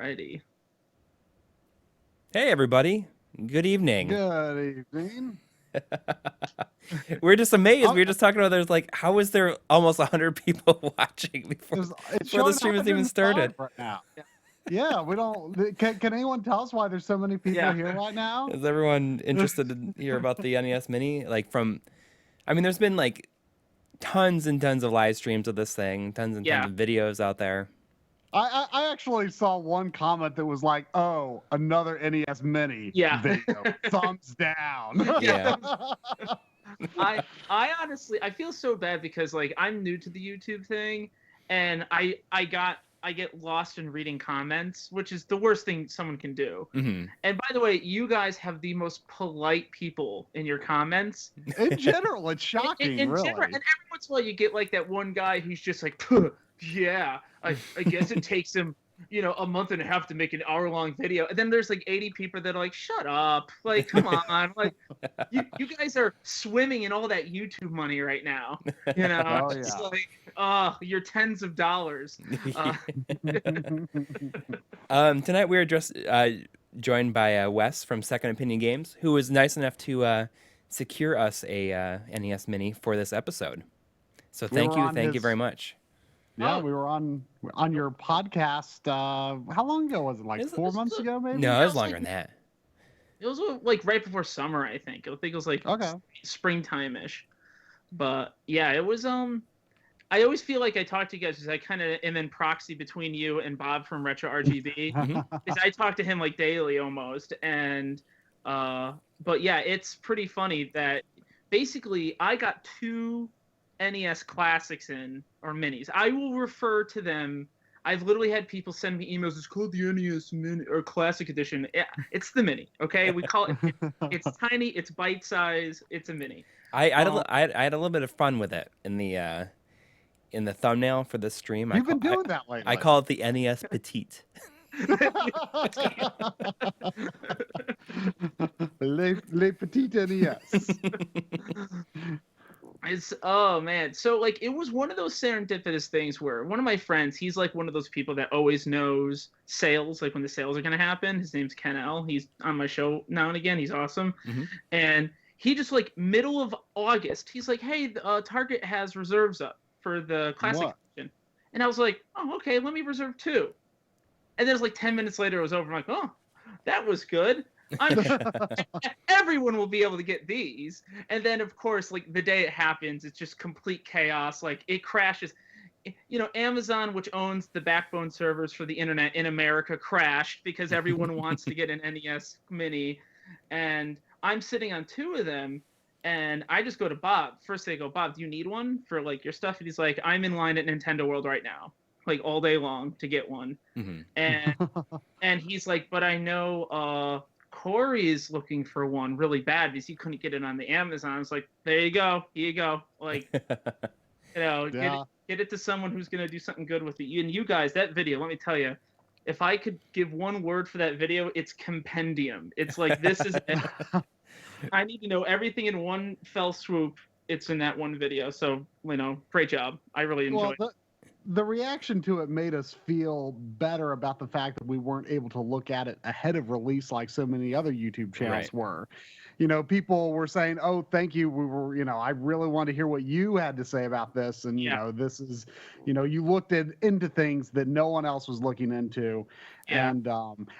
Alrighty. Hey, everybody. Good evening. Good evening. We're just amazed. We were just talking about there's like, how is there almost 100 people watching before the stream has even started? Right now. Yeah. Yeah, we don't. Can anyone tell us why there's so many people here right now? Is everyone interested to hear about the NES Mini? There's been like tons and tons of live streams of this thing, tons and tons of videos out there. I actually saw one comment that was like, "Oh, another NES Mini video, thumbs down." Yeah. I honestly feel so bad because like I'm new to the YouTube thing, and I get lost in reading comments, which is the worst thing someone can do. Mm-hmm. And by the way, you guys have the most polite people in your comments. In general, it's shocking, in really. general, and every once in a while you get like that one guy who's just like, yeah, I guess it takes him, a month and a half to make an hour-long video. And then there's like 80 people that are like, shut up. Like, come on. Like, you guys are swimming in all that YouTube money right now. Oh, it's yeah. like, you're tens of dollars. Tonight we are just joined by Wes from Second Opinion Games, who was nice enough to secure us a NES Mini for this episode. So thank you very much. Yeah, we were on your podcast. How long ago was it? Like 4 months ago, maybe? No, it was longer than that. It was like right before summer, I think. I think it was like springtime-ish. But yeah, it was. I always feel like I talk to you guys because I kind of am in proxy between you and Bob from Retro RGB. Because I talk to him like daily almost, and but yeah, it's pretty funny that basically I got 2 NES Classics or minis. I will refer to them. I've literally had people send me emails. It's called the NES Mini or Classic Edition. Yeah, it's the Mini. Okay, we call it. It's tiny. It's bite size. It's a Mini. I had a little bit of fun with it in the thumbnail for this stream. You've been doing that lately. I call it the NES Petite. Les Petites NES. Oh man, so like it was one of those serendipitous things where one of my friends, he's like one of those people that always knows sales, like when the sales are gonna happen. His name's Ken L. He's on my show now and again. He's awesome. And he just like middle of August, he's like, hey, Target has reserves up for the Classic Edition. And I was like, oh, okay, let me reserve 2. And then it's like 10 minutes later, it was over. I'm like, oh, that was good. Everyone will be able to get these. And then, of course, like the day it happens, it's just complete chaos. Like it crashes. Amazon, which owns the backbone servers for the internet in America, crashed because everyone wants to get an NES Mini. And I'm sitting on 2 of them. And I just go to Bob. First they go, Bob, do you need one for like your stuff? And he's like, I'm in line at Nintendo World right now, like all day long to get one. And he's like, but I know Corey is looking for one really bad because he couldn't get it on the Amazon. I was like, there you go. Here you go. Like, get it to someone who's going to do something good with it. And you guys, that video, let me tell you, if I could give one word for that video, it's compendium. It's like, this is I need to know everything in one fell swoop. It's in that one video. So, great job. I really enjoyed it. The reaction to it made us feel better about the fact that we weren't able to look at it ahead of release like so many other YouTube channels were. People were saying, oh, thank you. We were, I really want to hear what you had to say about this. And, this is, you looked into things that no one else was looking into. Yeah. And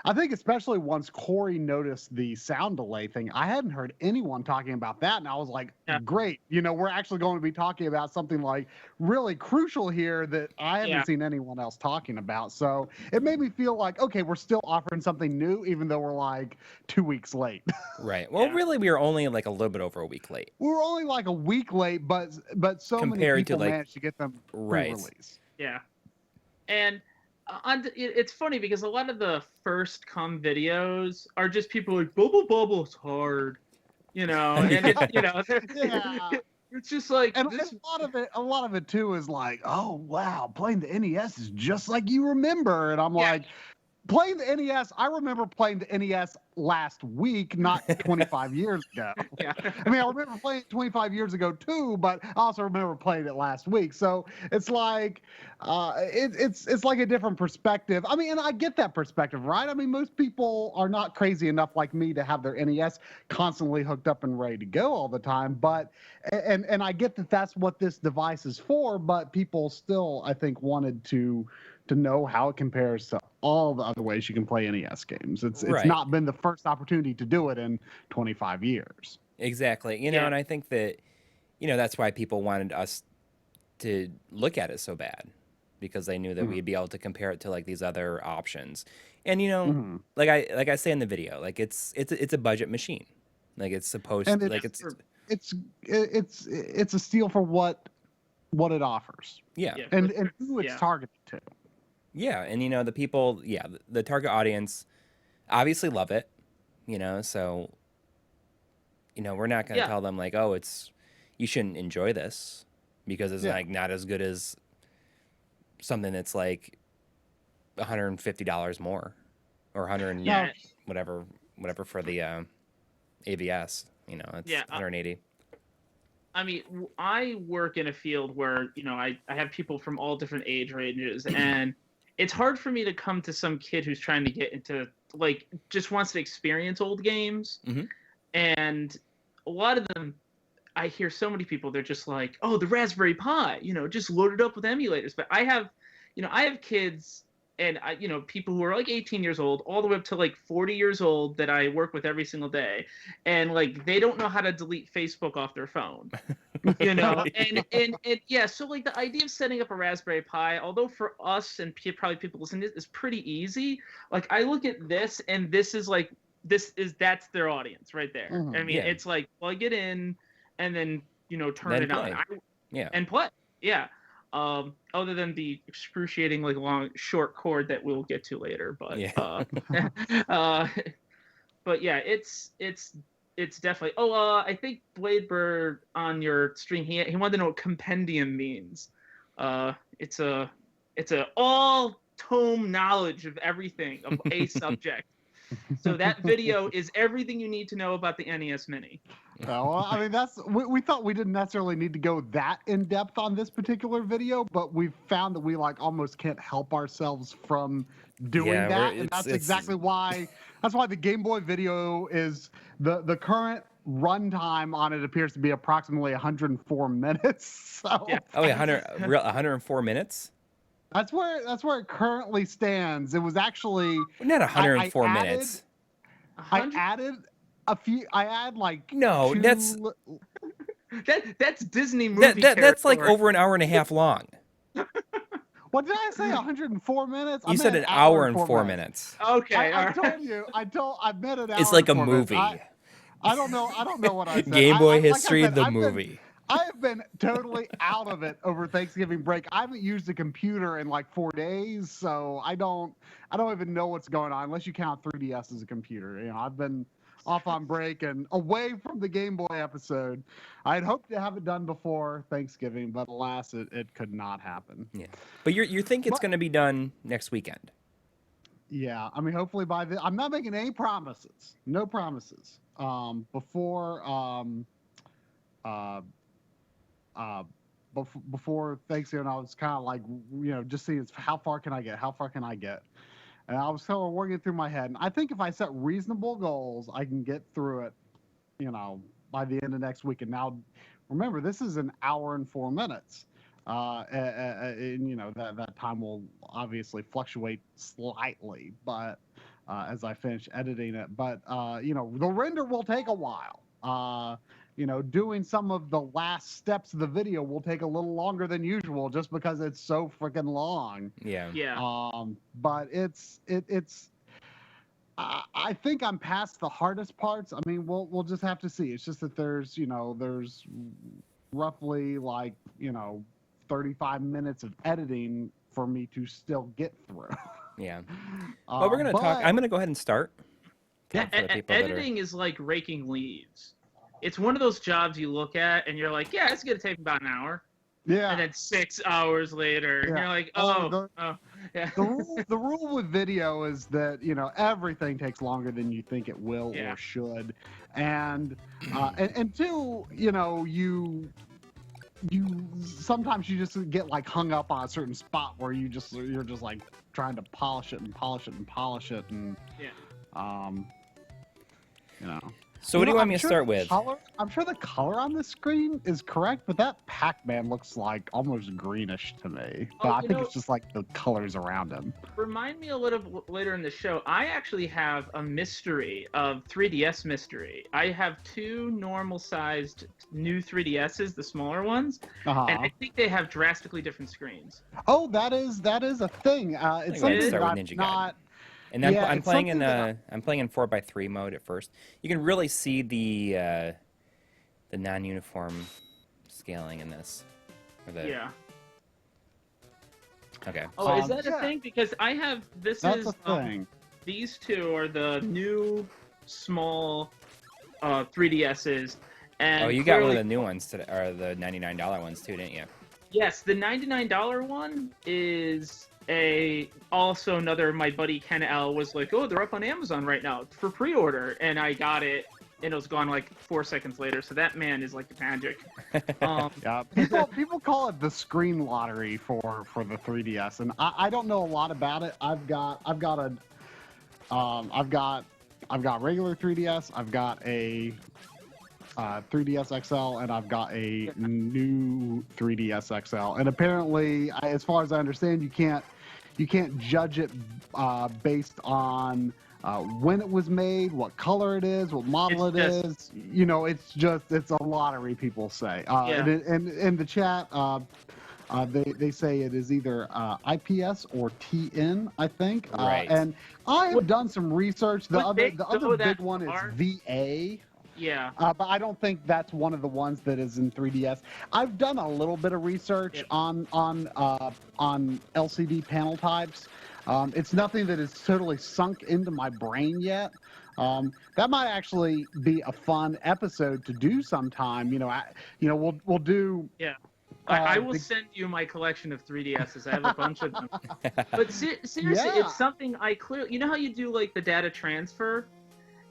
I think especially once Corey noticed the sound delay thing, I hadn't heard anyone talking about that. And I was like, great. We're actually going to be talking about something like really crucial here that I haven't seen anyone else talking about. So it made me feel like, okay, we're still offering something new, even though we're like 2 weeks late. Right. Well, really, we were only like a little bit over a week late. We were only like a week late, but so compared many people to, like, managed to get them pre-release. Yeah. And it's funny because a lot of the first come videos are just people like bubble bubble's hard, and it's just like and a lot of it too is like, oh wow, playing the NES is just like you remember, and I'm like, playing the NES, I remember playing the NES last week, not 25 years ago. Yeah. I mean, I remember playing it 25 years ago too, but I also remember playing it last week. So it's like, it's like a different perspective. I mean, and I get that perspective, right? I mean, most people are not crazy enough like me to have their NES constantly hooked up and ready to go all the time. But, and I get that that's what this device is for, but people still, I think, wanted to know how it compares to all the other ways you can play NES games. It's not been the first opportunity to do it in 25 years. Exactly. You know, and I think that, you know, that's why people wanted us to look at it so bad, because they knew that we'd be able to compare it to like these other options. And you know, like I say in the video, like it's a budget machine. Like it's supposed to, like it's a steal for what it offers. Yeah. And who it's targeted to. Yeah, and you know, the people, the target audience obviously love it, you know, so, you know, we're not going to tell them like, oh, you shouldn't enjoy this because it's like not as good as something that's like $150 more or whatever for the AVS, you know, it's 180. I mean, I work in a field where, you know, I have people from all different age ranges, and it's hard for me to come to some kid who's trying to get into, like, just wants to experience old games. And a lot of them, I hear so many people, they're just like, oh, the Raspberry Pi, you know, just load it up with emulators. But I have kids and, people who are like 18 years old all the way up to like 40 years old that I work with every single day. And like, they don't know how to delete Facebook off their phone, you know? and so like the idea of setting up a Raspberry Pi, although for us and probably people listening to this is pretty easy. Like I look at this and that's their audience right there. I mean, it's like plug it in and then, you know, turn it on. And play. Yeah. Other than the excruciating, like long, short cord that we'll get to later, but but yeah, it's definitely. Oh, I think Bladebird on your stream, he wanted to know what compendium means. It's a all tome knowledge of everything of a subject. So that video is everything you need to know about the NES Mini. Well, I mean, we thought we didn't necessarily need to go that in depth on this particular video, but we've found that we like almost can't help ourselves from doing that, and that's exactly why. That's why the Game Boy video is the current runtime on it appears to be approximately 104 minutes. So. Yeah. Oh, yeah, 104 minutes. That's where it currently stands. It was actually not 104 minutes. I added a few. I add like no. That's Disney movie. That's like over an hour and a half long. What did I say? 104 minutes? You said an hour and 4 minutes. Okay. I told you. I meant an hour. It's like a movie. I don't know what I said. Game Boy History, the movie. I have been totally out of it over Thanksgiving break. I haven't used a computer in like 4 days, so I don't even know what's going on unless you count 3DS as a computer. You know, I've been off on break and away from the Game Boy episode. I had hoped to have it done before Thanksgiving, but alas, it could not happen. Yeah, but you think it's going to be done next weekend? Yeah, I mean, hopefully by the. I'm not making any promises. No promises. Before Thanksgiving, I was kind of like, you know, just seeing how far can I get? And I was kind of working through my head. And I think if I set reasonable goals, I can get through it, you know, by the end of next week. And now, remember, this is an hour and 4 minutes. And, you know, that time will obviously fluctuate slightly, but as I finish editing it. But, you know, the render will take a while. You know, doing some of the last steps of the video will take a little longer than usual just because it's so freaking long. Yeah. But it's I think I'm past the hardest parts. I mean, we'll just have to see. It's just that there's roughly like, you know, 35 minutes of editing for me to still get through. Yeah. Well, we're going to talk. I'm going to go ahead and start. Yeah, editing is like raking leaves. It's one of those jobs you look at and you're like, yeah, it's going to take about an hour. Yeah. And then 6 hours later, and you're like, yeah. The rule with video is that, you know, everything takes longer than you think it will or should. And two, you know, you sometimes you just get like hung up on a certain spot where you're just like trying to polish it and you know. So what do you want me to start with? I'm sure the color on the screen is correct, but that Pac-Man looks like almost greenish to me. But I think it's just like the colors around him. Remind me a little later in the show, I actually have a mystery of 3DS mystery. I have 2 normal-sized new 3DSs, the smaller ones, and I think they have drastically different screens. Oh, that is a thing. It's something that I'm not... And I'm playing in 4x3 mode at first. You can really see the non-uniform scaling in this. Yeah. Okay. Oh, is that a thing? Because I have That's a thing. These 2 are the new small 3DSs. And you got one of the new ones today, or the $99 ones too, didn't you? Yes, the $99 one is also another. My buddy Ken L was like, "Oh, they're up on Amazon right now for pre-order," and I got it, and it was gone like 4 seconds later. So that man is like magic. Yeah, people call it the screen lottery for the 3DS, and I don't know a lot about it. I've got regular 3DS. I've got a 3DS XL, and I've got a new 3DS XL. And apparently, as far as I understand, you can't judge it based on when it was made, what color it is, what model it is. You know, it's a lottery, people say. And in the chat, they say it is either IPS or TN, I think. Right. And I have done some research. The other big one is VA. Yeah. But I don't think that's one of the ones that is in 3DS. I've done a little bit of research on LCD panel types. It's nothing that is totally sunk into my brain yet. That might actually be a fun episode to do sometime. We'll do. Yeah. I will send you my collection of 3DSs. I have a bunch of them. But seriously, it's something I clearly. You know how you do like the data transfer?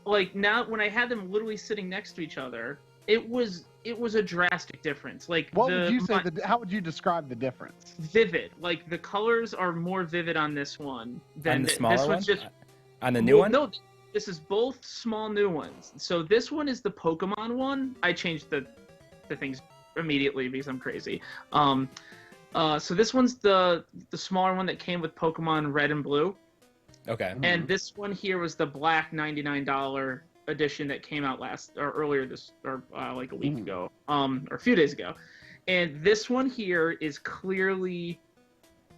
Like now, when I had them literally sitting next to each other, it was a drastic difference. Like, how would you describe the difference? Vivid. Like the colors are more vivid on this one than on the smaller this one's one. On the new one? No, this is both small new ones. So this one is the Pokemon one. I changed the things immediately because I'm crazy. So this one's the smaller one that came with Pokemon Red and Blue. Okay. And this one here was the black $99 edition that came out earlier like a week ago, or a few days ago. And this one here is clearly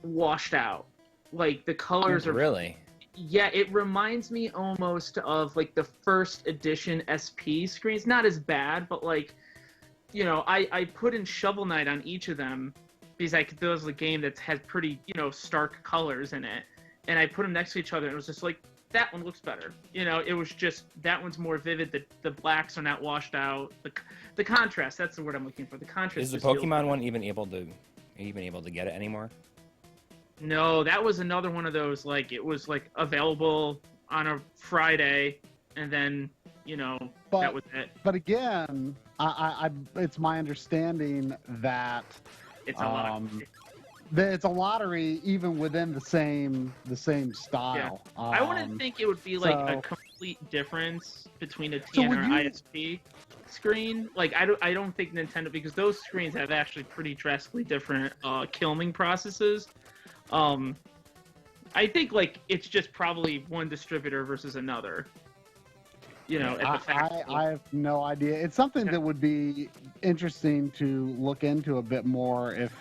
washed out. Like the colors are really. Yeah, it reminds me almost of like the first edition SP screens. Not as bad, but like, you know, I put in Shovel Knight on each of them because there was a game that has pretty, you know, stark colors in it. And I put them next to each other, and it was just like, that one looks better. You know, it was just, that one's more vivid. The blacks are not washed out. The contrast, that's the word I'm looking for. The contrast. Is the Pokemon one even able to get it anymore? No, that was another one of those, like, it was, like, available on a Friday, and then, you know, that was it. But again, it's my understanding that... It's a lot. It's a lottery even within the same style. Yeah. I wouldn't think it would be like a complete difference between a TN or ISP screen. Like I don't think Nintendo, because those screens have actually pretty drastically different kilning processes. I think like it's just probably one distributor versus another. You know, I have no idea. It's something that would be interesting to look into a bit more if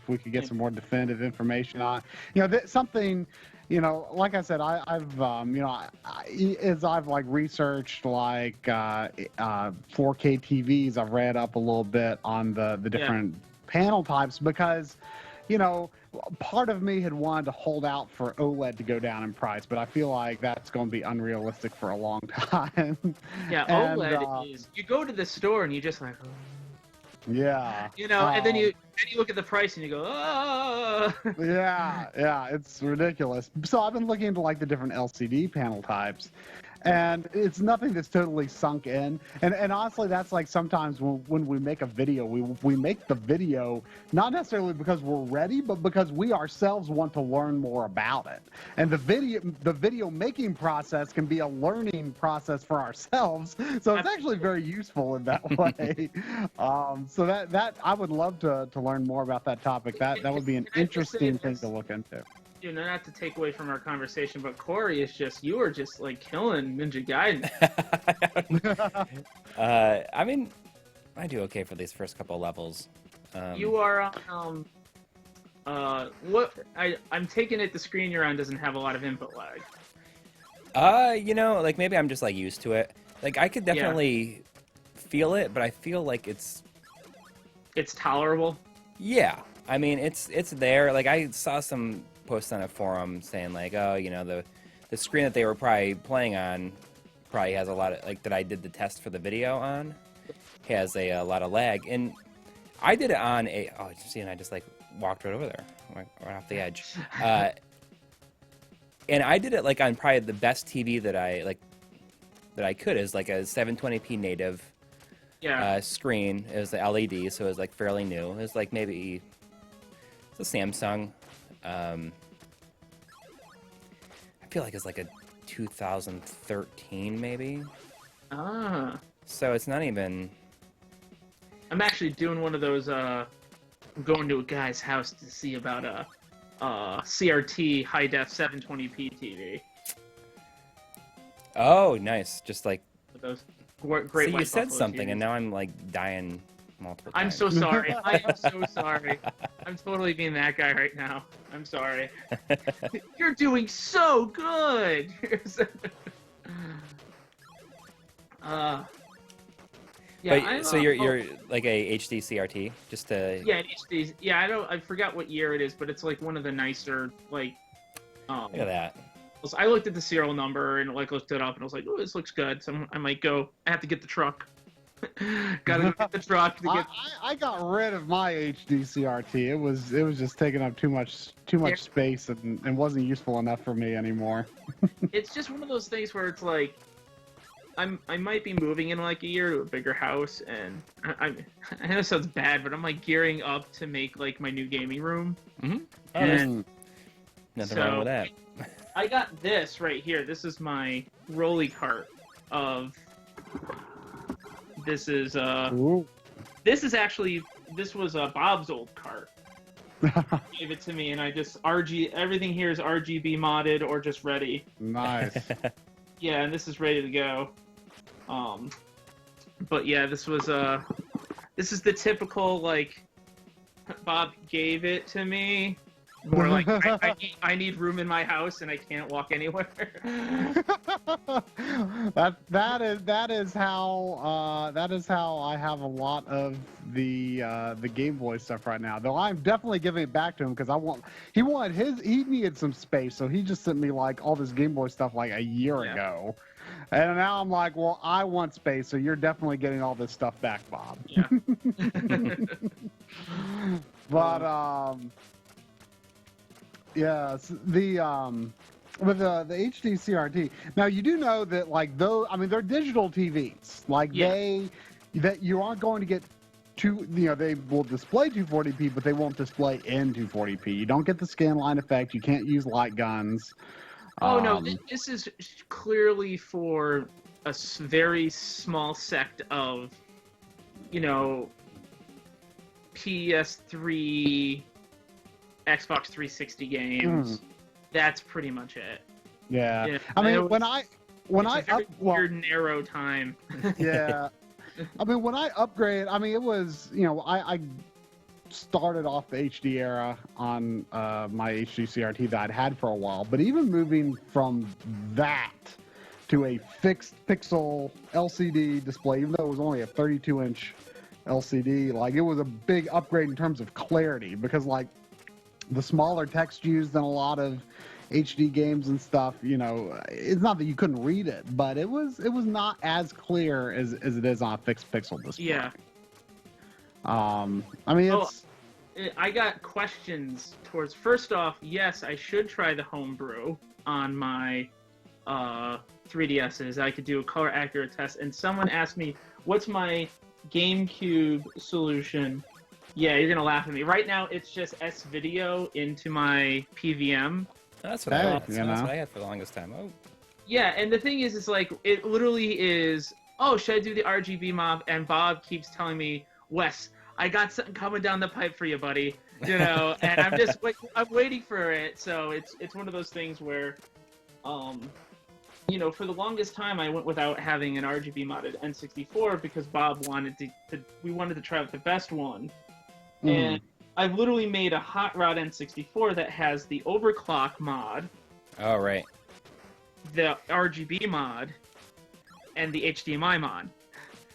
we could get some more definitive information on. You know, something. You know, like I said, I've as I've like researched like 4K TVs, I've read up a little bit on the different panel types because, you know, part of me had wanted to hold out for OLED to go down in price, but I feel like that's going to be unrealistic for a long time. Yeah, OLED is. You go to the store and you just like, Yeah. And then you look at the price and you go, oh. Yeah, it's ridiculous. So I've been looking into like the different LCD panel types, and it's nothing that's totally sunk in. And honestly, that's like sometimes when we make a video, we make the video not necessarily because we're ready, but because we ourselves want to learn more about it. And the video making process can be a learning process for ourselves. So it's actually very useful in that way. So that I would love to learn more about that topic. That would be an interesting thing to look into. Not to take away from our conversation, but Corey you are just like killing Ninja Gaiden. I mean, I do okay for these first couple levels. You are what I'm taking it the screen you're on doesn't have a lot of input lag. Like maybe I'm just like used to it. Like I could definitely feel it, but I feel like it's tolerable. Yeah. I mean, it's there. Like I saw some post on a forum saying like, oh, the screen that they were probably playing on probably has a lot of, like, that I did the test for the video on, has a lot of lag. And I did it on and I just like walked right over there, right off the edge. And I did it like on probably the best TV that I could, is like a 720p native screen. It was the LED, so it was like fairly new. It was like maybe it's a Samsung. I feel like it's like a 2013 maybe. So it's not even. I'm actually doing one of those. I'm going to a guy's house to see about a CRT high def 720p TV. Oh, nice! Just like those great. So you said something, TVs. And now I'm like dying. Multiple times. I'm so sorry. I am so sorry. I'm totally being that guy right now. I'm sorry. You're doing so good. So you're like a HD CRT, just to. Yeah, HD. Yeah, I forgot what year it is, but it's like one of the nicer like. Look at that. I looked at the serial number and like looked it up and I was like, oh, this looks good. So I might go. I have to get the truck. Gotta go get the truck. I got rid of my HD CRT. It was just taking up too much space and wasn't useful enough for me anymore. It's just one of those things where it's like, I might be moving in like a year to a bigger house, and I know it sounds bad, but I'm like gearing up to make like my new gaming room. Mm-hmm. And nothing wrong with that. I got this right here. This is my rolly cart of. This is Bob's old cart. He gave it to me, and I just everything here is RGB modded or just ready. Nice. Yeah, and this is ready to go. But yeah, this is the typical like Bob gave it to me. More like I need room in my house and I can't walk anywhere. that is how I have a lot of the Game Boy stuff right now. Though I'm definitely giving it back to him because he needed some space, so he just sent me like all this Game Boy stuff like a year ago. And now I'm like, well, I want space, so you're definitely getting all this stuff back, Bob. Yeah. But yeah, with the HD CRT. Now you do know that like they're digital TVs. Like that you aren't going to get they will display 240p, but they won't display in 240p. You don't get the scan line effect. You can't use light guns. Oh no, this is clearly for a very small sect of, PS3. Xbox 360 games. That's pretty much it. Yeah. I mean, weird narrow time. Yeah. I mean, when I upgraded, it was, I started off the HD era on my HD CRT that I'd had for a while, but even moving from that to a fixed pixel LCD display, even though it was only a 32-inch LCD, like it was a big upgrade in terms of clarity because like the smaller text used in a lot of HD games and stuff, it's not that you couldn't read it, but it was not as clear as it is on a fixed pixel display. Yeah. I mean, it's. I got questions towards. First off, yes, I should try the homebrew on my 3DSs. I could do a color accurate test, and someone asked me, "What's my GameCube solution?" Yeah, you're gonna laugh at me. Right now, it's just S-Video into my PVM. That's what I had for the longest time. Oh. Yeah, and the thing is, it's like it literally is. Oh, should I do the RGB mob? And Bob keeps telling me, Wes, I got something coming down the pipe for you, buddy. You know, and I'm waiting for it. So it's one of those things where, you know, for the longest time I went without having an RGB modded N64 because Bob wanted we wanted to try out the best one, and I've literally made a Hot Rod N64 that has the overclock mod. Oh right. The RGB mod, and the HDMI mod.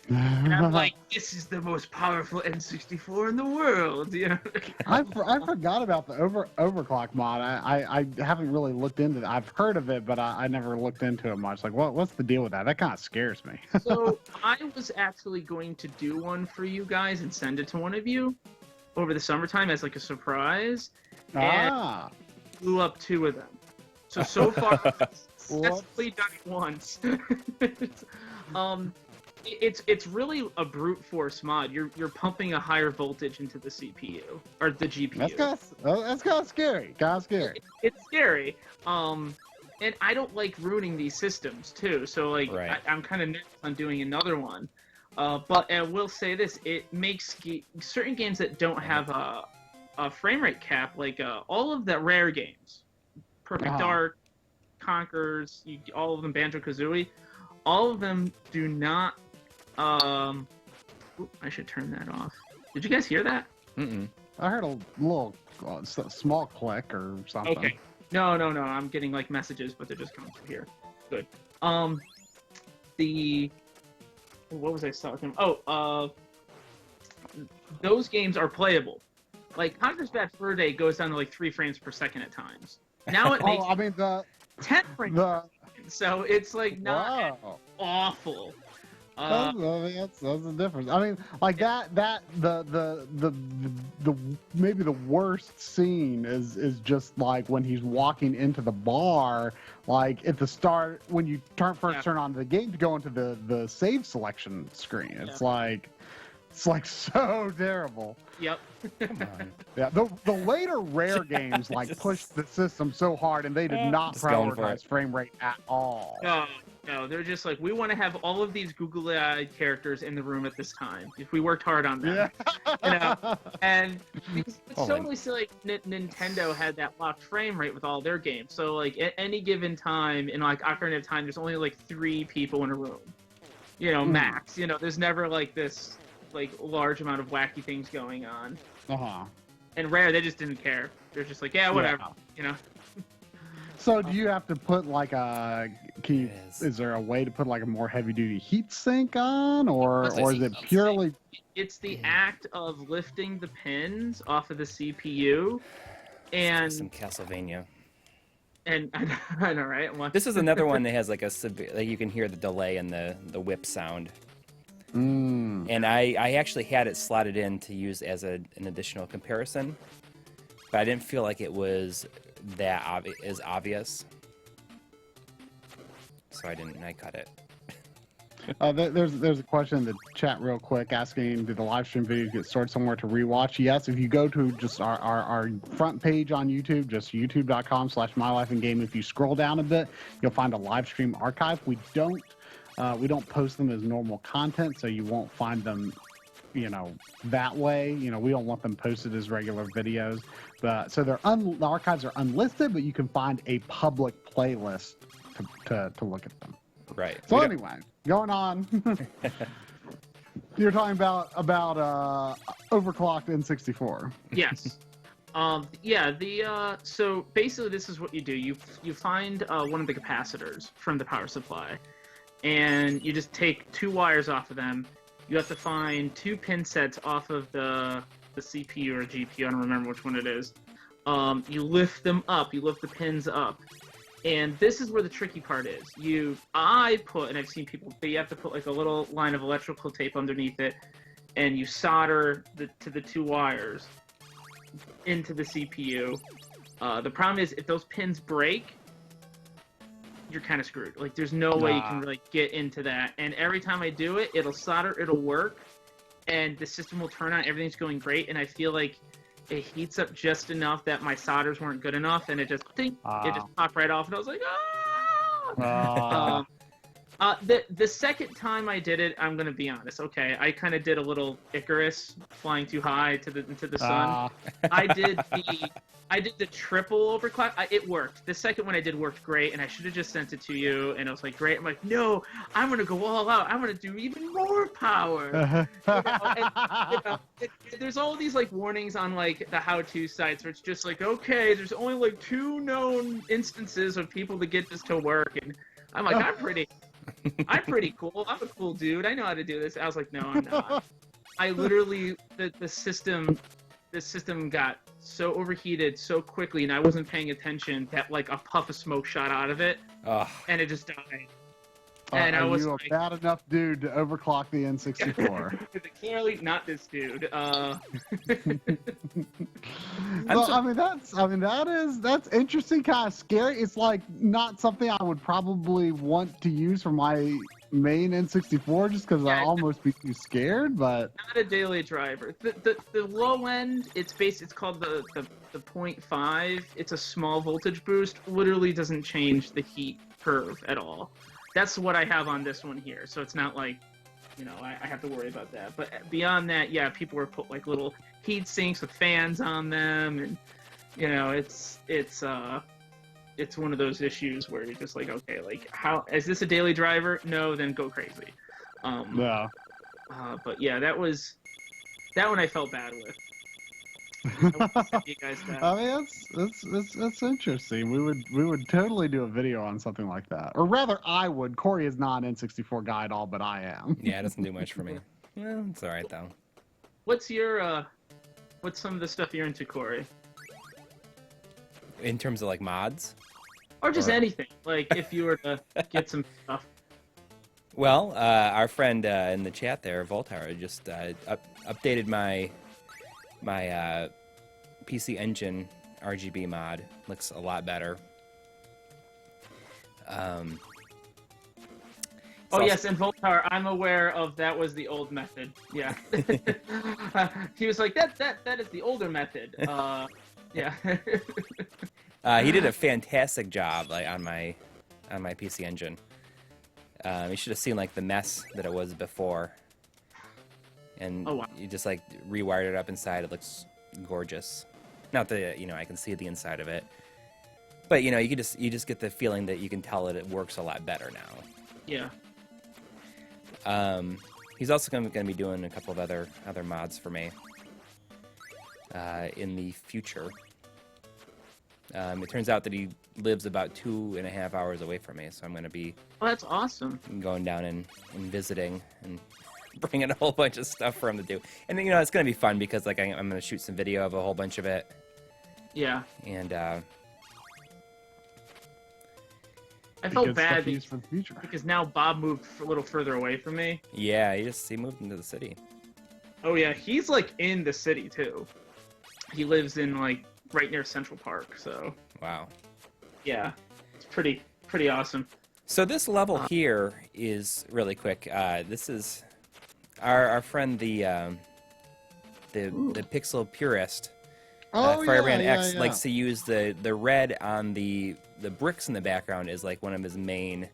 And I'm like, this is the most powerful N64 in the world. You know? I forgot about the overclock mod. I haven't really looked into it. I've heard of it, but I never looked into it much. Like, what's the deal with that? That kind of scares me. So I was actually going to do one for you guys and send it to one of you over the summertime as like a surprise. And blew up 2 of them. So far, successfully done it once. It's really a brute force mod. You're pumping a higher voltage into the CPU or the GPU. That's kind of scary. It's scary. And I don't like ruining these systems too. So like I'm kind of nervous on doing another one. But I will say this: it makes certain games that don't have a frame rate cap, like all of the rare games. Perfect Dark, Conkers, all of them, Banjo-Kazooie, all of them do not. I should turn that off. Did you guys hear that? I heard a little small click or something. Okay. No. I'm getting like messages, but they're just coming through here. Good. What was I talking about? Those games are playable. Like Conker's Bad Fur Day goes down to like 3 frames per second at times. Now it makes 10 frames. So it's like not awful. That's the difference. I mean, like the maybe the worst scene is just like when he's walking into the bar, like at the start when you first turn on the game to go into the save selection screen. It's like so terrible. Yep. Come on. Yeah, the later rare games like pushed the system so hard, and they did not prioritize frame rate at all. No, they're just like, we want to have all of these googly-eyed characters in the room at this time. If we worked hard on them, you know. And it's totally silly. Nintendo had that locked frame rate with all their games. So like at any given time in like Ocarina of Time, there's only like 3 people in a room. You know, max. You know, there's never like this like large amount of wacky things going on. And Rare, they just didn't care. They're just like, yeah, whatever. You know. So do you have to put like is there a way to put like a more heavy duty heat sink on, or is it purely? It's the act of lifting the pins off of the CPU, and some Castlevania. And I know, right? This is another one that has like a severe, like you can hear the delay in the whip sound. And I actually had it slotted in to use as an additional comparison, but I didn't feel like it was that obvious, so I cut it. There's a question in the chat real quick asking, did the live stream videos get stored somewhere to rewatch? Yes, if you go to just our front page on YouTube, just youtube.com/mylifeingame, if you scroll down a bit, you'll find a live stream archive. We don't post them as normal content, so you won't find them, you know, that way. You know, we don't want them posted as regular videos. But so the archives are unlisted, but you can find a public playlist to look at them. Right. So anyway, going on. You're talking about overclocked N64. Yes. So basically this is what you do. You find one of the capacitors from the power supply, and you just take 2 wires off of them. You have to find 2 pin sets off of the CPU or GPU, I don't remember which one it is. You lift them up, you lift the pins up. And this is where the tricky part is. And I've seen people, you have to put like a little line of electrical tape underneath it, and you solder to the 2 wires into the CPU. The problem is if those pins break, you're kind of screwed. Like, there's no way you can really get into that. And every time I do it, it'll solder, it'll work, and the system will turn on, everything's going great, and I feel like it heats up just enough that my solders weren't good enough, and it just it just popped right off, and I was like, the second time I did it, I'm gonna be honest. Okay, I kind of did a little Icarus, flying too high into the sun. I did the triple overclock. It worked. The second one I did worked great, and I should have just sent it to you. And I was like, great. I'm like, no, I'm gonna go all out. I'm gonna do even more power. There's all these like warnings on like the how-to sites where it's just like, okay, there's only like 2 known instances of people that get this to work, and I'm like, I'm pretty cool. I'm a cool dude. I know how to do this. I was like, no, I'm not. I literally the system got so overheated so quickly, and I wasn't paying attention that like a puff of smoke shot out of it, and it just died. And I was like, bad enough dude to overclock the N64. Clearly not this dude. Well, that's interesting, kind of scary. It's like not something I would probably want to use for my main N64 just because I'd almost be too scared, but not a daily driver. The low end, it's called the 0.5. It's a small voltage boost. Literally doesn't change the heat curve at all. That's what I have on this one here. So it's not like, I have to worry about that. But beyond that, yeah, people were put like little heat sinks with fans on them, and it's one of those issues where you're just like, okay, like, how is this a daily driver? No, then go crazy. Yeah. But yeah, that one I felt bad with. You guys that. I mean, that's interesting. We would totally do a video on something like that, or rather, I would. Corey is not an N64 guy at all, but I am. Yeah, it doesn't do much for me. Well, it's all right though. What's some of the stuff you're into, Corey? In terms of like mods, or just anything. Like if you were to get some stuff. Well, our friend in the chat there, Voltar, just updated my PC Engine RGB mod. Looks a lot better. Yes, and Voltar, I'm aware of that was the old method. Yeah. He was like, that is the older method. Yeah. He did a fantastic job on my PC Engine. You should have seen like the mess that it was before. And you just like rewired it up inside. It looks gorgeous. Not that I can see the inside of it, but you just get the feeling that you can tell that it works a lot better now. Yeah. He's also going to be doing a couple of other mods for me in the future. It turns out that he lives about 2.5 hours away from me, so I'm going to be. Oh, that's awesome. Going down and visiting and bringing a whole bunch of stuff for him to do. And it's going to be fun because like I'm going to shoot some video of a whole bunch of it. Yeah. And I felt bad because now Bob moved a little further away from me. Yeah, he moved into the city. Oh yeah, he's like in the city too. He lives in like right near Central Park, so. Wow. Yeah, it's pretty awesome. So this level here is really quick. This is our friend the Pixel Purist. Firebrand X likes to use the red on the bricks in the background is like one of his main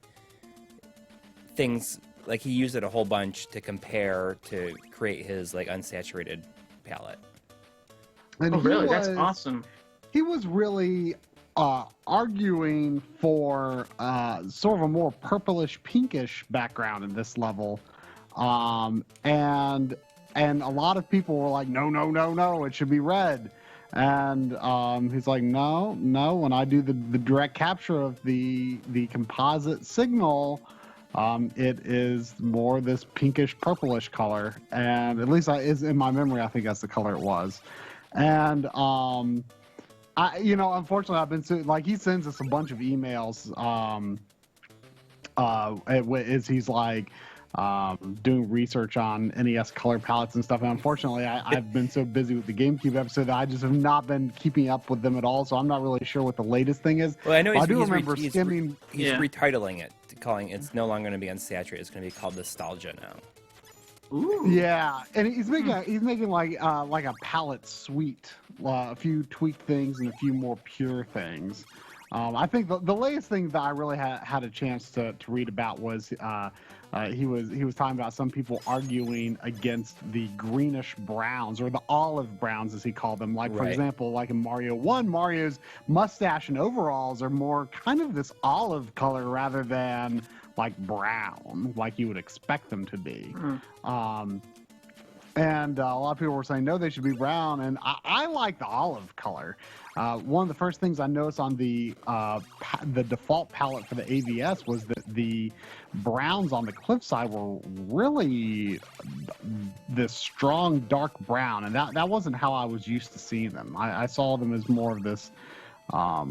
things. Like he used it a whole bunch to compare to create his like unsaturated palette. And really? That's awesome. He was really arguing for sort of a more purplish pinkish background in this level, and a lot of people were like, no, it should be red. And he's like, no, when I do the direct capture of the composite signal, it is more this pinkish purplish color. And at least is in my memory, I think that's the color it was. And unfortunately, I've been like he sends us a bunch of emails. He's like, doing research on NES color palettes and stuff. And unfortunately, I've been so busy with the GameCube episode that I just have not been keeping up with them at all. So I'm not really sure what the latest thing is. Well, I know I do remember skimming. He's retitling it, calling it's no longer going to be Unsaturated. It's going to be called Nostalgia now. Ooh. Yeah, and he's making like a palette suite, a few tweaked things and a few more pure things. I think the latest thing that I really had a chance to read about was he was talking about some people arguing against the greenish browns or the olive browns as he called them. Like for example, like in Mario 1, Mario's mustache and overalls are more kind of this olive color rather than like brown, like you would expect them to be. And a lot of people were saying, no, they should be brown. And I like the olive color. One of the first things I noticed on the default palette for the AVS was that the browns on the cliffside were really this strong dark brown. And that wasn't how I was used to seeing them. I saw them as more of this, I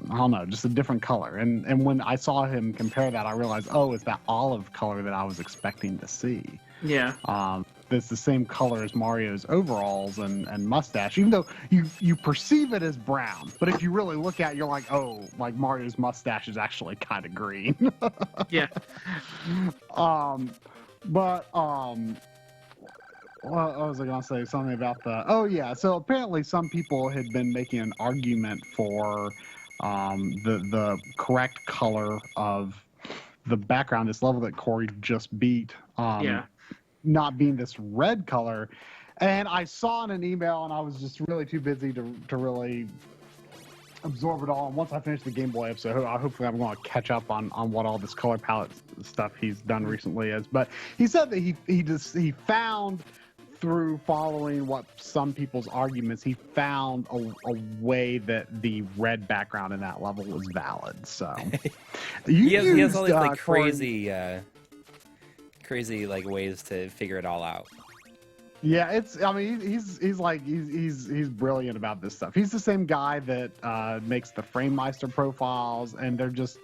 don't know, just a different color. And when I saw him compare that, I realized, oh, it's that olive color that I was expecting to see. Yeah. It's the same color as Mario's overalls and mustache, even though you perceive it as brown. But if you really look at it, you're like, oh, like Mario's mustache is actually kind of green. Yeah. What was I going to say? Something about oh yeah. So apparently some people had been making an argument for the correct color of the background, this level that Corey just beat. Not being this red color. And I saw in an email and I was just really too busy to really absorb it all. And once I finish the Game Boy episode, hopefully I'm going to catch up on what all this color palette stuff he's done recently is. But he said that he found through following what some people's arguments, he found a way that the red background in that level was valid. So he has all these like crazy like ways to figure it all out. Yeah, he's brilliant about this stuff. He's the same guy that makes the FrameMeister profiles, and they're just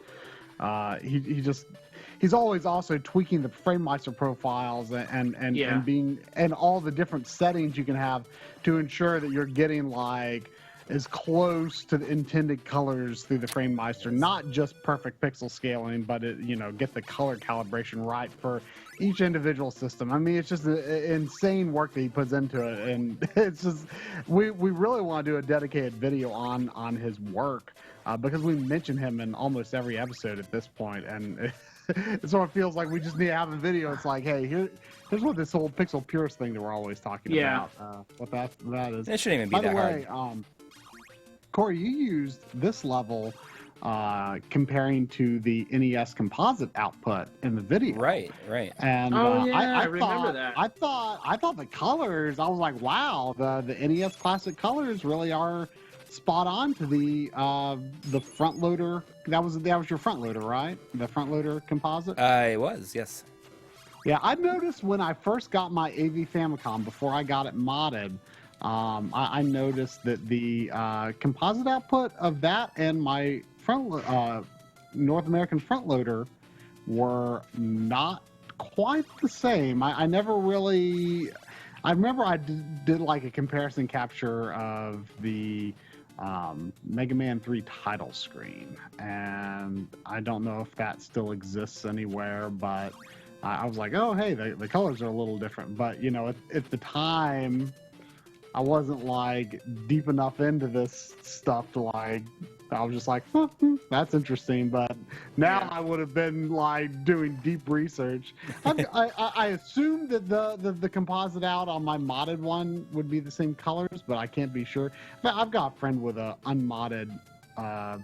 he's always also tweaking the FrameMeister profiles and being and all the different settings you can have to ensure that you're getting like as close to the intended colors through the FrameMeister, not just perfect pixel scaling, but get the color calibration right for each individual system. I mean, it's just insane work that he puts into it, and it's just we really want to do a dedicated video on his work because we mention him in almost every episode at this point, and it sort of feels like we just need to have a video. It's like, hey, here's what this whole pixel purist thing that we're always talking about. What that is. It shouldn't even be that hard. By the way, Corey, you used this level comparing to the NES composite output in the video. Right. And I remember that. I thought the colors, I was like, wow, the NES Classic colors really are spot on to the front loader. That was your front loader, right? The front loader composite? It was, yes. Yeah, I noticed when I first got my AV Famicom, before I got it modded, I noticed that the composite output of that and my North American front loader were not quite the same. I never really... I remember I did like a comparison capture of the Mega Man 3 title screen, and I don't know if that still exists anywhere, but I was like, oh, hey, the colors are a little different. But, at the time... I wasn't like deep enough into this stuff to like, I was just like, that's interesting. But now I would have been like doing deep research. I assumed that the composite out on my modded one would be the same colors, but I can't be sure. I've got a friend with a unmodded AV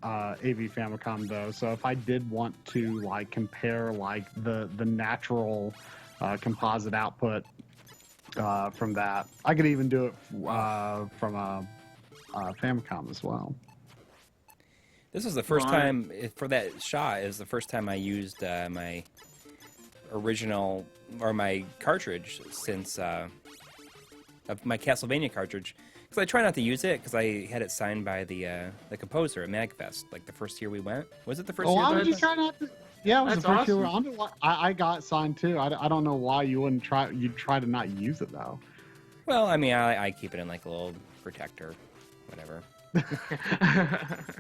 Famicom though, so if I did want to like compare like the natural composite output from that, I could even do it from a Famicom as well. This was the first time for that shot. Is the first time I used my original or my cartridge since my Castlevania cartridge, because I try not to use it because I had it signed by the composer at MagFest, like the first year we went. Was it the first year? Why would you try not to? Yeah, it was That's the first year. awesome. I got signed too. I don't know why you wouldn't try. You'd try to not use it though. Well, I mean, I keep it in like a little protector, whatever.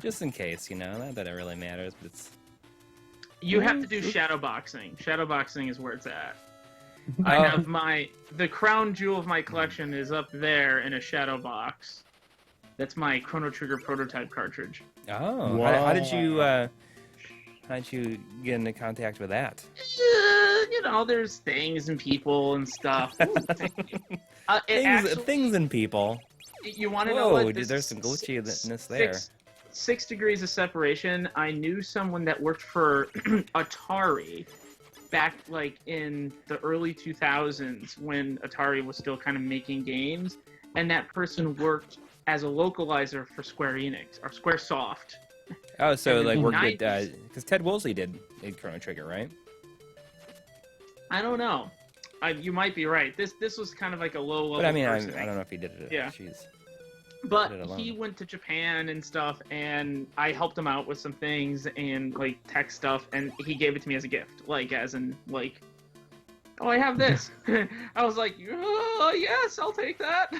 Just in case, you know, not that it really matters, but it's... You have to do shadow boxing. Shadow boxing is where it's at. I have the crown jewel of my collection is up there in a shadow box. That's my Chrono Trigger prototype cartridge. Oh, how did you get into contact with that? You know, there's things and people and stuff. Things and people. You want to know what? Dude, there's some glitchiness there. 6 degrees of separation. I knew someone that worked for Atari back like in the early 2000s when Atari was still kind of making games, and that person worked as a localizer for Square Enix or Squaresoft. Oh, so like worked with because Ted Woolsey did Chrono Trigger, right? I don't know. You might be right. This was kind of like a low level. But I mean, person. I don't know if he did it. Yeah. Jeez. But he went to Japan and stuff, and I helped him out with some things and like tech stuff, and he gave it to me as a gift, like as in like, oh, I have this. I was like, oh, yes, I'll take that.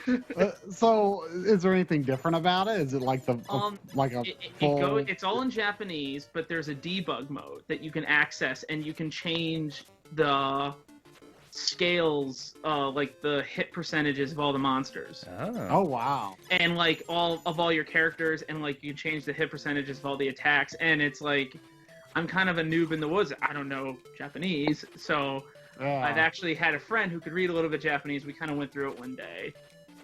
So, is there anything different about it? Is it like full... It's all in Japanese, but there's a debug mode that you can access, and you can change the scales, like the hit percentages of all the monsters. Oh wow! And like all your characters, and like you change the hit percentages of all the attacks, and it's like, I'm kind of a noob in the woods. I don't know Japanese, so I've actually had a friend who could read a little bit Japanese. We kind of went through it one day.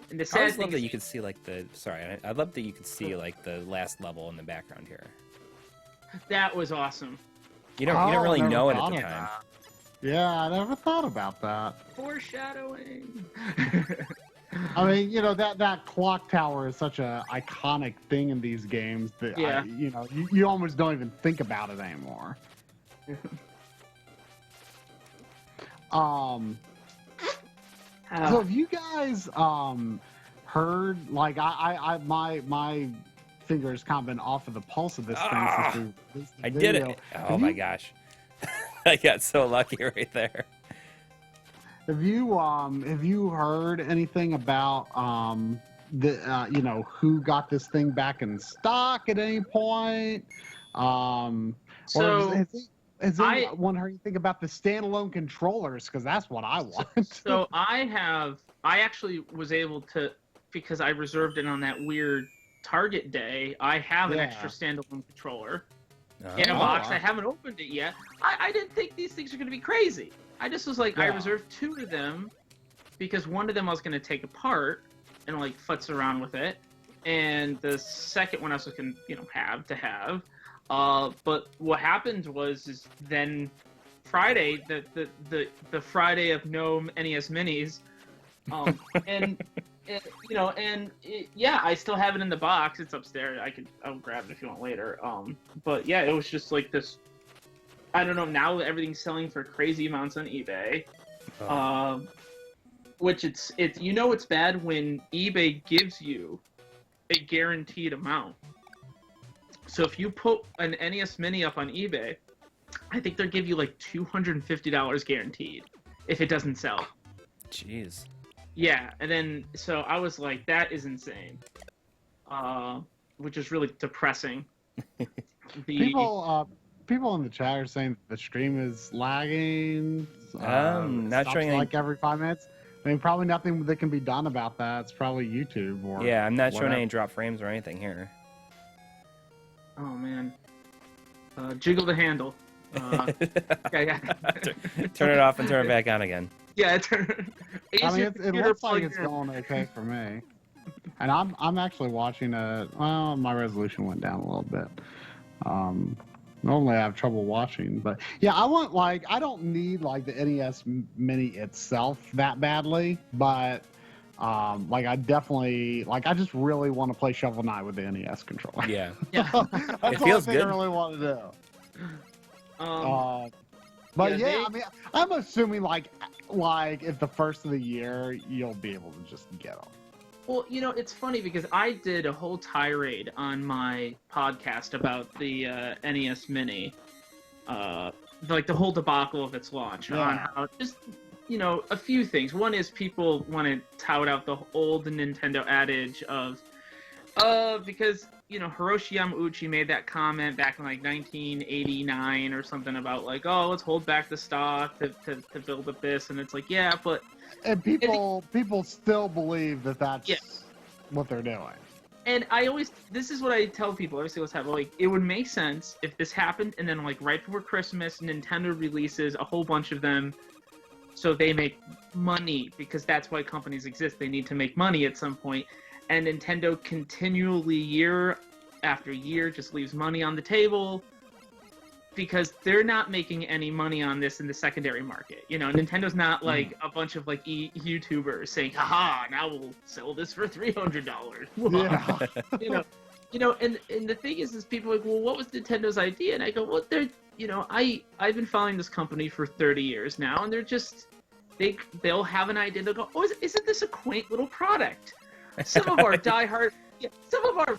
And the sad I love that you could see like I love that you could see like the last level in the background here. That was awesome. You don't really know it at the time. Yeah, I never thought about that. Foreshadowing. I mean, you know, that clock tower is such a iconic thing in these games that you almost don't even think about it anymore. So have you guys heard, like, my finger has kind of been off of the pulse of this thing since we released the video. I did it. Oh my gosh. I got so lucky right there. Have you heard anything about who got this thing back in stock at any point? Has anyone heard anything about the standalone controllers? Because that's what I want. So I actually was able to, because I reserved it on that weird Target day, I have an extra standalone controller in a box. I haven't opened it yet. I didn't think these things are going to be crazy. I just was like, I reserved 2 of them because one of them I was going to take apart and like futz around with it, and the second one I was going to have. But what happened was then Friday, the Friday of no NES Minis, I still have it in the box. It's upstairs. I'll grab it if you want later. But yeah, it was just like this. I don't know. Now everything's selling for crazy amounts on eBay. Which it's it's bad when eBay gives you a guaranteed amount. So if you put an NES Mini up on eBay, I think they'll give you like $250 guaranteed if it doesn't sell. Jeez. Yeah, and then so I was like, that is insane, which is really depressing. People in the chat are saying the stream is lagging. Not showing like every 5 minutes. I mean, probably nothing that can be done about that. It's probably YouTube or I'm not showing any drop frames or anything here. Oh man, jiggle the handle. Turn it off and turn it back on again. Yeah, I mean, it looks like it's going okay for me. And I'm actually watching my resolution went down a little bit. Normally I have trouble watching, but yeah, I don't need like the NES Mini itself that badly, but I definited I just really want to play Shovel Knight with the NES controller. Yeah. That's it feels all I good. I really want to do. But I mean, I'm assuming like if the first of the year you'll be able to just get them. Well, it's funny because I did a whole tirade on my podcast about the NES Mini like the whole debacle of its launch on how just a few things. One is people want to tout out the old Nintendo adage of because Hiroshi Yamauchi made that comment back in like 1989 or something about like, oh, let's hold back the stock to build up this, and it's like, yeah, but people still believe that that's what they're doing. And this is what I tell people every single time, like, it would make sense if this happened and then like right before Christmas, Nintendo releases a whole bunch of them so they make money, because that's why companies exist. They need to make money at some point. And Nintendo continually, year after year, just leaves money on the table because they're not making any money on this in the secondary market. Nintendo's not like a bunch of like YouTubers saying, haha, now we'll sell this for $300. Yeah. And the thing is people are like, well, what was Nintendo's idea? And I go, well, I've been following this company for 30 years now, and they're just, they'll have an idea. They'll go, oh, isn't this a quaint little product? Some of our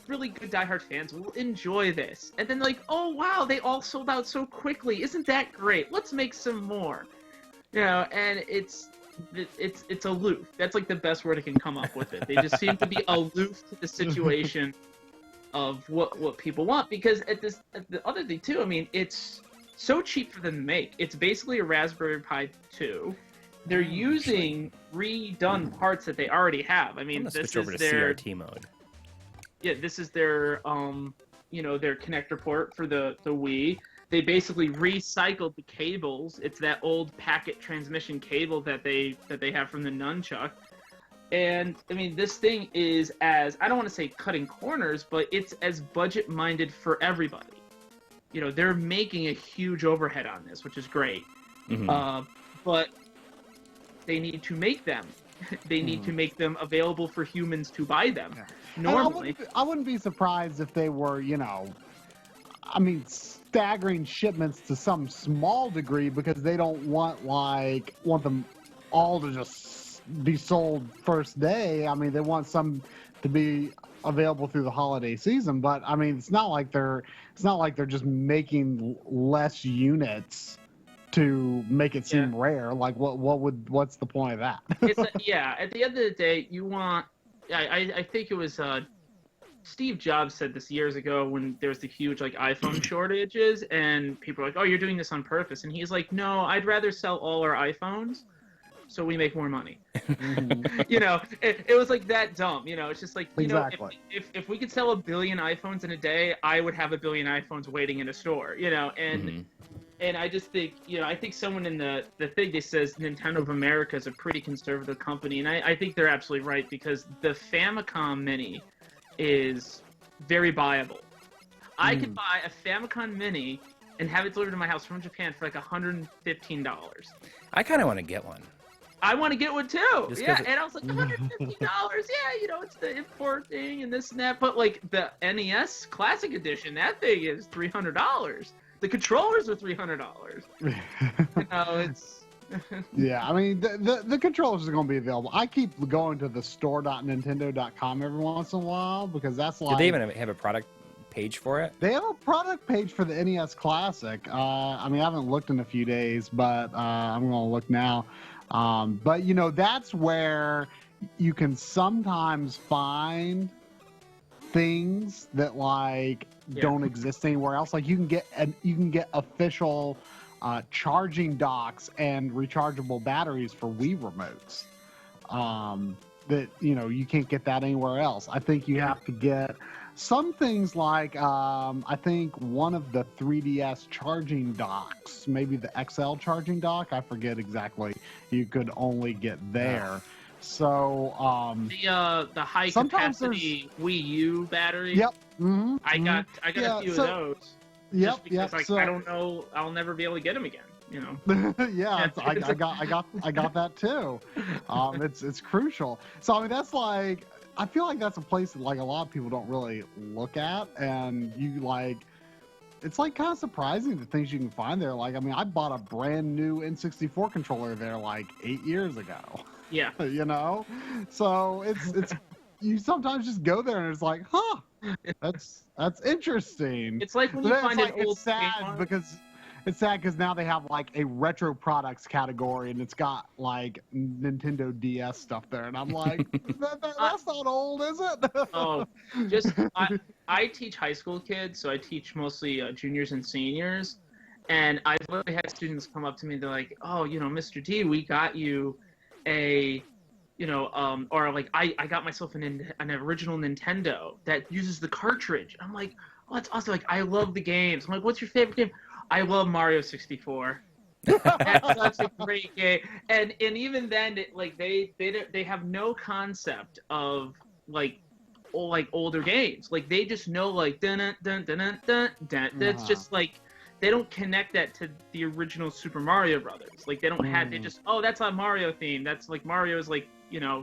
really good diehard fans will enjoy this. And then like, oh wow, they all sold out so quickly. Isn't that great? Let's make some more. And it's aloof. That's like the best word I can come up with it. They just seem to be aloof to the situation of what people want. Because the other thing too, I mean, it's so cheap for them to make. It's basically a Raspberry Pi 2. They're using redone parts that they already have. I mean, this is their CRT mode. Yeah, this is their their connector port for the Wii. They basically recycled the cables. It's that old packet transmission cable that they have from the Nunchuck. And I mean, this thing is I don't want to say cutting corners, but it's as budget minded for everybody. They're making a huge overhead on this, which is great. Mm-hmm. But they need to make them. They need to make them available for humans to buy them. Yeah. Normally, I wouldn't be surprised if they were, staggering shipments to some small degree, because they don't want them all to just be sold first day. I mean, they want some to be available through the holiday season, but I mean, it's not like they're just making less units to make it seem rare. Like, what's the point of that? At the end of the day, you want. I think it was Steve Jobs said this years ago when there was the huge like iPhone shortages, and people were like, "Oh, you're doing this on purpose," and he's like, "No, I'd rather sell all our iPhones so we make more money." It was like that dumb. It's just like exactly. If we could sell 1 billion iPhones in a day, I would have 1 billion iPhones waiting in a store. And. Mm-hmm. And I just think, I think someone in the thing that says Nintendo of America is a pretty conservative company, and I think they're absolutely right, because the Famicom Mini is very buyable. I could buy a Famicom Mini and have it delivered to my house from Japan for like $115. I kind of want to get one. I want to get one too. And I was like, $150. It's the import thing and this and that. But like the NES Classic Edition, that thing is $300. The controllers are $300. It's yeah, I mean the controllers are going to be available. I keep going to the store.nintendo.com every once in a while, because that's like. Do they even have a product page for it? They have a product page for the NES Classic. I haven't looked in a few days, but I'm going to look now. But that's where you can sometimes find things that don't exist anywhere else. Like you can get official charging docks and rechargeable batteries for Wii remotes. That you can't get that anywhere else. I think you have to get some things like I think one of the 3DS charging docks, maybe the XL charging dock. I forget exactly. You could only get there. So the high capacity Wii U battery. Yep. Mm-hmm. I got a few of those. Yep. I don't know. I'll never be able to get them again. I got that too. It's crucial. So I mean, that's like, I feel like that's a place that like a lot of people don't really look at, and it's like kind of surprising the things you can find there. Like, I mean, I bought a brand new N64 controller there like 8 years ago. Yeah. So it's you sometimes just go there and it's like, huh, that's interesting. It's like when you find an old sad because It's sad because now they have like a retro products category and it's got like Nintendo DS stuff there, and I'm like, that's not old, is it? Oh, I teach high school kids, so I teach mostly juniors and seniors, and I've literally had students come up to me. They're like, "Oh, Mr. D, we got you a, or like I got myself an original Nintendo that uses the cartridge." I'm like, "Oh, that's awesome! Like, I love the games." I'm like, "What's your favorite game?" I love Mario 64. That's such a great game, and even then, they have no concept of like older games. Like they just know like dun dun dun dun dun dun. That's just like they don't connect that to the original Super Mario Brothers. Like they don't have they just that's a Mario theme. That's like Mario's like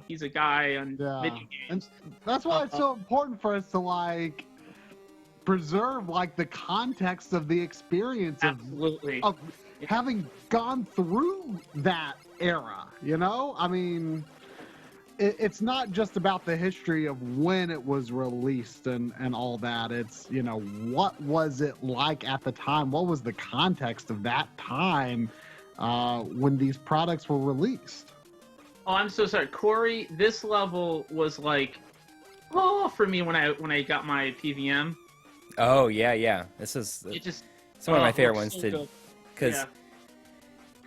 he's a guy on video games. And that's why it's so important for us to like preserve like the context of the experience of having gone through that era. I mean, it's not just about the history of when it was released and all that. It's what was it like at the time? What was the context of that time when these products were released? Oh, I'm so sorry, Corey. This level was like for me when I got my PVM. Oh yeah. This is some of my favorite ones too, because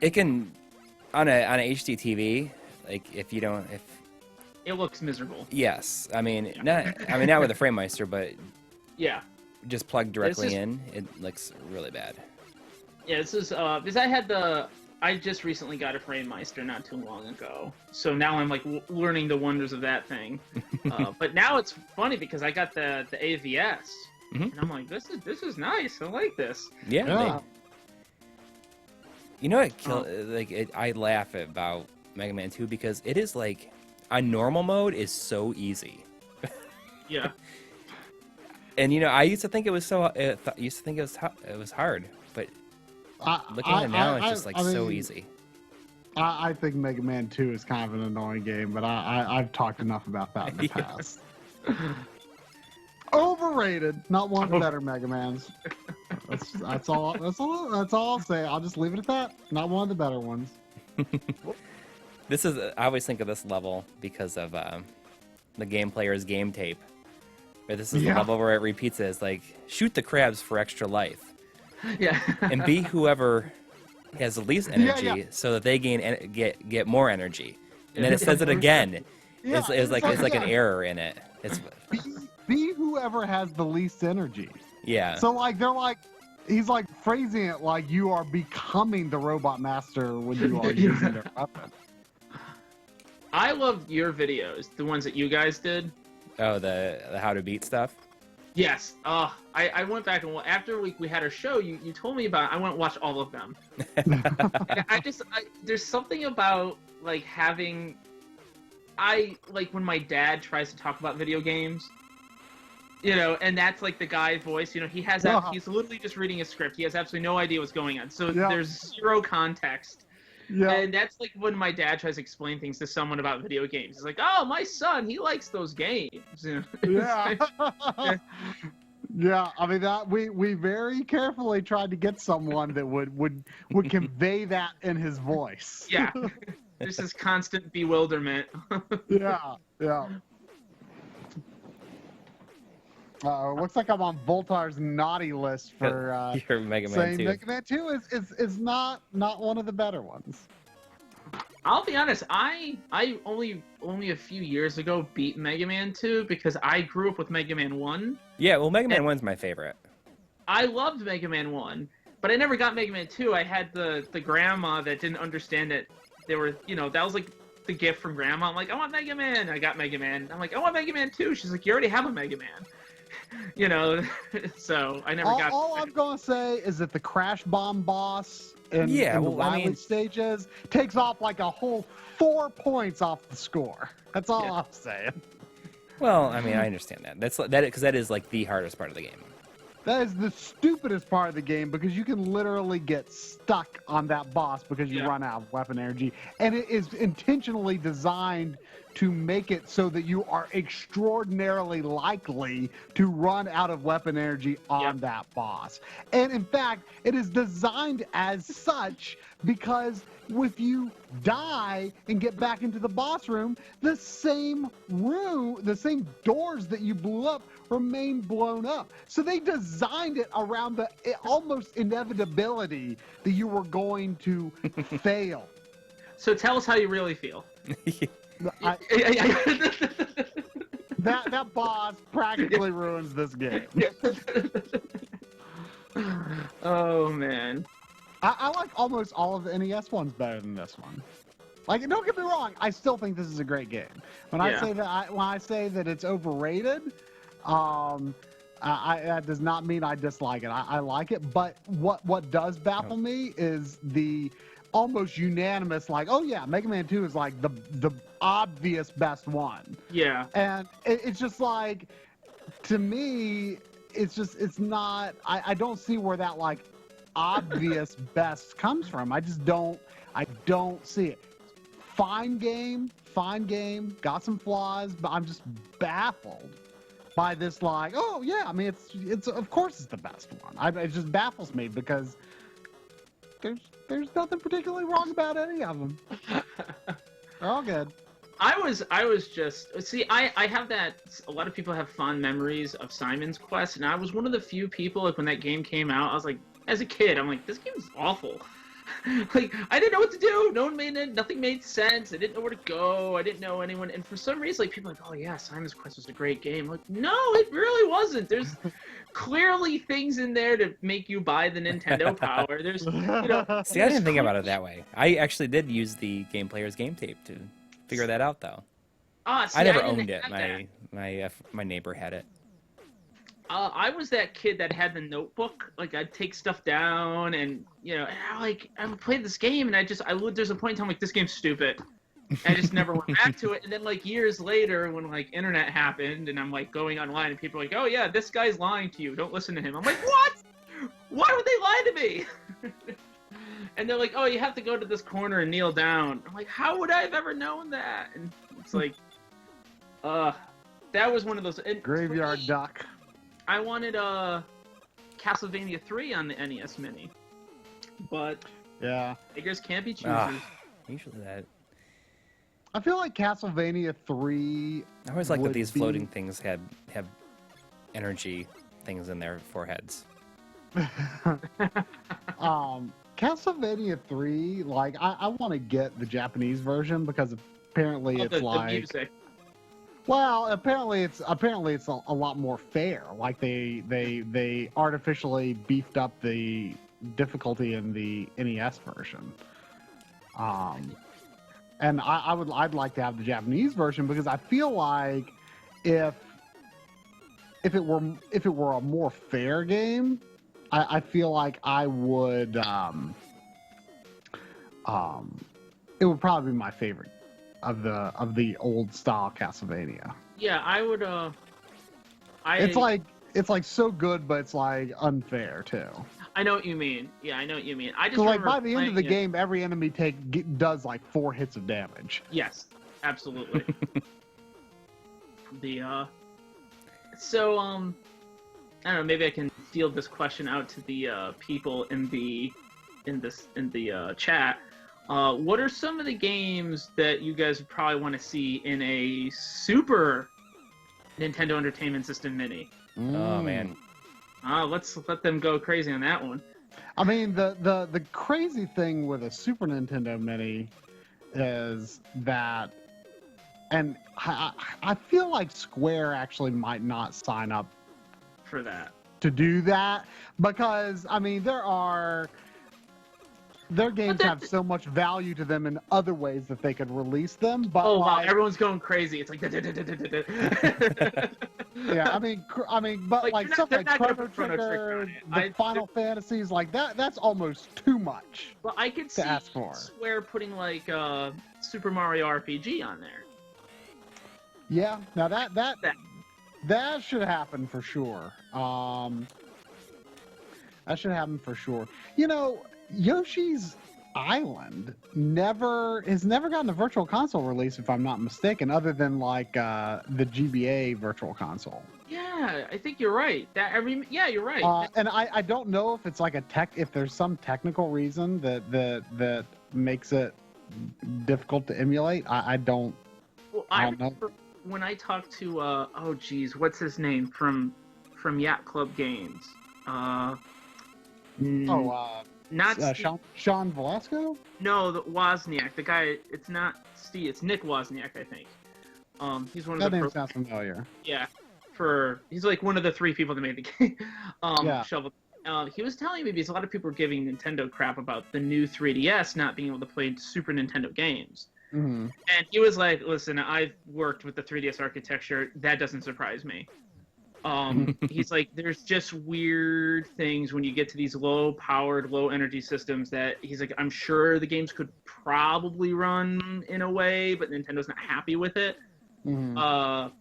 it can on a HD TV. Like if it looks miserable. Yes, I mean not with a FrameMeister, but just plugged directly in. It looks really bad. Yeah, this is because I just recently got a FrameMeister not too long ago, so now I'm like learning the wonders of that thing. But now it's funny because I got the AVS. And I'm like, this is nice. I like this. Yeah. I laugh about Mega Man 2 because it is like on normal mode is so easy. Yeah. And I used to think it was it was hard, but looking at it now, it's just so easy. I think Mega Man 2 is kind of an annoying game, but I've talked enough about that in the past. Overrated. Not one of the better Mega Mans. That's all I'll say. I'll just leave it at that. Not one of the better ones. I always think of this level because of the Game Player's game tape. Where this is the level where it repeats it. It's like, shoot the crabs for extra life. Yeah. And be whoever has the least energy so that they get more energy. And then it says it again. It's like an error in it. It's be whoever has the least energy. Yeah. So he's like phrasing it like you are becoming the robot master when you are using their weapon. I loved your videos, the ones that you guys did. Oh, the how to beat stuff? Yes. I went back and after we had our show, you told me about it. I went and watched all of them. There's something about like having when my dad tries to talk about video games, and that's like the guy's voice. He has that. He's literally just reading a script. He has absolutely no idea what's going on. So there's zero context. Yeah. And that's like when my dad tries to explain things to someone about video games. He's like, "Oh, my son, he likes those games." Yeah. Yeah. I mean that we very carefully tried to get someone that would convey that in his voice. Yeah. There's this constant bewilderment. Yeah. Looks like I'm on Voltar's naughty list for your Mega Man saying 2. Mega Man 2 is not one of the better ones. I'll be honest, I only a few years ago beat Mega Man 2 because I grew up with Mega Man 1. Yeah, well, Mega Man 1's my favorite. I loved Mega Man 1, but I never got Mega Man 2. I had the grandma that didn't understand it. They were, that was like the gift from grandma. I'm like, I want Mega Man. I got Mega Man. I'm like, I want Mega Man 2. She's like, you already have a Mega Man. So I never got. All I'm gonna say is that the Crash Bomb boss in the Wily stages takes off like a whole 4 points off the score. That's all I'm saying. Well, I mean, I understand that. Because that is like the hardest part of the game. That is the stupidest part of the game because you can literally get stuck on that boss because you run out of weapon energy, and it is intentionally designed to make it so that you are extraordinarily likely to run out of weapon energy on that boss. And in fact, it is designed as such because if you die and get back into the boss room, the same doors that you blew up remain blown up. So they designed it around the almost inevitability that you were going to fail. So tell us how you really feel. That boss practically ruins this game. Oh man. I like almost all of the NES ones better than this one. Like, don't get me wrong, I still think this is a great game. When I say that it's overrated, that does not mean I dislike it. I like it, but what does baffle me is the almost unanimous, like, oh yeah, Mega Man 2 is like the obvious best one. Yeah. And it's just like, to me, it's not, I don't see where that like obvious best comes from. I don't see it. Fine game, got some flaws, but I'm just baffled by this, like, oh yeah, I mean, it's of course it's the best one. It just baffles me because there's nothing particularly wrong about any of them. They're all good. I was just, see, I have that, a lot of people have fond memories of Simon's Quest, and I was one of the few people, like, when that game came out, I was like, as a kid, I'm like, this game is awful. Like, I didn't know what to do. No one made it. Nothing made sense. I didn't know where to go. I didn't know anyone. And for some reason, like, people are like, oh yeah, Simon's Quest was a great game. I'm like, no, it really wasn't. There's clearly things in there to make you buy the Nintendo Power. There's, See, I didn't think about it that way. I actually did use the Game Player's game tape to figure that out, though. See, I never owned it. My neighbor had it. I was that kid that had the notebook. Like, I'd take stuff down, and I would play this game, and there's a point in time like, this game's stupid. I just never went back to it. And then, like, years later, when like internet happened, and I'm like going online, and people are like, oh yeah, this guy's lying to you. Don't listen to him. I'm like, what? Why would they lie to me? And they're like, oh, you have to go to this corner and kneel down. I'm like, how would I have ever known that? And it's like, that was one of those graveyard duck. I wanted Castlevania 3 on the NES Mini, but yeah, beggars can't be choosers. Usually that. I feel like Castlevania 3. I always like that these floating things have energy things in their foreheads. Castlevania 3, like, I want to get the Japanese version because apparently it's like. The music. Well, apparently it's a lot more fair. Like they artificially beefed up the difficulty in the NES version. And I'd like to have the Japanese version because I feel like if it were a more fair game, I feel like I would it would probably be my favorite of the old style Castlevania. Yeah, I would. It's like so good, but it's like unfair too. I know what you mean. Yeah, I know what you mean. I just like by the end of the game, every enemy does like 4 hits of damage. Yes, absolutely. So I don't know. Maybe I can field this question out to the people in the chat. What are some of the games that you guys would probably want to see in a Super Nintendo Entertainment System Mini? Oh man. Let's let them go crazy on that one. I mean, the crazy thing with a Super Nintendo Mini is that, and I feel like Square actually might not sign up for that, to do that, because I mean their games have so much value to them in other ways that they could release them. But wow, everyone's going crazy. It's like yeah, I mean, but like stuff like Chrono Trigger, the Final Fantasies, like that's almost too much. Well, I could see Square putting like Super Mario RPG on there. Yeah, now that should happen for sure. That should happen for sure. Yoshi's Island has never gotten a virtual console release, if I'm not mistaken, other than like the GBA virtual console. Yeah, I think you're right. Yeah, you're right. And I don't know if it's like if there's some technical reason that makes it difficult to emulate. I don't. Well, I remember when I talked to what's his name from Yacht Club Games? Not Sean Velasco? No, the Wozniak. The guy. It's not Steve. It's Nick Wozniak, I think. He's one of that name sounds familiar. Yeah, he's like one of the 3 people that made the game. Shovel. He was telling me because a lot of people were giving Nintendo crap about the new 3DS not being able to play Super Nintendo games. Mm-hmm. And he was like, "Listen, I've worked with the 3DS architecture. That doesn't surprise me." He's like, there's just weird things when you get to these low-powered, low-energy systems that he's like, I'm sure the games could probably run in a way, but Nintendo's not happy with it. Mm-hmm.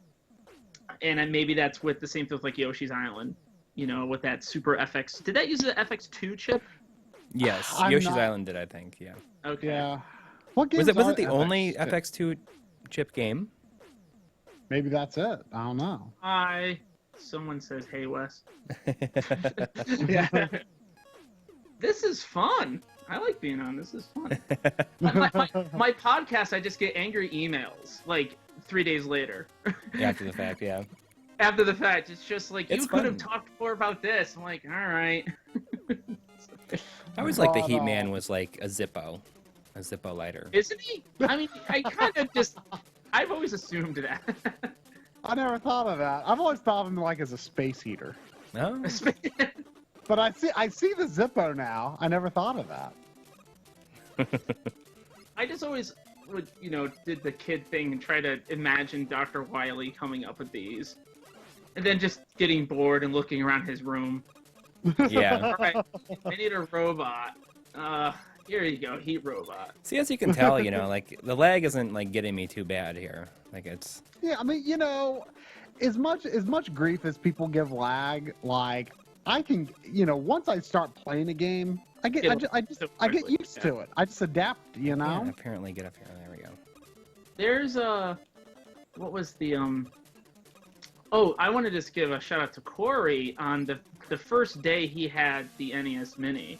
And maybe that's with the same thing with like Yoshi's Island, with that Super FX. Did that use the FX2 chip? Yes, Yoshi's Island did, I think. Yeah. Okay. Yeah. Was it the only FX2 chip game? Maybe that's it. I don't know. Someone says, "Hey, Wes." Yeah. This is fun. I like being on. This is fun. my podcast, I just get angry emails like 3 days later. After the fact, yeah. After the fact, it's just like, it's you could have talked more about this. I'm like, all right. I always like the Heat Man was like a Zippo lighter. Isn't he? I mean, I've always assumed that. I never thought of that. I've always thought of him like as a space heater. No. But I see the Zippo now. I never thought of that. I just always would, did the kid thing and try to imagine Dr. Wily coming up with these. And then just getting bored and looking around his room. Yeah. All right, I need a robot. Here you go, Heat Robot. See, as you can tell, like the lag isn't like getting me too bad here. Like it's. Yeah, I mean, as much grief as people give lag, like I can, once I start playing a game, I get used to it. I just adapt, Yeah, apparently, get up here. There we go. There's what was the Oh, I want to just give a shout out to Corey on the first day he had the NES Mini.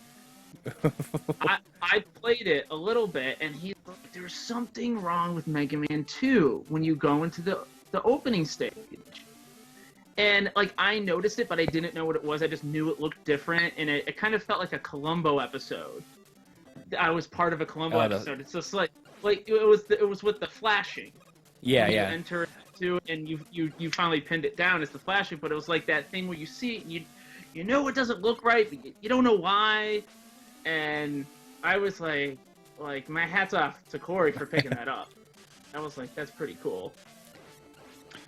I played it a little bit, and he's like, there's something wrong with Mega Man 2 when you go into the opening stage. And, like, I noticed it, but I didn't know what it was. I just knew it looked different, and it kind of felt like a Columbo episode. I was part of a Columbo episode. It's just like it was with the flashing. Yeah, when yeah. You enter into it, and you finally pinned it down. It's the flashing, but it was like that thing where you see it, and you know it doesn't look right, but you don't know why. And I was like my hat's off to Corey for picking that up. I was like, that's pretty cool.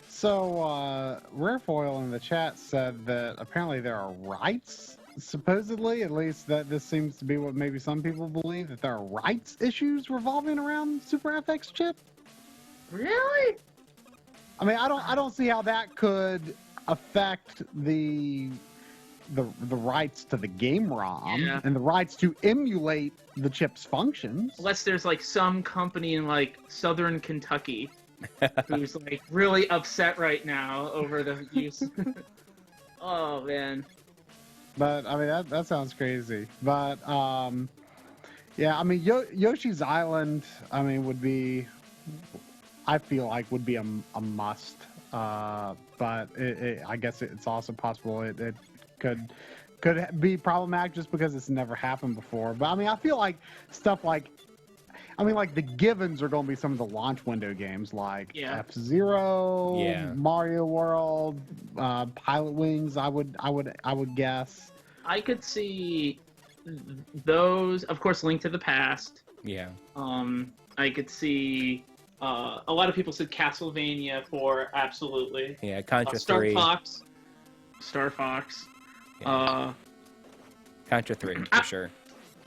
So, Rarefoil in the chat said that apparently there are rights, supposedly, at least that this seems to be what maybe some people believe, that there are rights issues revolving around Super FX chip. Really? I mean, I don't see how that could affect the rights to the game ROM and the rights to emulate the chip's functions. Unless there's like some company in like southern Kentucky who's like really upset right now over the use. Oh man. But I mean that sounds crazy. But yeah, I mean Yoshi's Island, I mean would be a must. But I guess it's also possible it could be problematic just because it's never happened before. But I mean, I feel like stuff like, like the givens are going to be some of the launch window games like F-Zero, Mario World, Pilot Wings. I would guess. I could see those, of course, Link to the Past. Yeah. I could see. A lot of people said Castlevania for absolutely. Yeah, Contra 3. Star Fox. Yeah. Contra 3 for sure.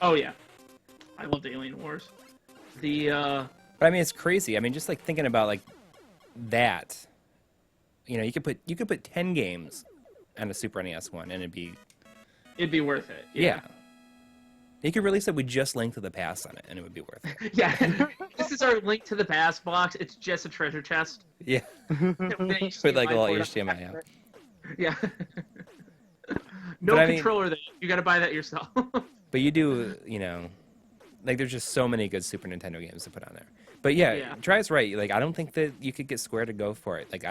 Oh yeah, I loved Alien Wars. But I mean, it's crazy. I mean, just like thinking about like that. You could put 10 games on a Super NES one, and it'd be worth it. Yeah. You could release it with just Link to the Past on it, and it would be worth it. Yeah, this is our Link to the Past box. It's just a treasure chest. Yeah. With like a little HDMI out. Yeah. No controller there. You got to buy that yourself. But you do, like there's just so many good Super Nintendo games to put on there. But yeah, Dry's right. Like I don't think that you could get Square to go for it. Like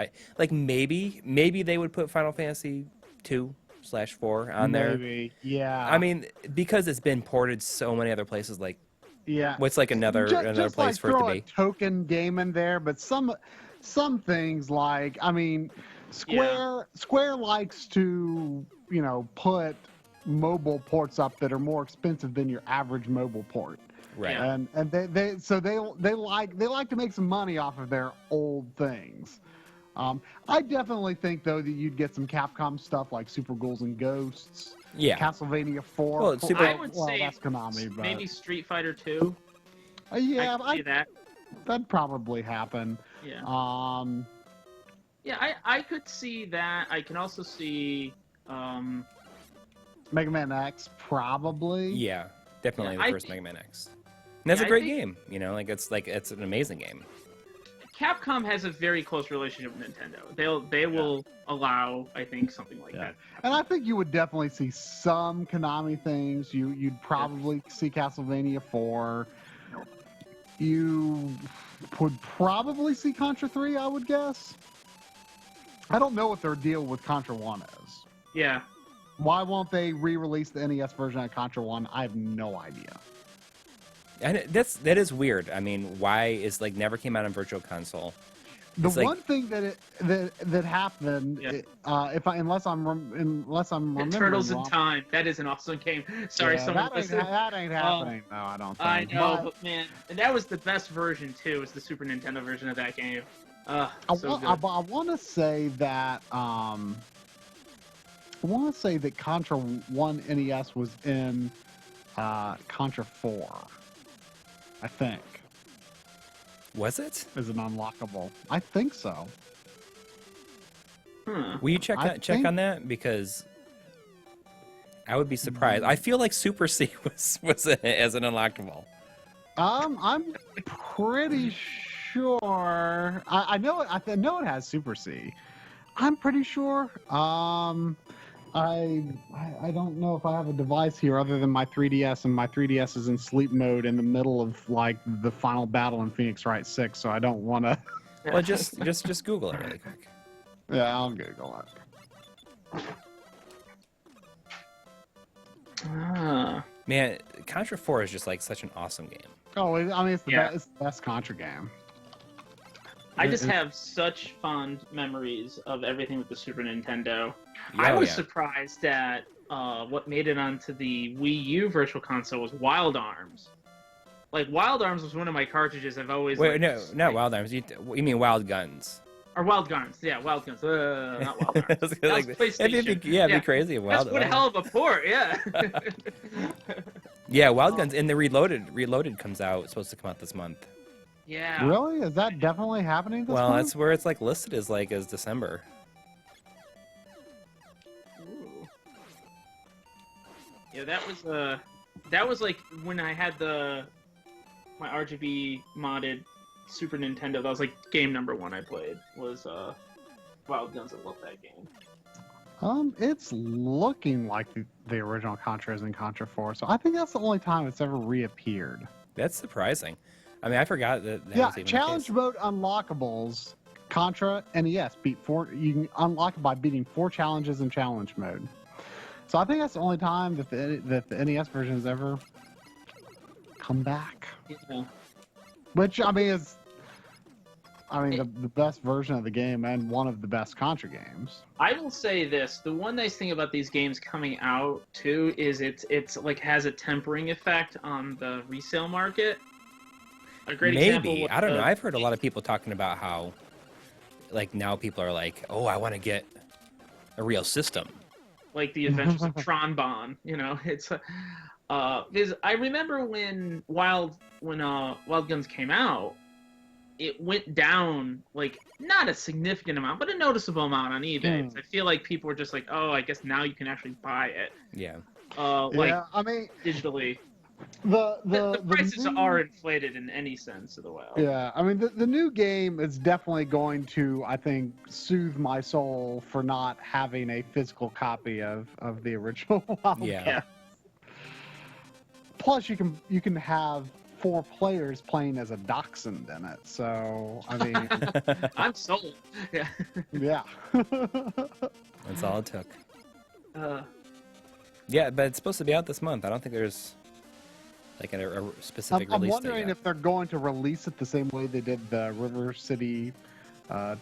maybe they would put Final Fantasy 2/4 on there. Maybe, yeah. I mean, because it's been ported so many other places. Like, what's like another place like for it to throw be? A token game in there, but some things like Square likes to put mobile ports up that are more expensive than your average mobile port. Right. And they like to make some money off of their old things. I definitely think though that you'd get some Capcom stuff like Super Ghouls and Ghosts. Yeah. Castlevania 4. I would say that's Konami, but maybe Street Fighter 2. Yeah, I could see that. That'd probably happen. Yeah. Yeah, I could see that. I can also see Mega Man X, probably. Yeah, definitely the first Mega Man X. And that's a great game. It's an amazing game. Capcom has a very close relationship with Nintendo. They will allow, I think, something like that. And I think you would definitely see some Konami things. You'd probably see Castlevania 4. You would probably see Contra 3, I would guess. I don't know what their deal with Contra 1 is. Yeah. Why won't they re-release the NES version of Contra 1? I have no idea. And that is weird. I mean, why is never came out on Virtual Console? The one thing that happened, unless I'm remembering Turtles wrong, in Time. That is an awesome game. Sorry, someone that ain't happening. No, I don't think. I know, but man, and that was the best version too. Was the Super Nintendo version of that game. I want to say that Contra 1 NES was in Contra 4. I think. Was it? Is it unlockable? I think so. Will you check on that? Because I would be surprised. I feel like Super C was as an unlockable. I'm pretty sure. I know it. I know it has Super C. I'm pretty sure. I don't know if I have a device here other than my 3DS, and my 3DS is in sleep mode in the middle of the final battle in Phoenix Wright 6, so I don't want to. Well, just Google it really quick. Yeah, I'll Google it. Man, Contra 4 is just such an awesome game. Oh, I mean, it's the best Contra game. I just have such fond memories of everything with the Super Nintendo. I was surprised that what made it onto the Wii U Virtual Console was Wild Arms. Wild Arms was one of my cartridges I've always... Wait, no, not Wild Arms. You mean Wild Guns. Or Wild Guns. Yeah, Wild Guns. Not Wild Arms. It'd be crazy if Wild Arms. That's what a hell of a port, yeah. Yeah, Wild Guns. And the Reloaded comes out. It's supposed to come out this month. Yeah. Really? Is that definitely happening this month? That's where it's listed as December. Ooh. Yeah, that was when I had my RGB modded Super Nintendo. That was game number 1 I played was Wild Guns. I love that game. It's looking like the original Contra is in Contra 4, so I think that's the only time it's ever reappeared. That's surprising. I mean, I forgot that was even challenge mode unlockables. Contra NES beat 4. You can unlock it by beating 4 challenges in challenge mode. So I think that's the only time that the NES version has ever come back. Yeah. Which is the best version of the game and one of the best Contra games. I will say this: the one nice thing about these games coming out too is it's has a tempering effect on the resale market. A great example. I don't know. I've heard a lot of people talking about how, now people are oh, I want to get a real system. Like the Adventures of Tron Bon, it's because I remember when Wild Guns came out, it went down not a significant amount, but a noticeable amount on eBay. I feel like people were just oh, I guess now you can actually buy it. Yeah. Digitally. The prices are inflated in any sense of the word. Yeah, I mean the new game is definitely going to, I think, soothe my soul for not having a physical copy of the original Wild Guns. Plus, you can have 4 players playing as a dachshund in it. So I mean, I'm sold. Yeah. Yeah. That's all it took. Yeah, but it's supposed to be out this month. I don't think there's like a specific release date. I'm wondering if they're going to release it the same way they did the River City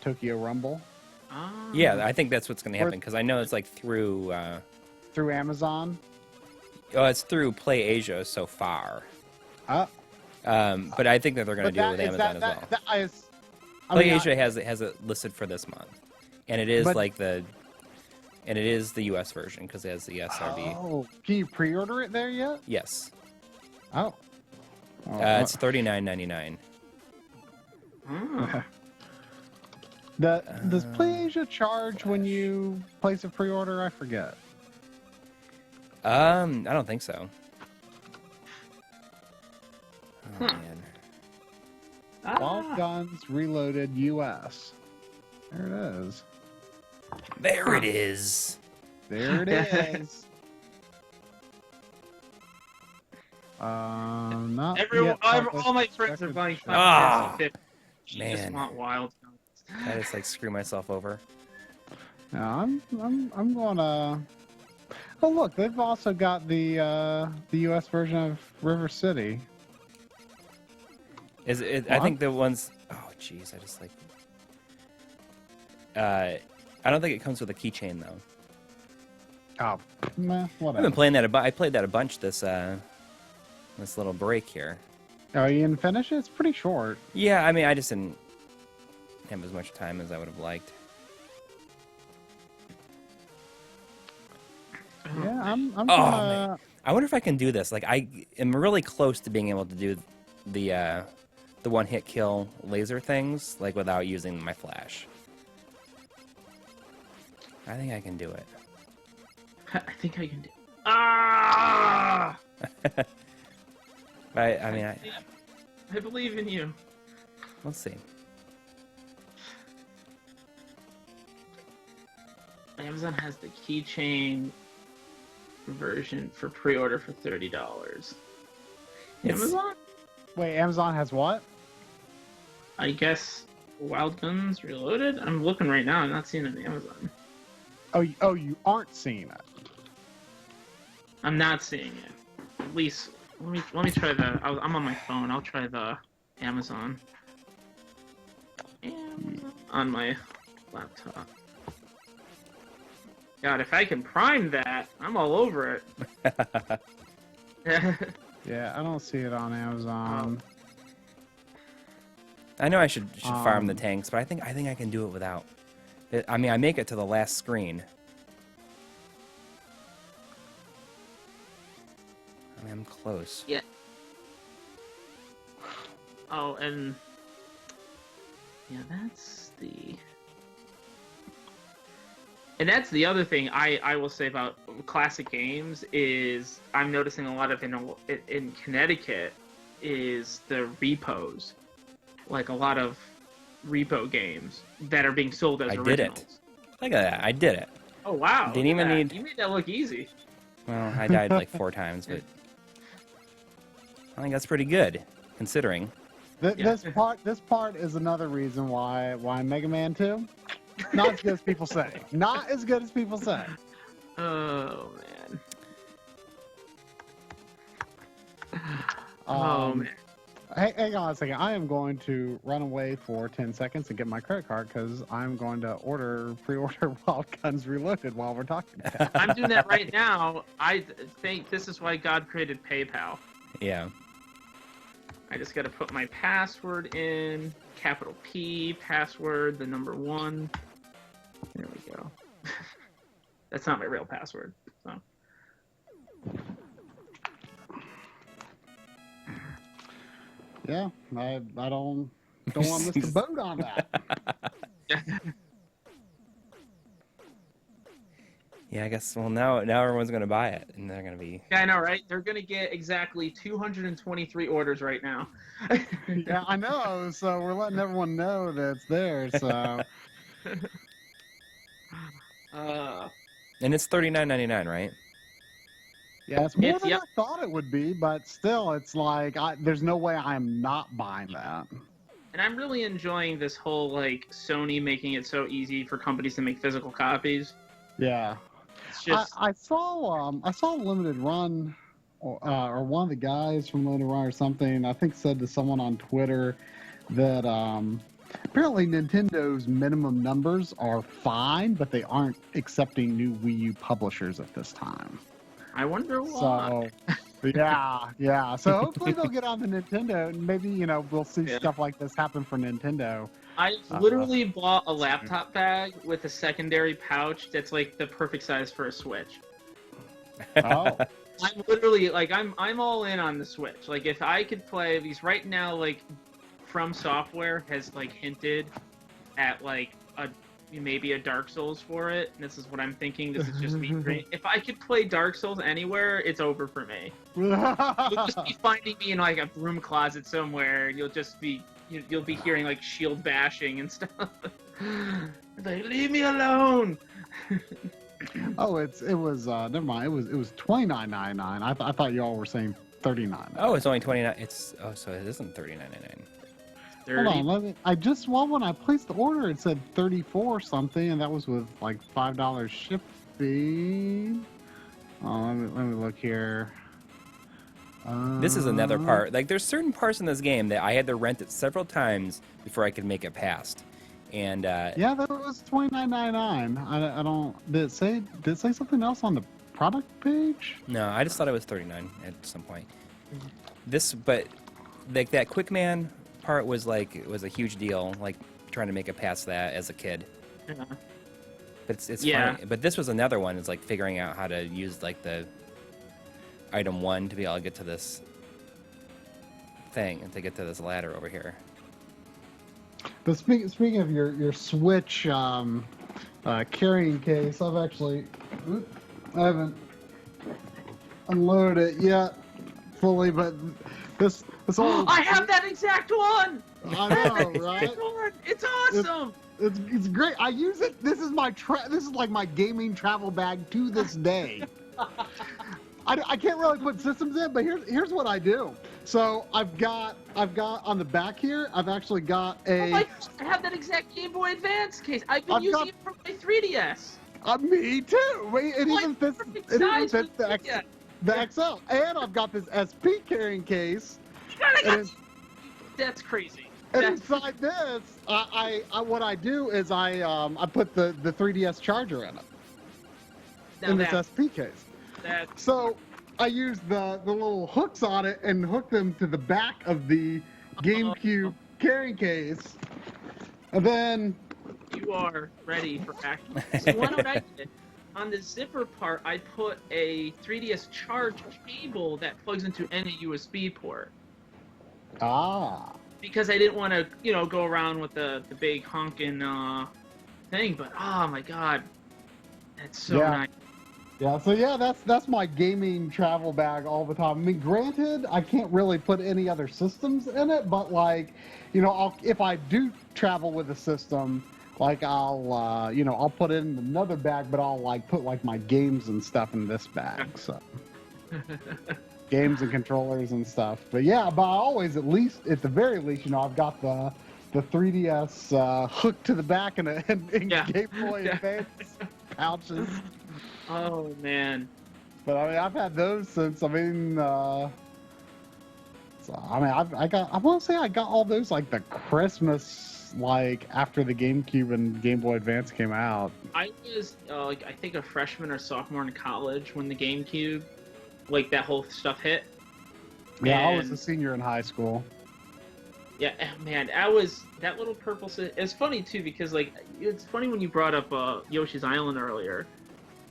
Tokyo Rumble. Yeah, I think that's what's going to happen because I know it's like through Amazon. Oh, it's through Play Asia so far. But I think that they're going to do it with Amazon as well. Play Asia has it listed for this month, and it is and it is the U.S. version because it has the SRB. Oh, can you pre-order it there yet? Yes. Oh. It's $39.99. Does Play Asia charge when you place a pre-order? I forget. I don't think so. Oh, man. Wild Guns Reloaded US. There it is. There it is. There it is. Not Everyone, all my friends are buying Final Fantasy 15. Man. Just want Wild Guns. I just like screw myself over. No, I'm gonna. Oh look, they've also got the US version of River City. Is it? I think the ones. Oh, jeez, I just like. I don't think it comes with a keychain though. Oh, meh, whatever. I've been playing that. I played that a bunch this little break here. Oh, you didn't finish it? It's pretty short. Yeah, I mean, I just didn't have as much time as I would have liked. Yeah, I'm Oh, gonna... man. I wonder if I can do this. Like, I am really close to being able to do the one-hit kill laser things, like, without using my flash. I think I can do it. I think I can do it. Ah! I believe in you. We'll see. Amazon has the keychain version for pre-order for $30. Amazon? Wait, Amazon has what? I guess Wild Guns Reloaded? I'm looking right now. I'm not seeing it on Amazon. Oh, you aren't seeing it. I'm not seeing it. At least, let me try the... I'm on my phone. I'll try the Amazon on my laptop. God, if I can prime that, I'm all over it. Yeah, I don't see it on Amazon. I know I should farm the tanks, but I think I can do it without. I mean, I make it to the last screen. I mean, I'm close. Yeah. Oh, and yeah, that's the other thing I will say about classic games is I'm noticing a lot of in Connecticut is the repos, like a lot of repo games that are being sold as originals. I did it. Look at that. I did it. Oh, wow. Didn't even need... You made that look easy. Well, I died like 4 times, but I think that's pretty good, considering. This part is another reason why Mega Man 2, not as good as people say. Not as good as people say. Oh, man. Man. Hey, hang on a second. I am going to run away for 10 seconds and get my credit card because I'm going to pre-order Wild Guns Reloaded while we're talking. I'm doing that right now. I think this is why God created PayPal. Yeah. I just got to put my password in, capital P, password, the number 1. There we go. That's not my real password. So. Yeah, I don't want to miss the boat on that. Yeah, I guess. Well, now everyone's gonna buy it, and they're gonna be. Yeah, I know, right? They're gonna get exactly 223 orders right now. Yeah, I know. So we're letting everyone know that it's there. So. And it's $39.99, right? Yeah, it's more than I thought it would be, but still, it's like there's no way I'm not buying that. And I'm really enjoying this whole like Sony making it so easy for companies to make physical copies. Yeah, it's just... I saw Limited Run, or one of the guys from Limited Run or something. I think said to someone on Twitter that apparently Nintendo's minimum numbers are fine, but they aren't accepting new Wii U publishers at this time. I wonder why. So, yeah. So hopefully they'll get on the Nintendo, and maybe we'll see stuff like this happen for Nintendo. I literally bought a laptop bag with a secondary pouch that's like the perfect size for a Switch. Oh. I'm literally like I'm all in on the Switch. Like if I could play these right now, like From Software has like hinted at like maybe a Dark Souls for it. And this is what I'm thinking. This is just me. If I could play Dark Souls anywhere, it's over for me. You'll just be finding me in like a broom closet somewhere. You'll be hearing like shield bashing and stuff. Like, leave me alone. Oh, it was never mind. It was $29.99. I thought y'all were saying $39. Oh, it's only $29. So it isn't $39.99. Hold on, when I placed the order, it said 34 something, and that was with like $5 shipping. Oh, let me look here. This is another part. Like, there's certain parts in this game that I had to rent it several times before I could make it past. And yeah, that was $29.99. I don't. Did it say something else on the product page? No, I just thought it was $39 at some point. But like that Quickman part was a huge deal, like trying to make it past that as a kid. Yeah. But it's funny. But this was another one. It's like figuring out how to use like the item 1 to be able to get to this thing and to get to this ladder over here. But speaking of your Switch carrying case, I haven't unloaded it yet fully, but this whole... I have that exact one! I know, right? It's awesome! It's great. I use it. This is like my gaming travel bag to this day. I can't really put systems in, but here's what I do. So I've got on the back here, I've actually got a... I have that exact Game Boy Advance case. I've been using it for my 3DS. Me too. It even fits the XL. And I've got this SP carrying case. That's crazy. And inside this, what I do is I put the 3DS charger in it. In this SP case. So I use the little hooks on it and hook them to the back of the GameCube carrying case. And then... You are ready for action. So what I did, on the zipper part, I put a 3DS charge cable that plugs into any USB port. Ah. Because I didn't want to, go around with the big honking thing. But, oh, my God. That's so nice. Yeah, so that's my gaming travel bag all the time. I mean, granted, I can't really put any other systems in it, but like, if I do travel with a system, like I'll put it in another bag, but I'll like put like my games and stuff in this bag. So games and controllers and stuff. But yeah, but I always at the very least, I've got the 3DS hooked to the back and Game Boy Advance pouches. Oh man! But I mean, I've had those since I want to say I got all those like the Christmas, like after the GameCube and Game Boy Advance came out. I was I think a freshman or sophomore in college when the GameCube, like that whole stuff hit. Yeah, I was a senior in high school. Yeah, man, that little purple. It's funny too because like it's funny when you brought up Yoshi's Island earlier.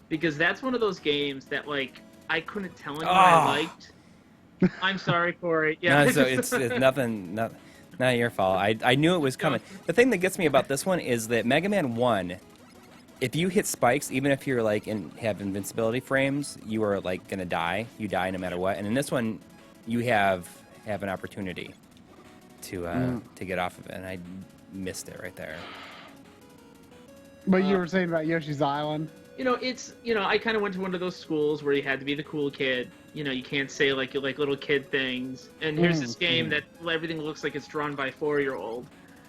Because that's one of those games that, like, I couldn't tell anyone I liked. I'm sorry, Corey. Yeah. No, so it's nothing, not your fault. I knew it was coming. The thing that gets me about this one is that Mega Man 1 if you hit spikes, even if you're like have invincibility frames, you are like gonna die. You die no matter what. And in this one, you have an opportunity to get off of it, and I missed it right there. But you were saying about Yoshi's Island? I kind of went to one of those schools where you had to be the cool kid. You can't say like little kid things. And here's this game that everything looks like it's drawn by a 4-year-old.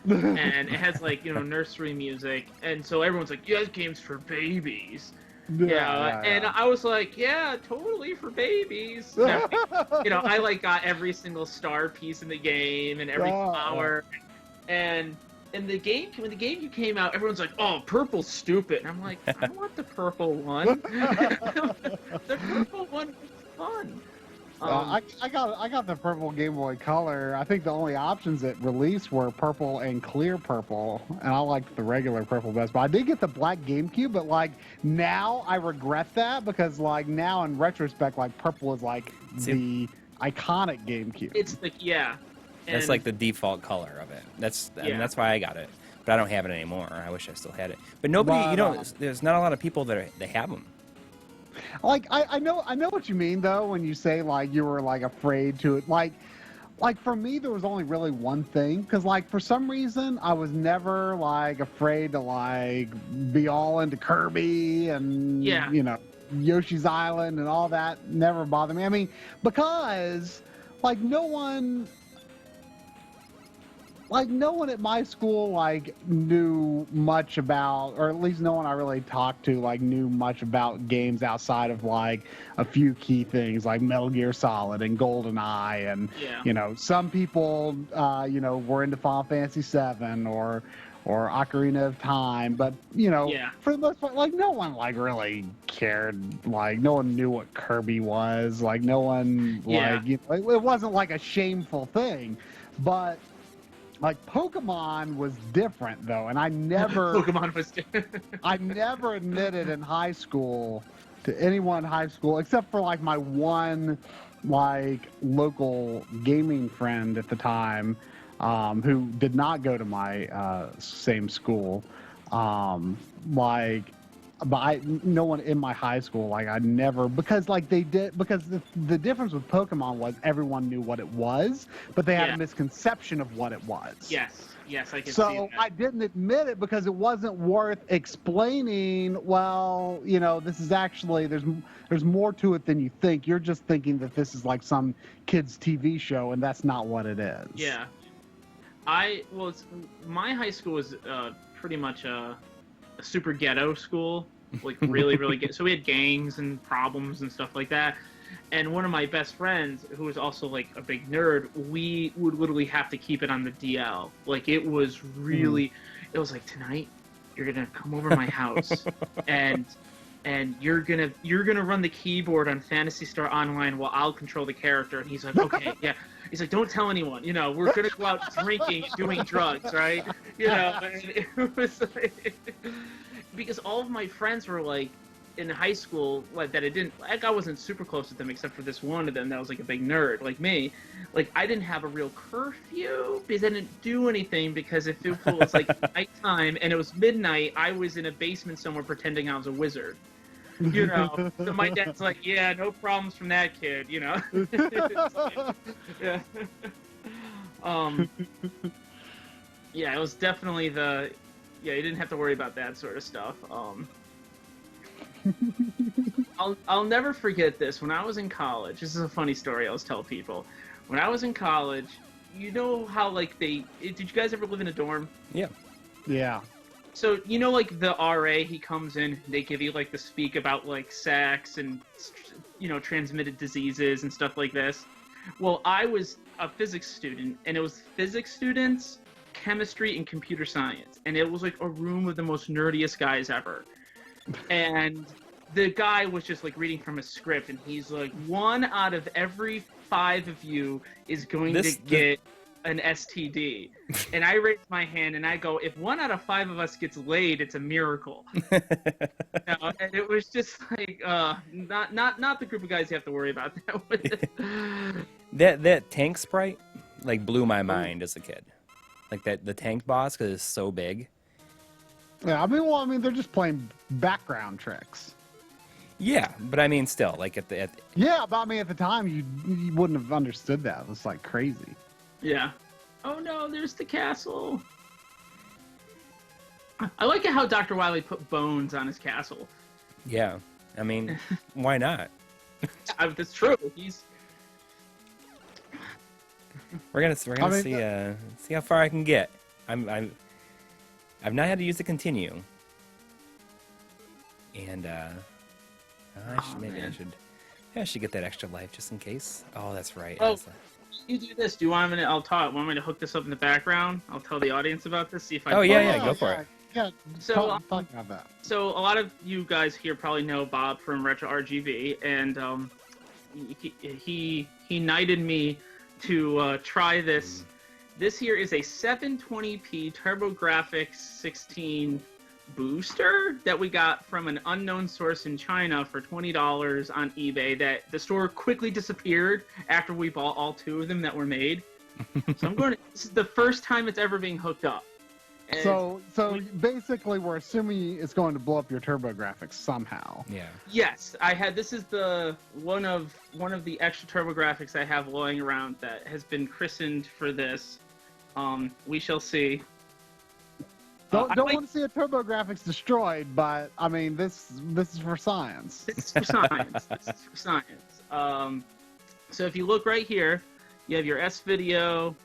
And it has like, nursery music. And so everyone's like, yeah, this game's for babies. Yeah. And I was like, yeah, totally for babies. I like got every single star piece in the game and every flower. And when the game came out, everyone's like, "Oh, purple's stupid." And I'm like, "I want the purple one. The purple one was fun." I got the purple Game Boy Color. I think the only options it released were purple and clear purple, and I liked the regular purple best. But I did get the black GameCube. But like now, I regret that because like now in retrospect, like purple is like the iconic GameCube. It's like That's like the default color of it. That's why I got it. But I don't have it anymore. I wish I still had it. But nobody, there's not a lot of people that have them. Like I know what you mean though when you say like you were like afraid to it. Like for me there was only really one thing because like for some reason I was never like afraid to like be all into Kirby and Yoshi's Island and all that never bothered me. I mean because like no one at my school like knew much about, or at least no one I really talked to like knew much about games outside of like a few key things like Metal Gear Solid and GoldenEye and some people were into Final Fantasy VII or Ocarina of Time, but for the most part like no one like really cared, like no one knew what Kirby was, like no one it wasn't like a shameful thing, but like Pokemon was different though, and I never Pokemon was different. I never admitted in high school to anyone in high school except for like my one like local gaming friend at the time who did not go to my same school. But no one in my high school, like I never, because like they did, because the difference with Pokemon was everyone knew what it was, but they had a misconception of what it was. Yes, I can see So that. I didn't admit it because it wasn't worth explaining. Well, this is actually, there's more to it than you think. You're just thinking that this is like some kid's TV show, and that's not what it is. Yeah. My high school was pretty much a super ghetto school, like really, really good. So we had gangs and problems and stuff like that. And one of my best friends, who was also like a big nerd, we would literally have to keep it on the DL. Like it was really, it was like, tonight you're gonna come over to my house and you're gonna run the keyboard on Phantasy Star Online while I'll control the character. And he's like, okay, yeah. He's like, don't tell anyone. We're gonna go out drinking and doing drugs, right? And it was like, because all of my friends were like in high school, like I wasn't super close with them except for this one of them that was like a big nerd like me. Like I didn't have a real curfew because I didn't do anything, because if it was like nighttime and it was midnight, I was in a basement somewhere pretending I was a wizard. So my dad's like, yeah, no problems from that kid, yeah. Yeah, it was definitely you didn't have to worry about that sort of stuff. I'll never forget this. When I was in college, this is a funny story I always tell people. When I was in college, you know how like did you guys ever live in a dorm? Yeah. Yeah. So, like the RA, he comes in, they give you like the speak about like sex and, transmitted diseases and stuff like this. Well, I was a physics student, and it was physics students, chemistry, and computer science. And it was like a room of the most nerdiest guys ever. And the guy was just like reading from a script, and he's like, 1 out of every 5 of you is going to get an STD. And I raised my hand and I go, if 1 out of 5 of us gets laid, it's a miracle. And it was just like not the group of guys you have to worry about that with. that tank sprite like blew my mind as a kid. Like the tank boss, because it's so big. Yeah, I mean, they're just playing background tricks. Yeah, but I mean, still, like Yeah, but I mean, at the time, you wouldn't have understood that. It's like crazy. Yeah. Oh no, there's the castle. I like it how Dr. Wily put bones on his castle. Yeah, I mean, why not? That's true. We're gonna see how far I can get. I've not had to use the continue, and I should get that extra life just in case. Oh, that's right. Oh, you do this. Do you want me to? Want me to hook this up in the background? I'll tell the audience about this. See if I. Oh yeah, go for it. Yeah. So talk about that. So a lot of you guys here probably know Bob from Retro RGB, and he knighted me to try this. This here is a 720p TurboGrafx 16 booster that we got from an unknown source in China for $20 on eBay. That the store quickly disappeared after we bought all two of them that were made. So this is the first time it's ever being hooked up. And so basically, we're assuming it's going to blow up your TurboGrafx somehow. Yeah. Yes, I had. This is the one of the extra TurboGrafx I have lying around that has been christened for this. We shall see. Don't want to see a TurboGrafx destroyed, but I mean, this is for science. This is for science. This is for science. So if you look right here, you have your S-Video,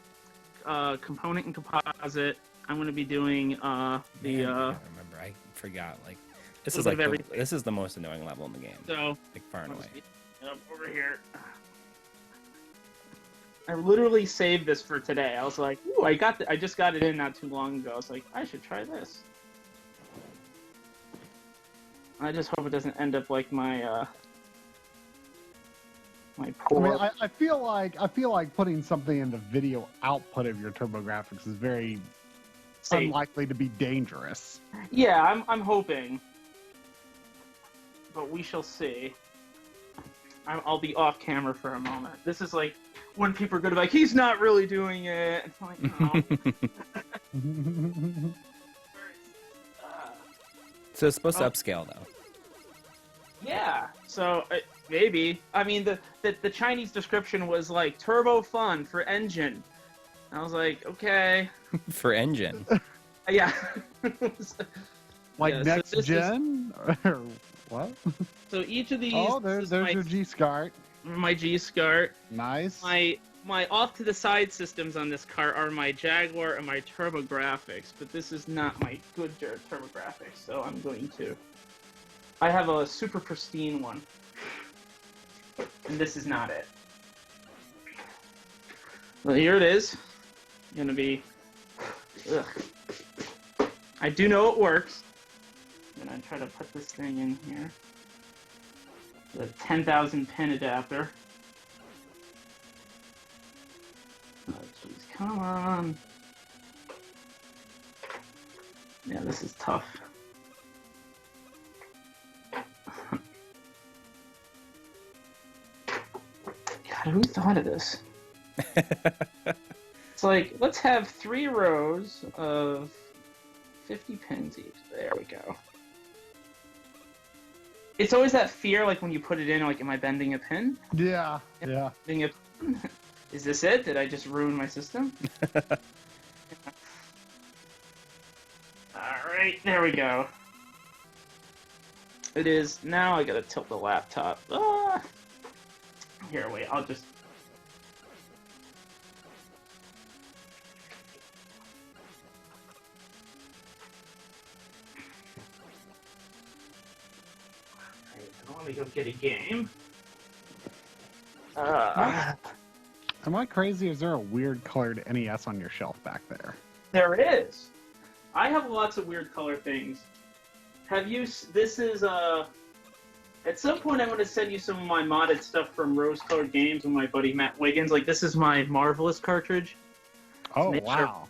component and composite. I'm going to be doing I remember. I forgot. Like this is the most annoying level in the game. So like far and away. Over here. I literally saved this for today. I was like, "Ooh, I just got it in not too long ago." I was like, "I should try this." I just hope it doesn't end up like my my poor. I mean, I feel like putting something in the video output of your TurboGrafx is very unlikely to be dangerous. Yeah, I'm hoping, but we shall see. I'll be off camera for a moment. This is like when people are going to be like, he's not really doing it. It's like, no. So it's supposed to upscale, though. Yeah, so maybe. I mean, the Chinese description was like turbo fun for engine. I was like, okay. For engine. Yeah. Like next gen? Or what? So each of these... Oh, there's your G-SCART. My G-SCART. Nice. My off-to-the-side systems on this car are my Jaguar and my TurboGrafx, but this is not my good TurboGrafx, so I'm going to... I have a super pristine one. And this is not it. Well, here it is. Gonna be... Ugh. I do know it works. I'm gonna try to put this thing in here. The 10,000 pin adapter. Oh, jeez, come on. Yeah, this is tough. God, who thought of this? It's like, let's have 3 rows of 50 pins each. There we go. It's always that fear, like when you put it in, like, am I bending a pin? Yeah, yeah. Bending a pin? Is this it? Did I just ruin my system? Alright, there we go. It is, now I gotta tilt the laptop. Ah! Here, wait, I'll just... Let me go get a game. Am I crazy? Is there a weird colored NES on your shelf back there? There is. I have lots of weird color things. Have you... This is, at some point, I'm going to send you some of my modded stuff from Rose Colored Games with my buddy Matt Wiggins. Like, this is my Marvelous cartridge. Oh, wow.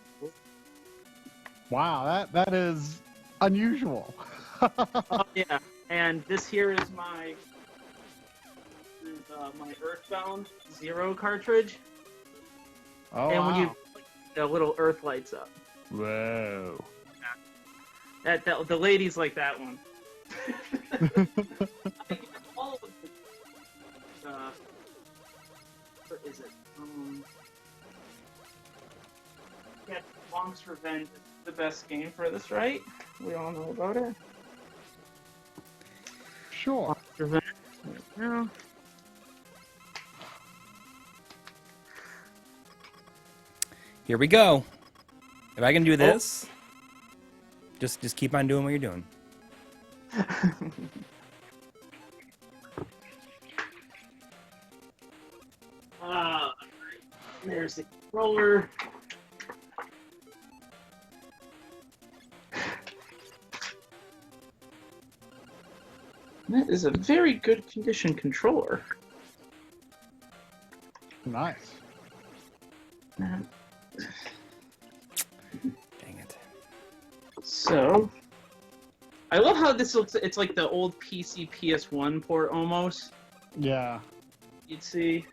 Wow, that is unusual. Yeah, and this here is my Earthbound Zero cartridge. Oh, and wow. when you... the little Earth lights up. Whoa. The ladies like that one. All of the, what is it? Yeah, Long's Revenge is the best game for this, right? We all know about it. Sure. Long's Revenge. Yeah. Here we go. If I can do this, just keep on doing what you're doing. There's the controller. That is a very good condition controller. Nice. Dang it. So, I love how this looks. It's like the old PC PS1 port almost. Yeah. You'd see.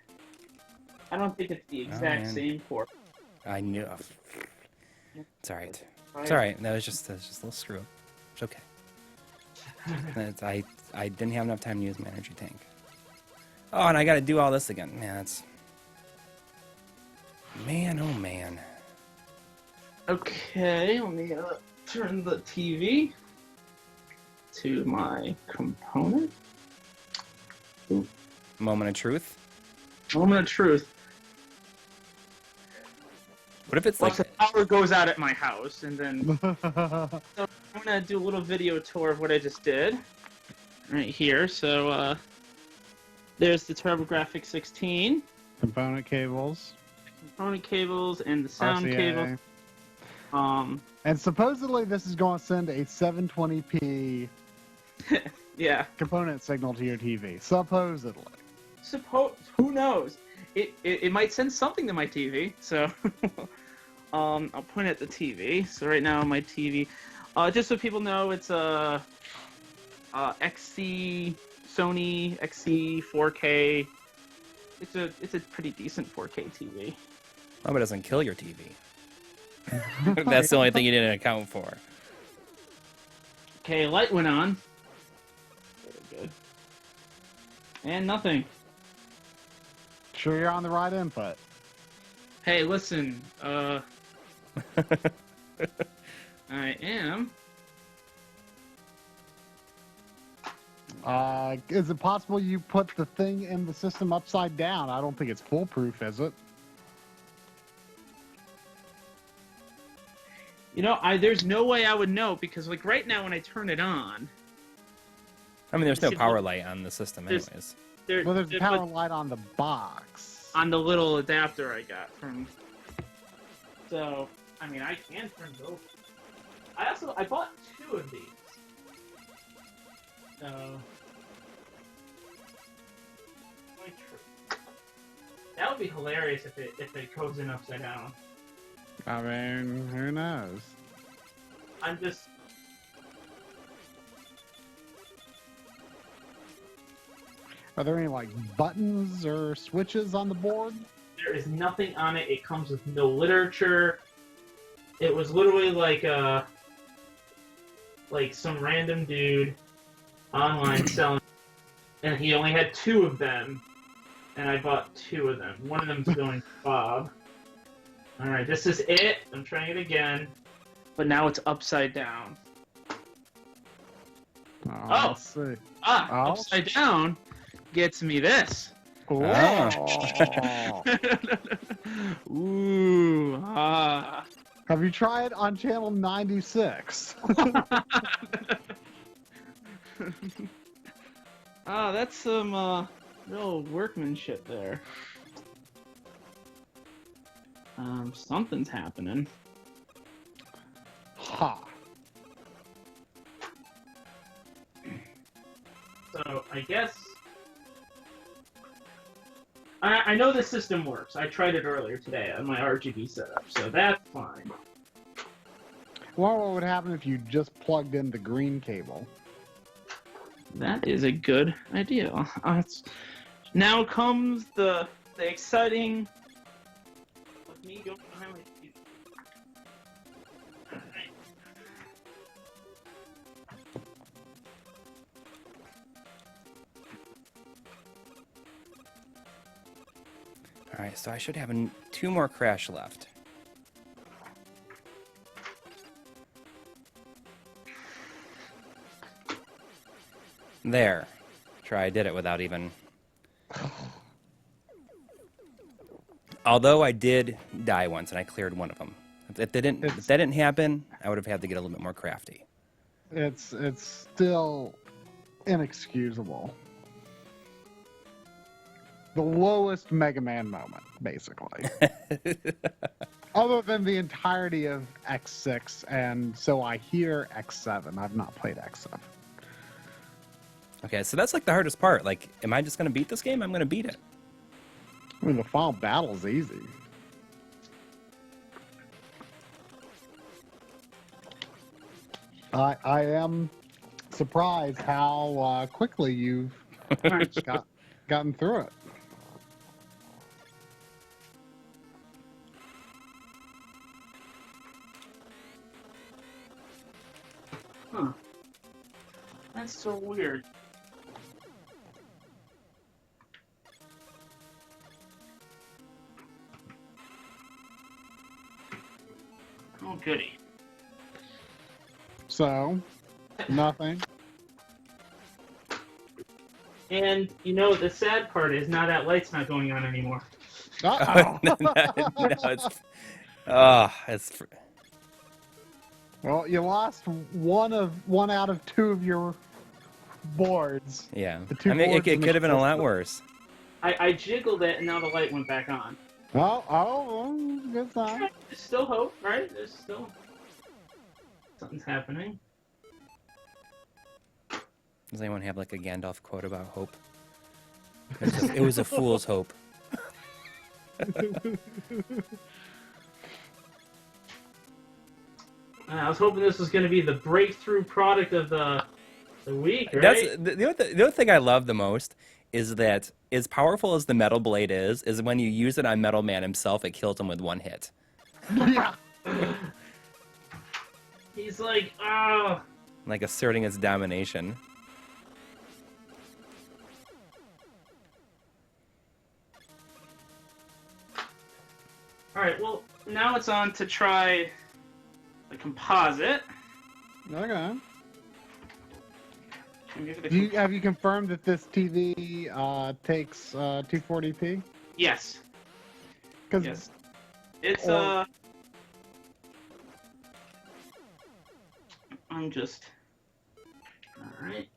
I don't think it's the exact same port. I knew. It's alright. It's alright. That was just a little screw. It's okay. I didn't have enough time to use my energy tank. Oh, and I gotta do all this again. Man, that's... Man, oh man. Okay, let me turn the TV to my component. Ooh. Moment of truth. Moment of truth. What if it's like... the power goes out at my house, and then... So I'm gonna do a little video tour of what I just did. Right here, so, there's the TurboGrafx 16. Component cables. Component cables and the sound RCA. cable. And supposedly this is going to send a 720p yeah. component signal to your TV. Supposedly. Who knows? It might send something to my TV. So I'll point at the TV. So right now my TV, just so people know, it's a XC Sony XC 4K. It's a pretty decent 4K TV. Oh, but it doesn't kill your TV. That's the only thing you didn't account for. Okay, light went on. Very good. And nothing. Sure you're on the right input. Hey, listen, I am. Is it possible you put the thing in the system upside down? I don't think it's foolproof, is it? You know, there's no way I would know, because like right now when I turn it on, I mean, there's no power light on the system anyways. Well, there's a power light on the box. On the little adapter I got from... So, I mean, I can turn it over. I bought 2 of these. So... That would be hilarious if it goes in upside down. I mean, who knows? I'm just... Are there any, like, buttons or switches on the board? There is nothing on it. It comes with no literature. It was literally like some random dude online selling, and he only had 2 of them, and I bought 2 of them. One of them's going to Bob. Alright, this is it. I'm trying it again. But now it's upside down. Oh, let's see. Upside down gets me this. Oh. Ooh, ah. Have you tried on channel 96? That's some real workmanship there. Something's happening. Ha. So, I guess... I know the system works. I tried it earlier today on my RGB setup, so that's fine. Well, what would happen if you just plugged in the green cable? That is a good idea. Now comes the exciting... Of me going behind my TV. All right, so I should have 2 more crash left. There. Try, I did it without even... Although I did die once, and I cleared one of them. If that didn't happen, I would have had to get a little bit more crafty. It's still inexcusable. The lowest Mega Man moment, basically. Other than the entirety of X6, and so I hear X7. I've not played X7. Okay, so that's like the hardest part. Like, am I just going to beat this game? I'm going to beat it. I mean, the final battle's easy. I am surprised how quickly you've gotten through it. Huh. That's so weird. Oh, goody. So, nothing. And, you know, the sad part is now that light's not going on anymore. Uh-oh. It's... Well, you lost one out of 2 of your boards. Yeah. I mean, it could have been a lot worse. I jiggled it, and now the light went back on. Oh, good sign. There's still hope, right? There's still... Something's happening. Does anyone have, like, a Gandalf quote about hope? It was a fool's hope. I was hoping this was going to be the breakthrough product of the week, right? That's the other thing I love the most is that as powerful as the Metal Blade is when you use it on Metal Man himself, it kills him with 1 hit. Yeah. He's like, oh. Like asserting its domination. Alright, well, now it's on to try the composite. Okay. Have you confirmed that this TV takes 240p? Yes. Yes. It's I'm just... Alright.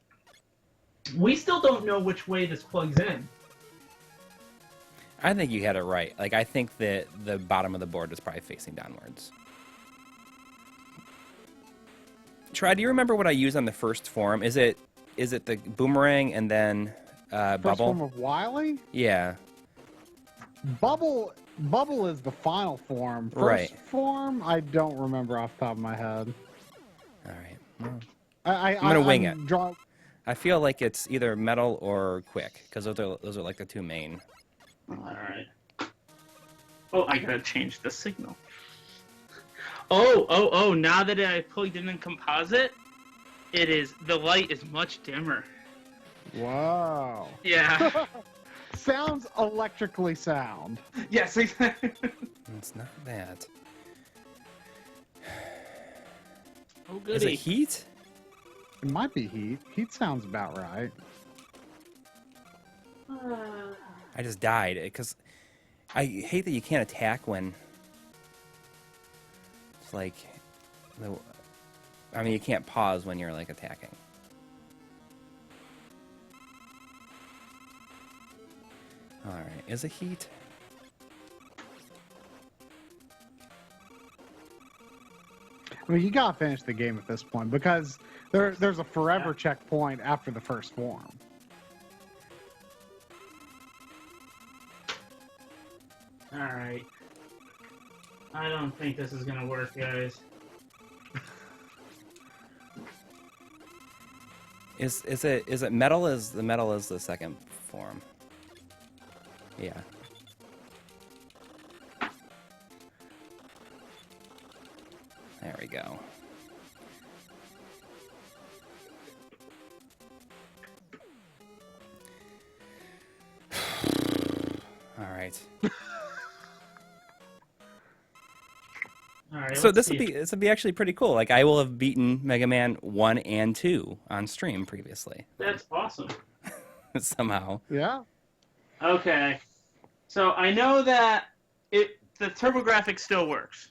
We still don't know which way this plugs in. I think you had it right. Like, I think that the bottom of the board is probably facing downwards. Try, do you remember what I used on the first form? Is it the boomerang and then First bubble? form of Wily? Yeah. Bubble is the final form. First form, I don't remember off the top of my head. All right. Well, I'm gonna wing it. I feel like it's either metal or quick because those are like the 2 main. Alright. Oh, I gotta change the signal. Oh, now that I plugged it in composite, the light is much dimmer. Wow. Yeah. Sounds electrically sound. Yes, exactly. It's not that. Oh, goody. Is it heat? It might be heat. Heat sounds about right. I just died because I hate that you can't attack when it's like, I mean, you can't pause when you're like attacking. All right, is it heat? I mean, you gotta finish the game at this point because there's a forever checkpoint after the first form. Alright. I don't think this is gonna work, guys. Is it metal? The metal is the second form. Yeah. There we go. All right. All right. So this will be actually pretty cool. Like I will have beaten Mega Man 1 and 2 on stream previously. That's awesome. Somehow. Yeah. Okay. So I know that the TurboGrafx still works.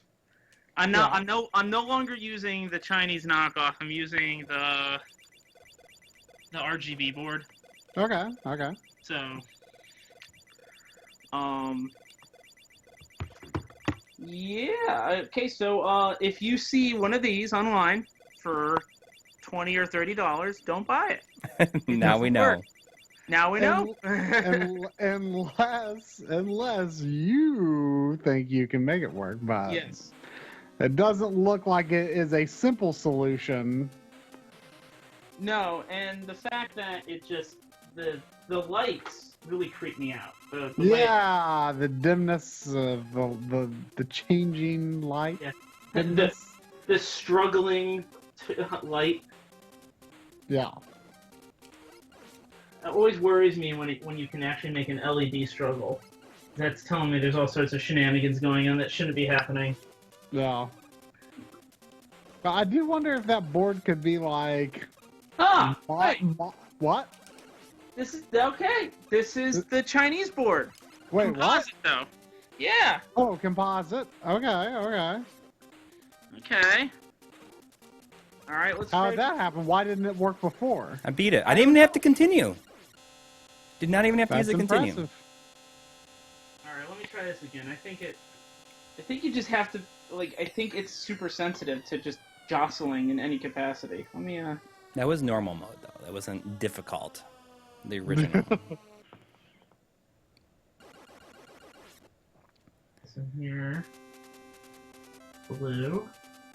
I'm no longer using the Chinese knockoff. I'm using the RGB board. Okay. So yeah. Okay, so if you see one of these online for $20 or $30, don't buy it. Now we know. Work. Now we know. Unless you think you can make it work, but yes. It doesn't look like it is a simple solution. No, and the fact that it just the lights really creep me out. The dimness of the changing light. Yeah. The struggling light. Yeah. It always worries me when you can actually make an LED struggle. That's telling me there's all sorts of shenanigans going on that shouldn't be happening. Yeah. But I do wonder if that board could be like... What? This is... Okay. This is the Chinese board. Wait, composite, what? Though. Yeah. Oh, composite. Okay. All right, let's How did that happen? Why didn't it work before? I beat it. I didn't even have to continue. Did not even have to use the continue. All right, let me try this again. I think you just have to, I think it's super sensitive to just jostling in any capacity. Let me, That was normal mode, though. That wasn't difficult. The original. So here, blue.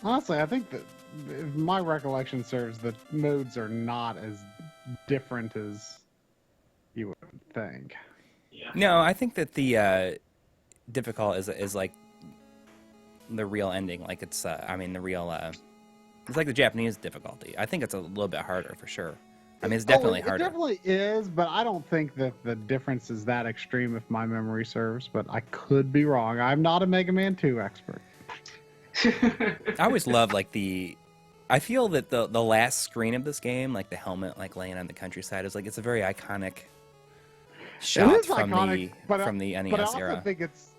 Honestly, I think that if my recollection serves, the modes are not as different as you would think. Yeah. No, I think that the difficult is like the real ending. Like it's, the real. It's like the Japanese difficulty. I think it's a little bit harder for sure. I mean, it's definitely harder. It definitely is, but I don't think that the difference is that extreme if my memory serves. But I could be wrong. I'm not a Mega Man 2 expert. I always love I feel that the last screen of this game, like the helmet laying on the countryside, is it's a very iconic shot from the NES but I also era. think it's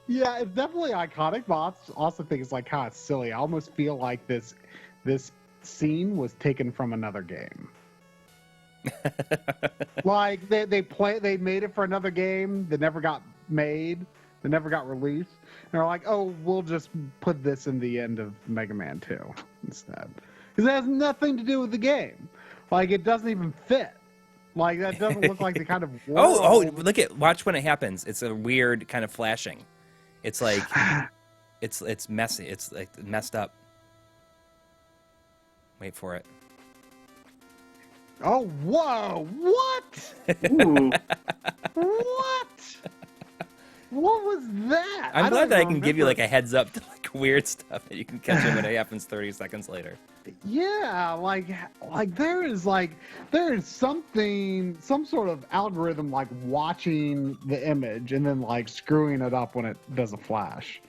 definitely iconic, but I also think it's kind of silly. I almost feel like this scene was taken from another game. They made it for another game that never got made, that never got released. And they're like, oh, we'll just put this in the end of Mega Man 2 instead. Because it has nothing to do with the game. It doesn't even fit. That doesn't look like the kind of world. Watch when it happens. It's a weird kind of flashing. It's it's messy. It's messed up. Wait for it. Oh, whoa! What? Ooh. What? What was that? I'm glad that I can give you a heads up to weird stuff that you can catch it when it happens 30 seconds later. Yeah, there is something, some sort of algorithm watching the image and then screwing it up when it does a flash.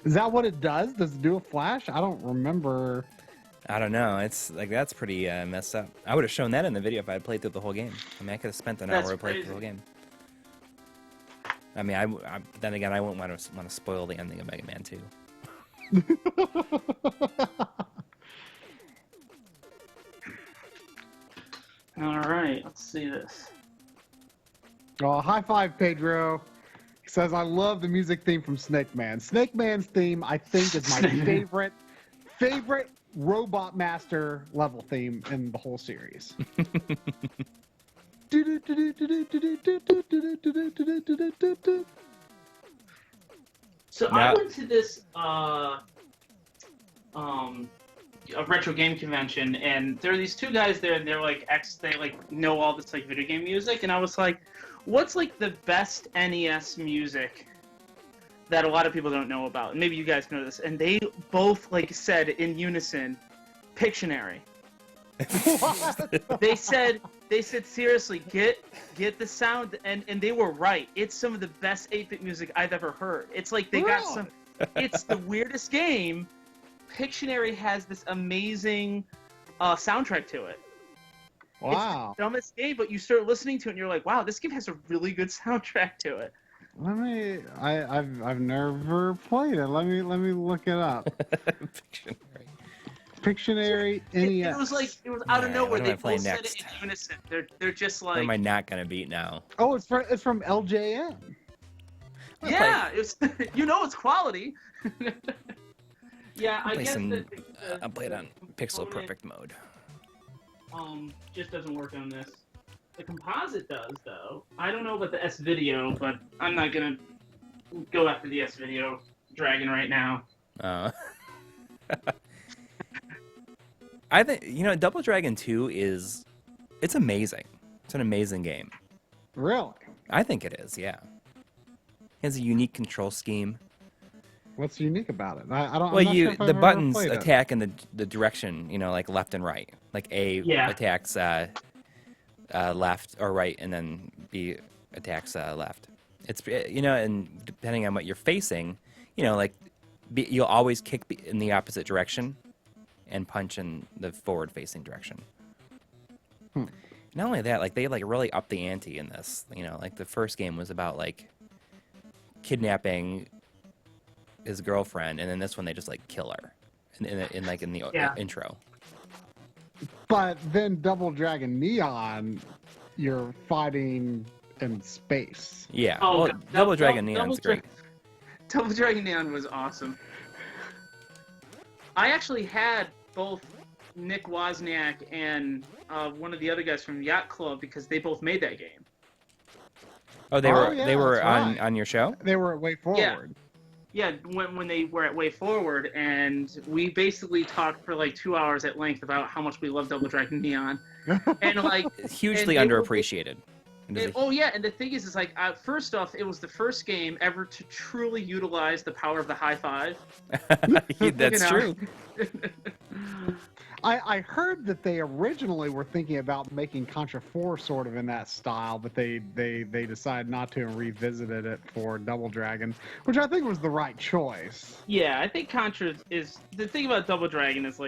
Is that what it does? Does it do a flash? I don't remember. I don't know. It's that's pretty messed up. I would have shown that in the video if I had played through the whole game. I mean, I could have spent an hour playing through the whole game. I mean, then again, I wouldn't want to spoil the ending of Mega Man 2. All right, let's see this. Oh, high five, Pedro. He says, I love the music theme from Snake Man. Snake Man's theme, I think, is my favorite Robot Master level theme in the whole series. So I went to this a retro game convention, and there are these two guys there, and they're they know all this video game music, and I was like, what's the best NES music that a lot of people don't know about? And maybe you guys know this. And they both said in unison, Pictionary. They said seriously, get the sound, and they were right. It's some of the best 8-bit music I've ever heard. It's they got some. It's the weirdest game, Pictionary has this amazing soundtrack to it. Wow. It's the dumbest game, but you start listening to it and you're like, wow, this game has a really good soundtrack to it. I've never played it. Let me look it up. Pictionary NES. It was out of nowhere. They both said it in unison. They're just like. What am I not gonna beat now? Oh, it's from LJN. Yeah, it's it's quality. Yeah, I guess I'll play it on Pixel Perfect mode. Just doesn't work on this. The composite does, though. I don't know about the S video, but I'm not gonna go after the S video dragon right now. I think Double Dragon 2 it's amazing. It's an amazing game. Really? I think it is. Yeah. It has a unique control scheme. What's unique about it? I don't. Well, the buttons attack in the direction, like left and right. Like A attacks left or right, and then B attacks left. It's and depending on what you're facing, you'll always kick in the opposite direction, and punch in the forward-facing direction. Not only that, they really upped the ante in this. The first game was about kidnapping his girlfriend, and then this one they just kill her in the intro. But then Double Dragon Neon, you're fighting in space. Yeah. Double Dragon Neon's great. Double Dragon Neon was awesome. I actually had both Nick Wozniak and one of the other guys from Yacht Club because they both made that game. Oh, they were on your show? They were at Way Forward. Yeah, when they were at Way Forward, and we basically talked for 2 hours at length about how much we love Double Dragon Neon, and hugely underappreciated. And the thing is first off, it was the first game ever to truly utilize the power of the high five. That's true. I heard that they originally were thinking about making Contra 4 sort of in that style, but they decided not to and revisited it for Double Dragon, which I think was the right choice. Yeah, I think Contra is... The thing about Double Dragon is,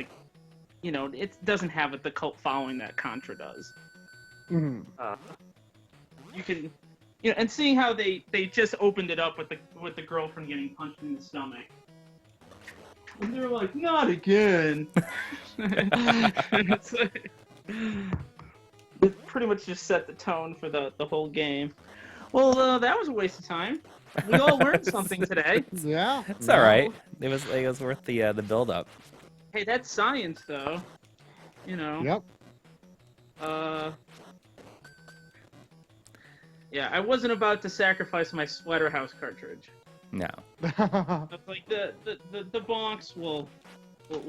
it doesn't have the cult following that Contra does. Mm-hmm. You can... and seeing how they just opened it up with the girlfriend getting punched in the stomach. And they're like, not again. It pretty much just set the tone for the whole game. Well, that was a waste of time. We all learned something today. Yeah. It's all right. It was worth the build-up. Hey, that's science, though. Yep. Yeah, I wasn't about to sacrifice my Splatterhouse cartridge. No. That's the bonks will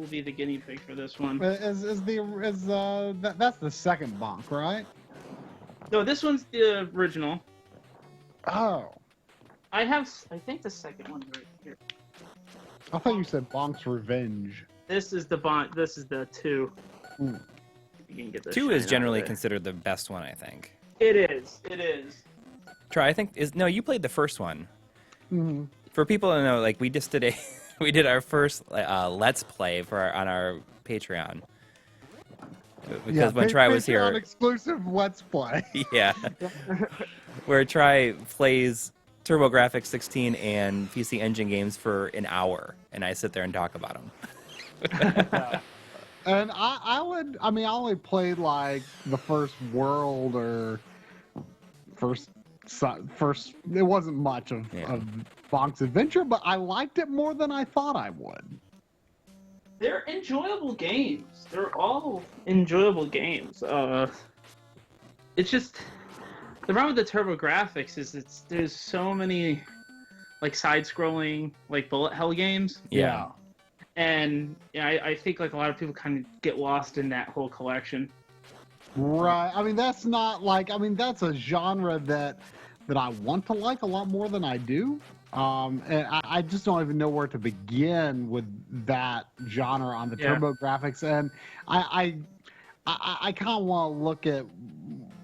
be the guinea pig for this one. That's the second bonk, right? No, this one's the original. Oh. I think the second one's right here. I thought you said Bonk's Revenge. This is the bonk. This is the 2. Mm. You can get 2 is generally considered the best one, I think. It is. You played the first one. Mm-hmm. For people to know, we just did we did our first Let's Play on our Patreon. Because when Tri was here, exclusive Let's Play. Yeah, where Tri plays TurboGrafx 16 and PC Engine games for an hour, and I sit there and talk about them. And I only played the first world or first. It wasn't much of Bonk's Adventure, but I liked it more than I thought I would. They're enjoyable games. They're all enjoyable games. It's just the problem with the TurboGrafx is there's so many side-scrolling bullet hell games. Yeah. And I think a lot of people kind of get lost in that whole collection. Right. That's not that's a genre that I want to like a lot more than I do. And I just don't even know where to begin with that genre on the TurboGrafx. And I kind of want to look at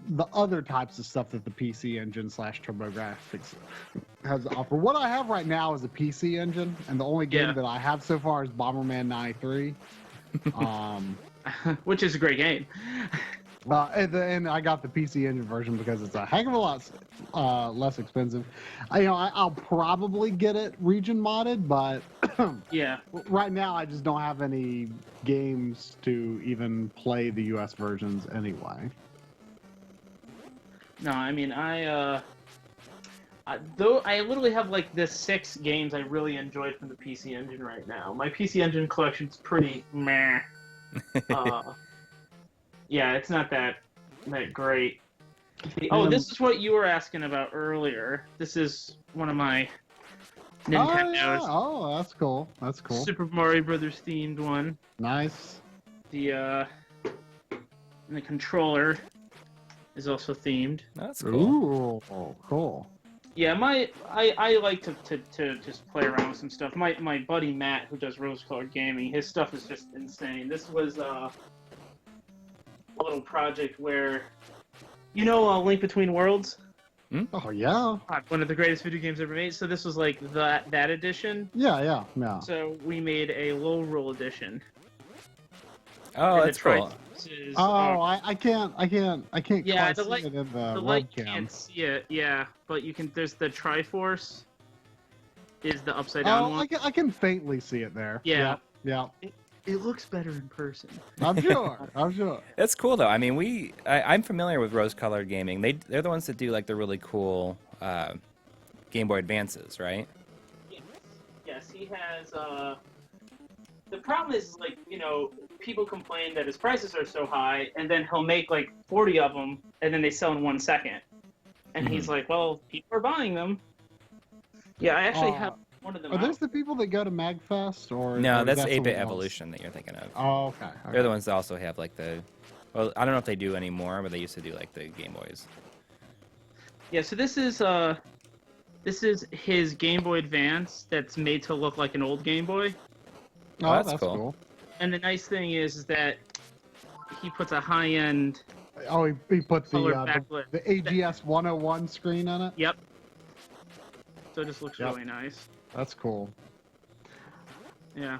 the other types of stuff that the PC Engine / TurboGrafx has to offer. What I have right now is a PC Engine, and the only game that I have so far is Bomberman 93. Which is a great game. And I got the PC Engine version because it's a heck of a lot less expensive. I'll probably get it region modded, but yeah, right now I just don't have any games to even play the US versions anyway. No, I mean I literally have like the 6 games I really enjoyed from the PC Engine right now. My PC Engine collection's pretty meh. Yeah, it's not that great. Oh, this is what you were asking about earlier. This is one of my Nintendo's. Oh, that's cool. That's cool. Super Mario Brothers themed one. Nice. The controller is also themed. That's cool. Ooh, cool. Yeah, I like to just play around with some stuff. My buddy Matt, who does Rose Colored Gaming, his stuff is just insane. This was a little project where, Link Between Worlds? Oh yeah. One of the greatest video games ever made. So this was like that edition. Yeah. So we made a low roll edition. Oh, that's cool. I can't. Yeah, quite see it in the light can't see it. Yeah, but you can. There's the Triforce. Is the upside down one? I can faintly see it there. Yeah. Yeah. It looks better in person. I'm sure. That's cool though. I mean, I'm familiar with Rose Colored Gaming. They're the ones that do like the really cool Game Boy Advances, right? Yes, he has. The problem is, like, people complain that his prices are so high, and then he'll make like 40 of them, and then they sell in 1 second. And he's like, well, people are buying them. Yeah, I actually have one of them. Are those the people that go to MagFest? No, that's 8-Bit Evolution that you're thinking of. Oh, okay. They're the ones that also have like well, I don't know if they do anymore, but they used to do like the Game Boys. Yeah, so this is his Game Boy Advance that's made to look like an old Game Boy. Oh, that's cool. And the nice thing is that he puts a high-end. Oh, he puts the backlit. the AGS 101 screen on it. Yep. So it just looks really nice. That's cool. Yeah.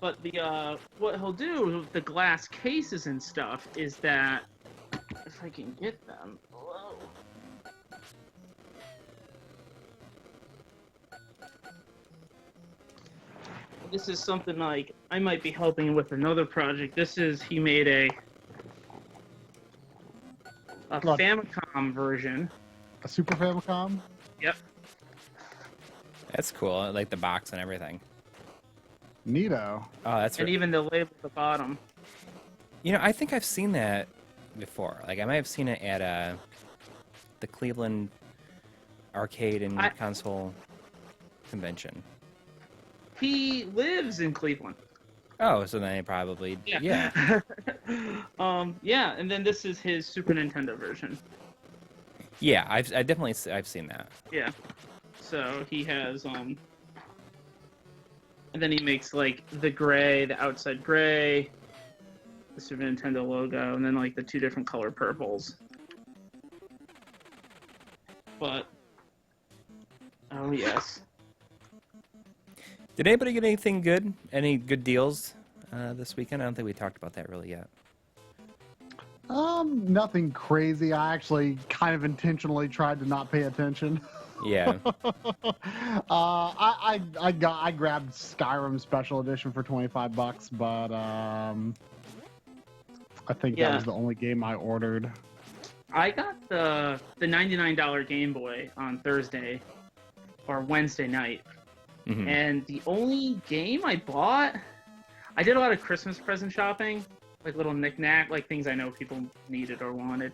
But what he'll do with the glass cases and stuff is that, if I can get them. Whoa. This is something like I might be helping with another project. He made a Famicom version. A Super Famicom? Yep. That's cool. Like the box and everything. Neato. Oh, that's and even the label at the bottom. I think I've seen that before. Like I might have seen it at the Cleveland Arcade and Console Convention. He lives in Cleveland. Oh, so then it probably yeah. And then this is his Super Nintendo version. Yeah, I've seen that. Yeah. So he has and then he makes like the outside gray, the Super Nintendo logo, and then like the 2 different color purples. But oh yes. Did anybody get anything good? Any good deals this weekend? I don't think we talked about that really yet. Nothing crazy. I actually kind of intentionally tried to not pay attention. Yeah. I grabbed Skyrim Special Edition for $25, but I think that was the only game I ordered. I got the $99 Game Boy on Thursday or Wednesday night. Mm-hmm. And the only game I bought, I did a lot of Christmas present shopping, like little knick-knack, like things I know people needed or wanted.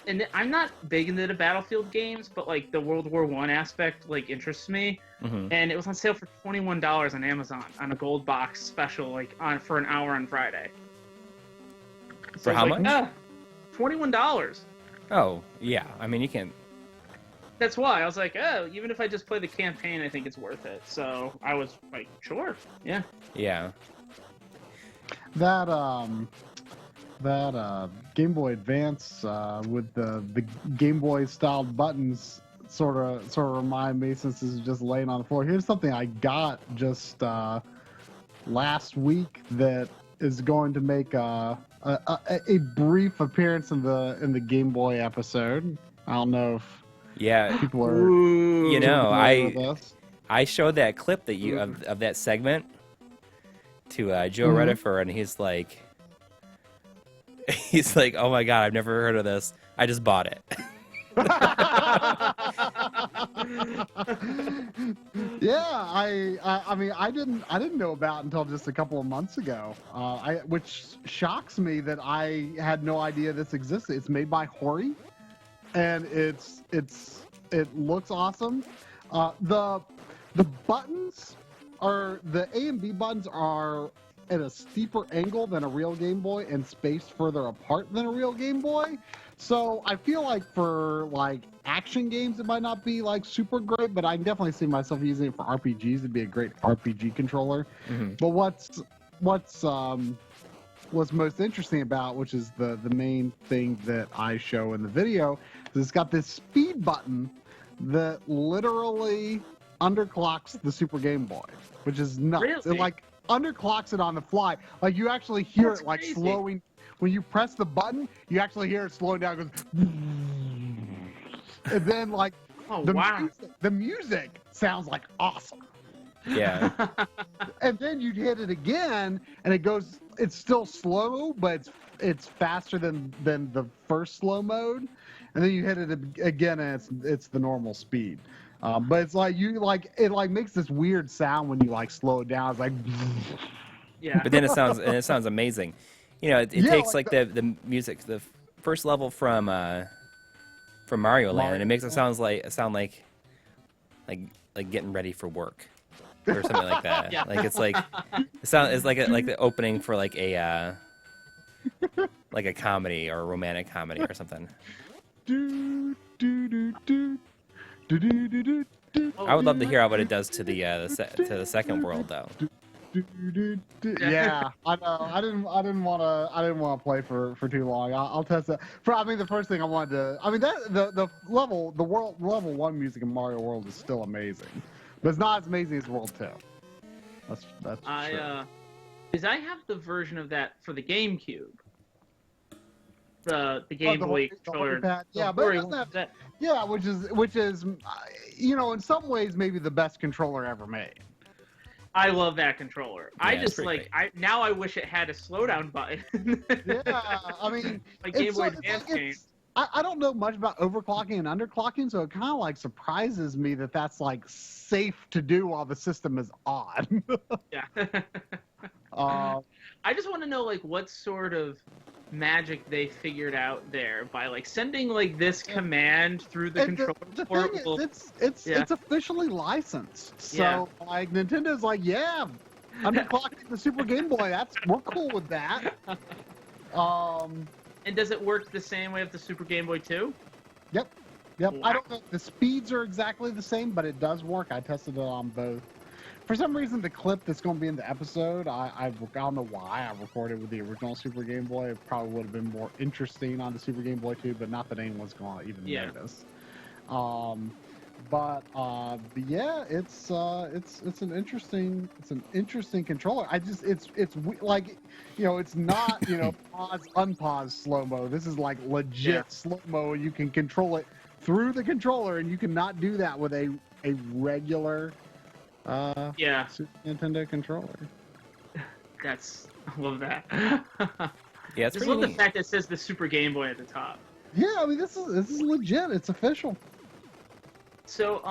And I'm not big into the Battlefield games, but like the World War I aspect like interests me. Mm-hmm. And it was on sale for $21 on Amazon on a gold box special, like for an hour on Friday. So for how much? $21. Oh yeah, I mean you can. That's why I was like, oh, even if I just play the campaign, I think it's worth it. So I was like, sure, yeah. Yeah. That that Game Boy Advance with the Game Boy styled buttons sort of remind me, since this is just laying on the floor. Here's something I got just last week that is going to make a brief appearance in the Game Boy episode. I don't know if people are. You know, I showed that clip that you of that segment to Joe Redifer, and he's like, oh my god, I've never heard of this. I just bought it. Yeah, I mean, I didn't know about it until just a couple of months ago. Which shocks me that I had no idea this existed. It's made by Hori, and it looks awesome. The buttons the A and B buttons are at a steeper angle than a real Game Boy and spaced further apart than a real Game Boy. So I feel like for like action games, it might not be like super great, but I can definitely see myself using it for RPGs. It'd be a great RPG controller. Mm-hmm. But what's most interesting about, which is the main thing that I show in the video, is it's got this speed button that literally underclocks the Super Game Boy, which is nuts. Really? It like underclocks it on the fly. Like you actually hear it like slowing. When you press the button, you actually hear it slowing down. It goes, and then like the music sounds like awesome. Yeah. And then you hit it again, and it goes. It's still slow, but it's faster than the first slow mode. And then you hit it again, and it's the normal speed. But it's like it makes this weird sound when you like slow it down. It's like, yeah. But then it sounds amazing. You know, it takes like the music, the first level from Mario Land, and it makes it sound like getting ready for work or something like that. Yeah. Like it's like it's like the opening for like a comedy or a romantic comedy or something. I would love to hear what it does to the second world though. Yeah, I know. I didn't want to play for too long. I'll test that. The first thing I wanted to. I mean, the level 1 music in Mario World is still amazing, but it's not as amazing as World 2. That's true. Because I have the version of that for the GameCube. The Game Boy controller. Yeah, but it doesn't have, yeah, which is in some ways maybe the best controller ever made. I love that controller. Yeah, I just now I wish it had a slowdown button. Yeah, I mean, like Game Boy Advance games. I don't know much about overclocking and underclocking, so it kind of like surprises me that that's like safe to do while the system is on. Yeah. I just want to know like what sort of magic they figured out there by like sending like this command through the controller. The thing is, it's officially licensed. So like Nintendo's like, yeah, underclocking the Super Game Boy. We're cool with that. And does it work the same way with the Super Game Boy too? Yep. Wow. I don't know if the speeds are exactly the same, but it does work. I tested it on both. For some reason, the clip that's going to be in the episode, I don't know why I recorded with the original Super Game Boy. It probably would have been more interesting on the Super Game Boy too, but not that anyone's going to even notice. But yeah, it's an interesting controller. It's like, it's not pause unpause slow mo. This is like legit slow mo. You can control it through the controller, and you cannot do that with a regular Super Nintendo controller. I love that. Yeah, it's just love the fact that it says the Super Game Boy at the top. Yeah, I mean this is legit. It's official. So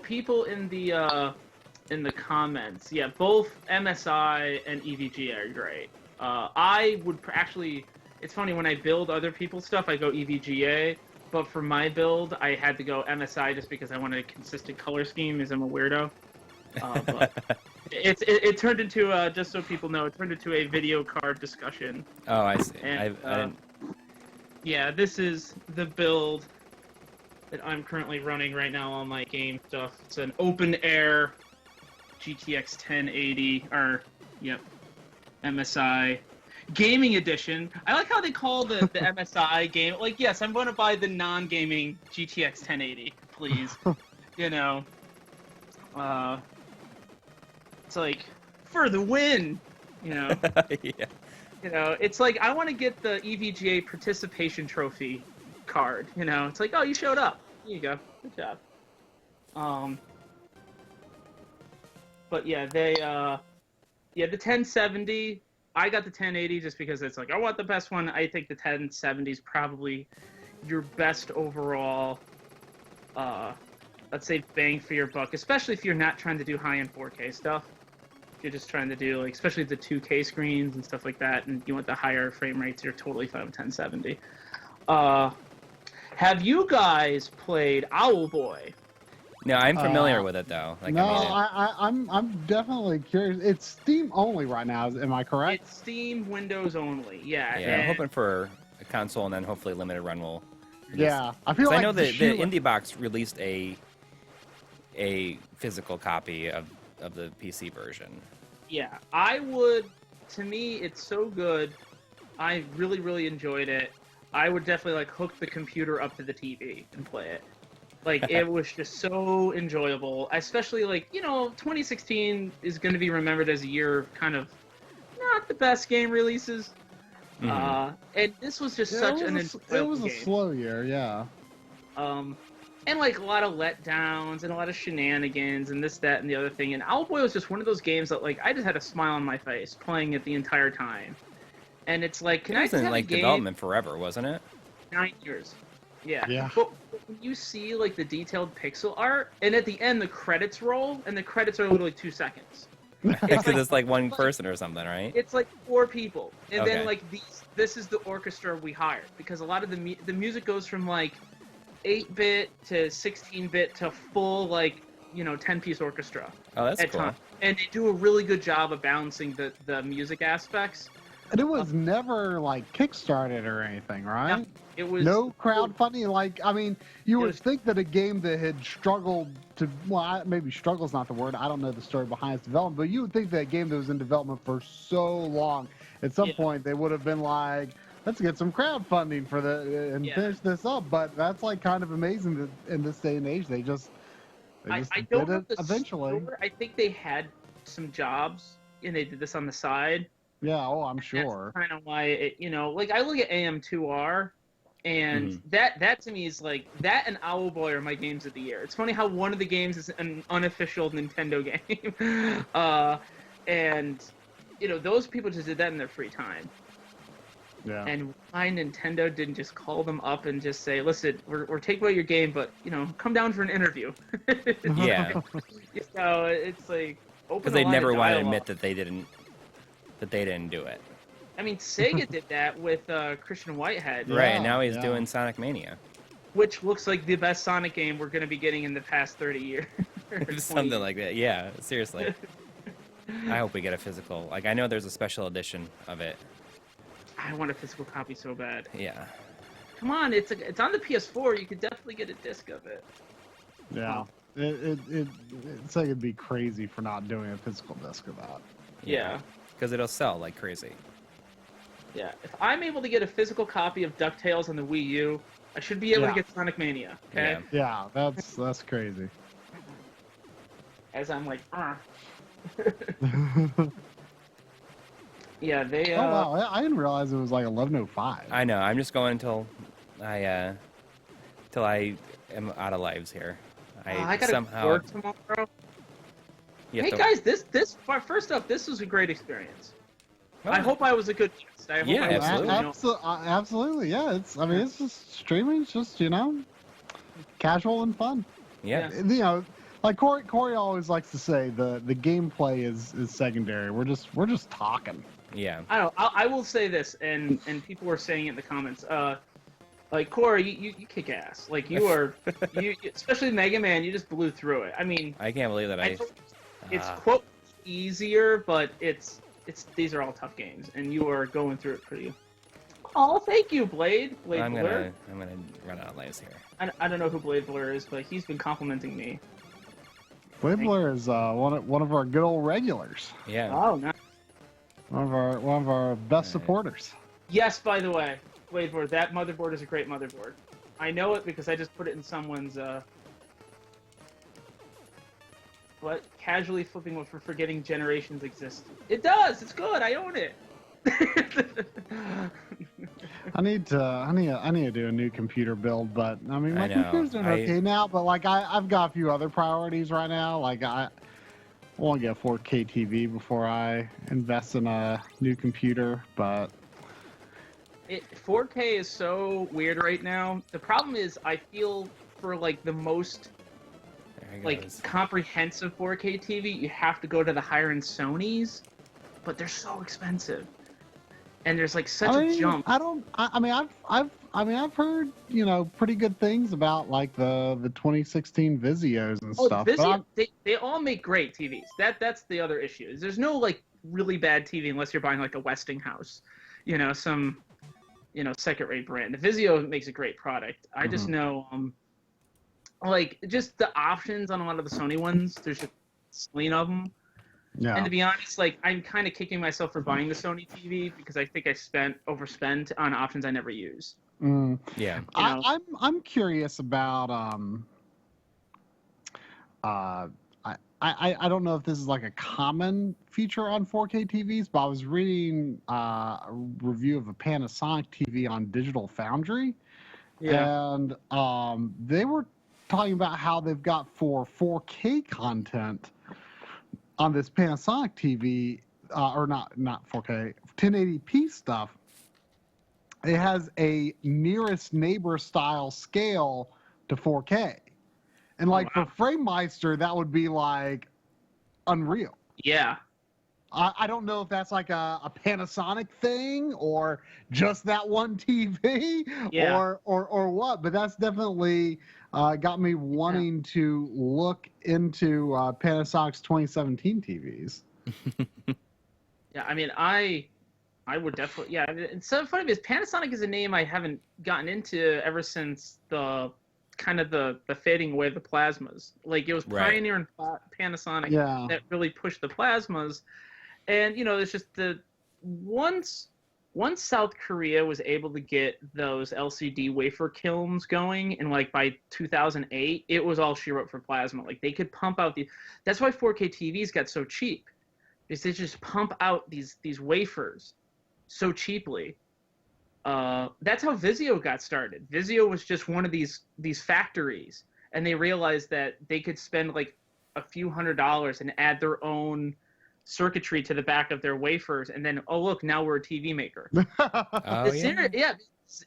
people in the comments, both MSI and EVGA are great. I would actually, it's funny when I build other people's stuff, I go EVGA. But for my build, I had to go MSI just because I wanted a consistent color scheme, as I'm a weirdo. But it turned into, just so people know, it turned into a video card discussion. Oh, I see. And, yeah, this is the build that I'm currently running right now on my game stuff. It's an open air GTX 1080, MSI. gaming edition. I like how they call the MSI game. Like, yes, I'm going to buy the non-gaming GTX 1080, please. You know, it's like for the win. You know, Yeah. You know, it's like I want to get the EVGA participation trophy card. You know, it's like, oh, you showed up. Here you go. Good job. But yeah, the 1070. I got the 1080 just because it's like I want the best one. I think the 1070 is probably your best overall. Let's say bang for your buck, especially if you're not trying to do high-end 4K stuff. If you're just trying to do like, especially the 2K screens and stuff like that, and you want the higher frame rates, you're totally fine with 1070. Have you guys played Owlboy? No, I'm familiar with it though. Like, no, I mean, I'm definitely curious. It's Steam only right now. Am I correct? It's Steam, Windows only. Yeah. Yeah, I'm hoping for a console and then hopefully limited run will. Yeah, I feel like I know the Indie Box released a physical copy of the PC version. Yeah, I would. To me, it's so good. I really, really enjoyed it. I would definitely like hook the computer up to the TV and play it. Like, it was just so enjoyable. Especially, like, you know, 2016 is going to be remembered as a year of kind of not the best game releases. Mm-hmm. And this was just such an enjoyable game. It was a slow year, yeah. And, like, a lot of letdowns and a lot of shenanigans and this, that, and the other thing. And Owlboy was just one of those games that, like, I just had a smile on my face playing it the entire time. And it's like, it was in, like, development forever, wasn't it? 9 years. Yeah. Yeah. But when you see, like, the detailed pixel art, and at the end the credits roll, and the credits are literally 2 seconds. Because it's like one person or something, right? It's like 4 people. And Okay. then, like, this is the orchestra we hired. Because a lot of the music goes from, like, 8-bit to 16-bit to full, like, you know, 10-piece orchestra. Oh, that's cool. Time. And they do a really good job of balancing the music aspects. And it was never like Kickstarted or anything, right? Yeah, it was no crowdfunding. Like, I mean, you would think that a game that had struggled to, well, maybe struggle's not the word. I don't know the story behind its development, but you would think that a game that was in development for so long, at some point they would have been like, let's get some crowdfunding for and finish this up. But that's like kind of amazing that in this day and age they just I don't know it eventually. I think they had some jobs and they did this on the side. Yeah, I'm sure. That's kind of why it, you know, like I look at AM2R, and that to me is like that and Owlboy are my games of the year. It's funny how one of the games is an unofficial Nintendo game, and you know those people just did that in their free time. Yeah. And why Nintendo didn't just call them up and just say, "Listen, we're taking away your game, but you know, come down for an interview." Yeah. So it's like because they never want to admit that they didn't do it. I mean, Sega did that with Christian Whitehead. Right, and now he's doing Sonic Mania. Which looks like the best Sonic game we're going to be getting in the past 30 years. Something like that, yeah, seriously. I hope we get a physical. Like, I know there's a special edition of it. I want a physical copy so bad. Yeah. Come on, it's on the PS4. You could definitely get a disc of it. Yeah. It's like it'd be crazy for not doing a physical disc of that. Yeah. Because it'll sell like crazy. Yeah, if I'm able to get a physical copy of DuckTales on the Wii U, I should be able to get Sonic Mania. Okay. Yeah, that's crazy. As I'm like, yeah, they. Oh wow, I didn't realize it was like 11:05. I know. I'm just going until I am out of lives here. I gotta work tomorrow. Hey guys, first up, this was a great experience. I hope I was a good guest. Absolutely. Yeah, it's just streaming. It's just, you know, casual and fun. Yeah. You know, like Corey always likes to say, the gameplay is secondary. We're just talking. Yeah. I don't know. I will say this, and people were saying it in the comments. Like Corey, you kick ass. Like you are, especially Mega Man. You just blew through it. I mean, I can't believe that it's quote easier, but these are all tough games, and you are going through it pretty. Oh, thank you, Blade. I'm Blur. gonna run out of lives here. I don't know who Blade Blur is, but he's been complimenting me. Blade Blur is one of our good old regulars. Yeah. Oh, nice. One of our best supporters. Yes, by the way, Bladeboard, that motherboard is a great motherboard. I know it because I just put it in someone's what? Casually flipping for forgetting generations exist. It does. It's good. I own it. I need to do a new computer build, but I mean my computer's doing okay now. But like I've got a few other priorities right now. Like I want to get a 4K TV before I invest in a new computer. But 4K is so weird right now. The problem is I feel for like the most comprehensive 4K TV, you have to go to the higher end Sonys, but they're so expensive. And there's like such a jump. I've heard, pretty good things about like the 2016 Vizios and stuff. Vizio, they all make great TVs. That's the other issue. Is there's no like really bad TV unless you're buying like a Westinghouse, some second rate brand. The Vizio makes a great product. I just know like just the options on a lot of the Sony ones, there's just a spleen of them. Yeah. And to be honest, like I'm kind of kicking myself for buying the Sony TV because I think I overspent on options I never use. Yeah. I'm curious about I don't know if this is like a common feature on 4K TVs, but I was reading a review of a Panasonic TV on Digital Foundry. Yeah. And they were talking about how they've got for 4K content on this Panasonic TV, or not 4K, 1080p stuff. It has a nearest neighbor style scale to 4K. And like for FrameMeister, that would be like unreal. Yeah. I don't know if that's like a Panasonic thing or just that one TV or what, but that's definitely got me wanting to look into Panasonic's 2017 TVs. Yeah, I mean, I would definitely, it's so funny because Panasonic is a name I haven't gotten into ever since the fading away of the plasmas. Like it was Pioneer and Panasonic that really pushed the plasmas. And, it's just once South Korea was able to get those LCD wafer kilns going, and like by 2008, it was all she wrote for plasma. Like they could pump out that's why 4K TVs got so cheap, is they just pump out these wafers so cheaply. That's how Vizio got started. Vizio was just one of these factories, and they realized that they could spend like a few $100s and add their own circuitry to the back of their wafers, and then look, now we're a TV maker.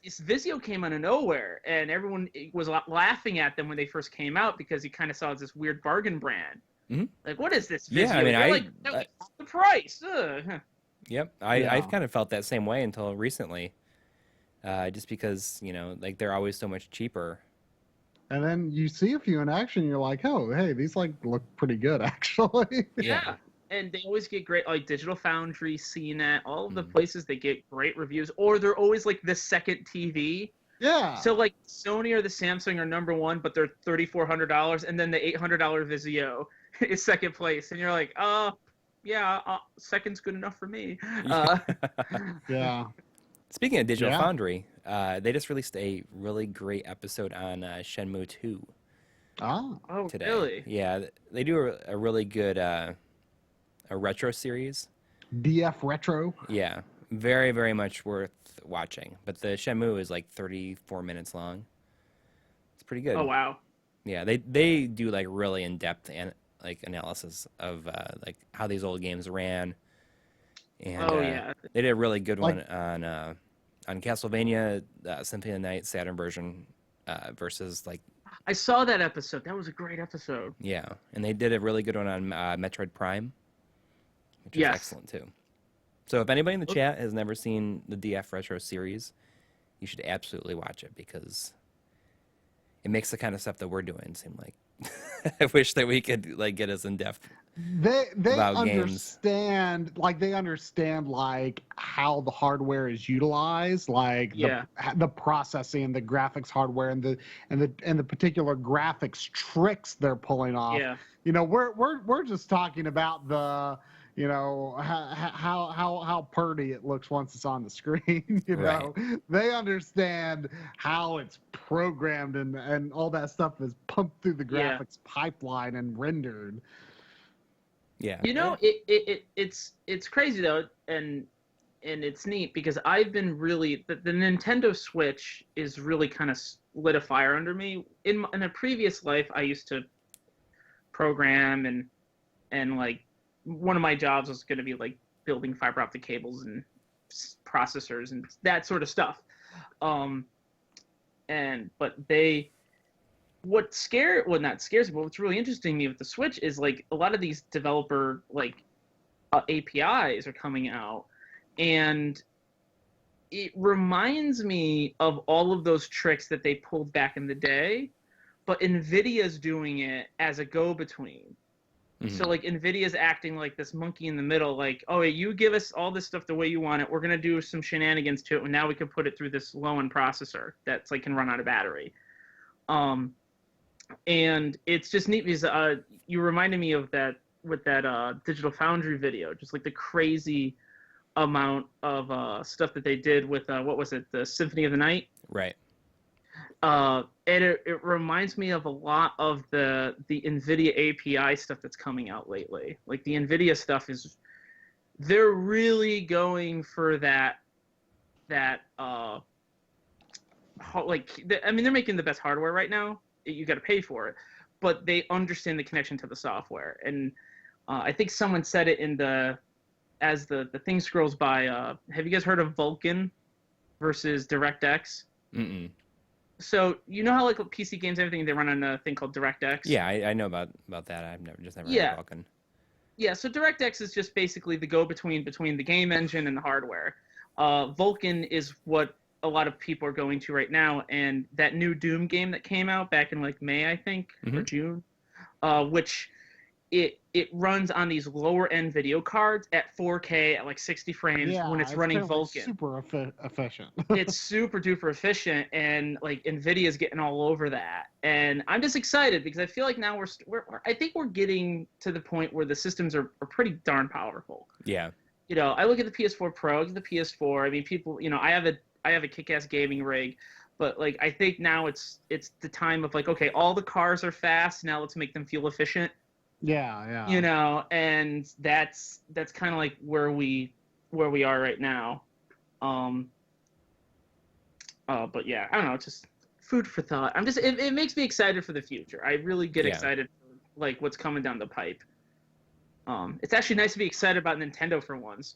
Vizio came out of nowhere, and everyone was laughing at them when they first came out because you kind of saw this weird bargain brand. Like, what is this Vizio? Yeah, I mean, the price. Yep, I've kind of felt that same way until recently, just because like they're always so much cheaper. And then you see a few in action, you're like, oh, hey, these like look pretty good actually. Yeah. And they always get great, like Digital Foundry, CNET, all of the places they get great reviews, or they're always like the second TV. Yeah. So like Sony or the Samsung are number one, but they're $3,400, and then the $800 Vizio is second place, and you're like, second's good enough for me. Yeah. Speaking of Digital Foundry, they just released a really great episode on Shenmue 2. Oh, today. Really? Yeah, they do a really good a retro series. DF Retro? Yeah, very, very much worth watching. But the Shenmue is like 34 minutes long. It's pretty good. Oh, wow. Yeah, they do like really in-depth analysis of like how these old games ran. And they did a really good one on Castlevania Symphony of the Night Saturn version versus like. I saw that episode. That was a great episode. Yeah, and they did a really good one on Metroid Prime, which is excellent too. So if anybody in the chat has never seen the DF Retro series, you should absolutely watch it because it makes the kind of stuff that we're doing seem like. I wish that we could like get us in depth. They understand games. Like they understand like how the hardware is utilized, like the processing, the graphics hardware, and the particular graphics tricks they're pulling off. Yeah. We're just talking about the you know, how pretty it looks once it's on the screen. You know, they understand how it's programmed and all that stuff is pumped through the graphics pipeline and rendered. Yeah. You know, it's crazy though, and it's neat because I've been really the Nintendo Switch is really kind of lit a fire under me. In a previous life, I used to program and like one of my jobs was going to be like building fiber optic cables and processors and that sort of stuff. But what not scares me, but what's really interesting to me with the Switch is like a lot of these developer like APIs are coming out, and it reminds me of all of those tricks that they pulled back in the day, but NVIDIA's doing it as a go-between. Mm-hmm. So like NVIDIA's acting like this monkey in the middle, like, oh, you give us all this stuff the way you want it, we're gonna do some shenanigans to it, and now we can put it through this low-end processor that's like can run out of battery. And it's just neat because you reminded me of that with that Digital Foundry video, just like the crazy amount of stuff that they did with what was it, the Symphony of the Night? Right. And it reminds me of a lot of the NVIDIA API stuff that's coming out lately. Like the NVIDIA stuff they're really going for that I mean, they're making the best hardware right now. You got to pay for it, but they understand the connection to the software. And I think someone said it as the thing scrolls by. Have you guys heard of Vulkan versus DirectX? Mm-mm. So you know how like PC games, everything they run on a thing called DirectX. Yeah, I know about that. I've never heard of Vulkan. Yeah, so DirectX is just basically the go-between between the game engine and the hardware. Vulkan is what a lot of people are going to right now, and that new Doom game that came out back in like May, I think, or June, which it runs on these lower end video cards at 4K at like 60 frames when it's running Vulkan. Super efficient. It's super duper efficient, and like NVIDIA's getting all over that. And I'm just excited because I feel like now I think we're getting to the point where the systems are pretty darn powerful. Yeah. You know, I look at the PS4 Pro, I look at the PS4. I mean, people, you know, I have a kick-ass gaming rig, but like I think now it's the time of like, okay, all the cars are fast, now let's make them feel efficient. Yeah. You know, and that's kind of like where we are right now. But yeah, I don't know, it's just food for thought. It makes me excited for the future. I really get excited for like what's coming down the pipe. It's actually nice to be excited about Nintendo for once.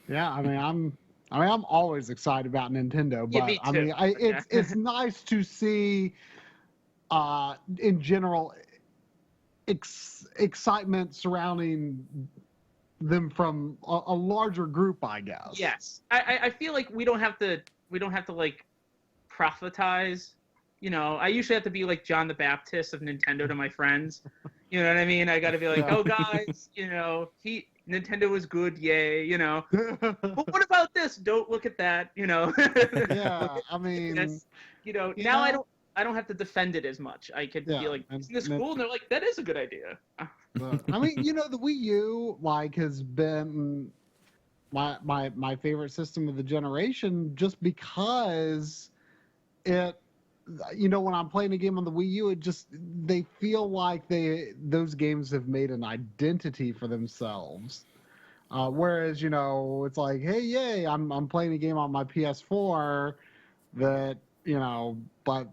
Yeah, I mean, I'm always excited about Nintendo, but me too. I mean, it's nice to see, in general, excitement surrounding them from a larger group, I guess. Yes, I feel like we don't have to like prophetize. You know, I usually have to be like John the Baptist of Nintendo to my friends. You know what I mean? I got to be like, oh guys, you know, Nintendo is good, yay, you know. But what about this? Don't look at that, you know. Yeah, I mean, now I don't have to defend it as much. I could be like, isn't this cool? And they're like, that is a good idea. I mean, the Wii U has been my favorite system of the generation just because it. When I'm playing a game on the Wii U, they feel like those games have made an identity for themselves. Whereas, it's like, hey, yay, I'm playing a game on my PS4 that, but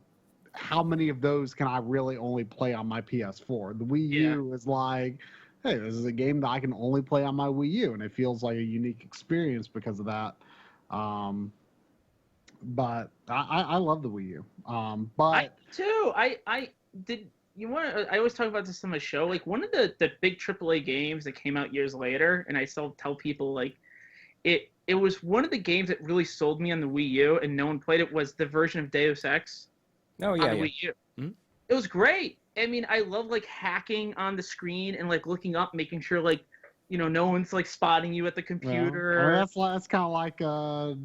how many of those can I really only play on my PS4? The Wii U is like, hey, this is a game that I can only play on my Wii U, and it feels like a unique experience because of that. But I love the Wii U. But I too. I did. You want? I always talk about this on my show. Like one of the big AAA games that came out years later, and I still tell people like, it was one of the games that really sold me on the Wii U, and no one played it. Was the version of Deus Ex? Oh yeah, on the Wii U. Mm-hmm. It was great. I mean, I love like hacking on the screen and like looking up, making sure like, no one's like spotting you at the computer. Yeah. That's kind of like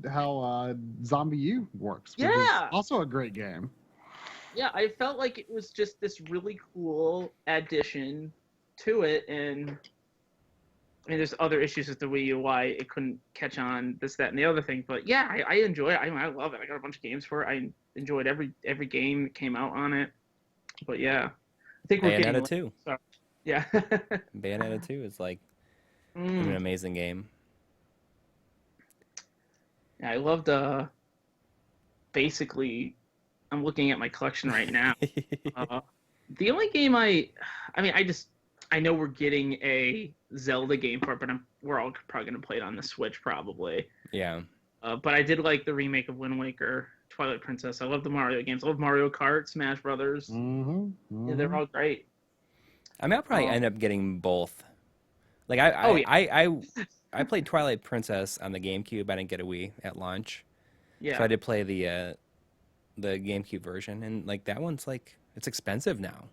how Zombie U works. Which is also a great game. Yeah, I felt like it was just this really cool addition to it, and there's other issues with the Wii U why it couldn't catch on, this, that, and the other thing. But yeah, I enjoy it. I love it. I got a bunch of games for it. I enjoyed every game that came out on it. But yeah, I think we're Bayonetta 2. So, yeah. Bayonetta 2 is like an amazing game. Yeah, I loved. Basically, I'm looking at my collection right now. The only game I know we're getting a Zelda game for it, but we're all probably gonna play it on the Switch probably. Yeah. But I did like the remake of Wind Waker, Twilight Princess. I love the Mario games. I love Mario Kart, Smash Brothers. Yeah, they're all great. I mean, I'll probably end up getting both. Like I played Twilight Princess on the GameCube. I didn't get a Wii at launch. Yeah. So I did play the GameCube version, and like that one's like it's expensive now.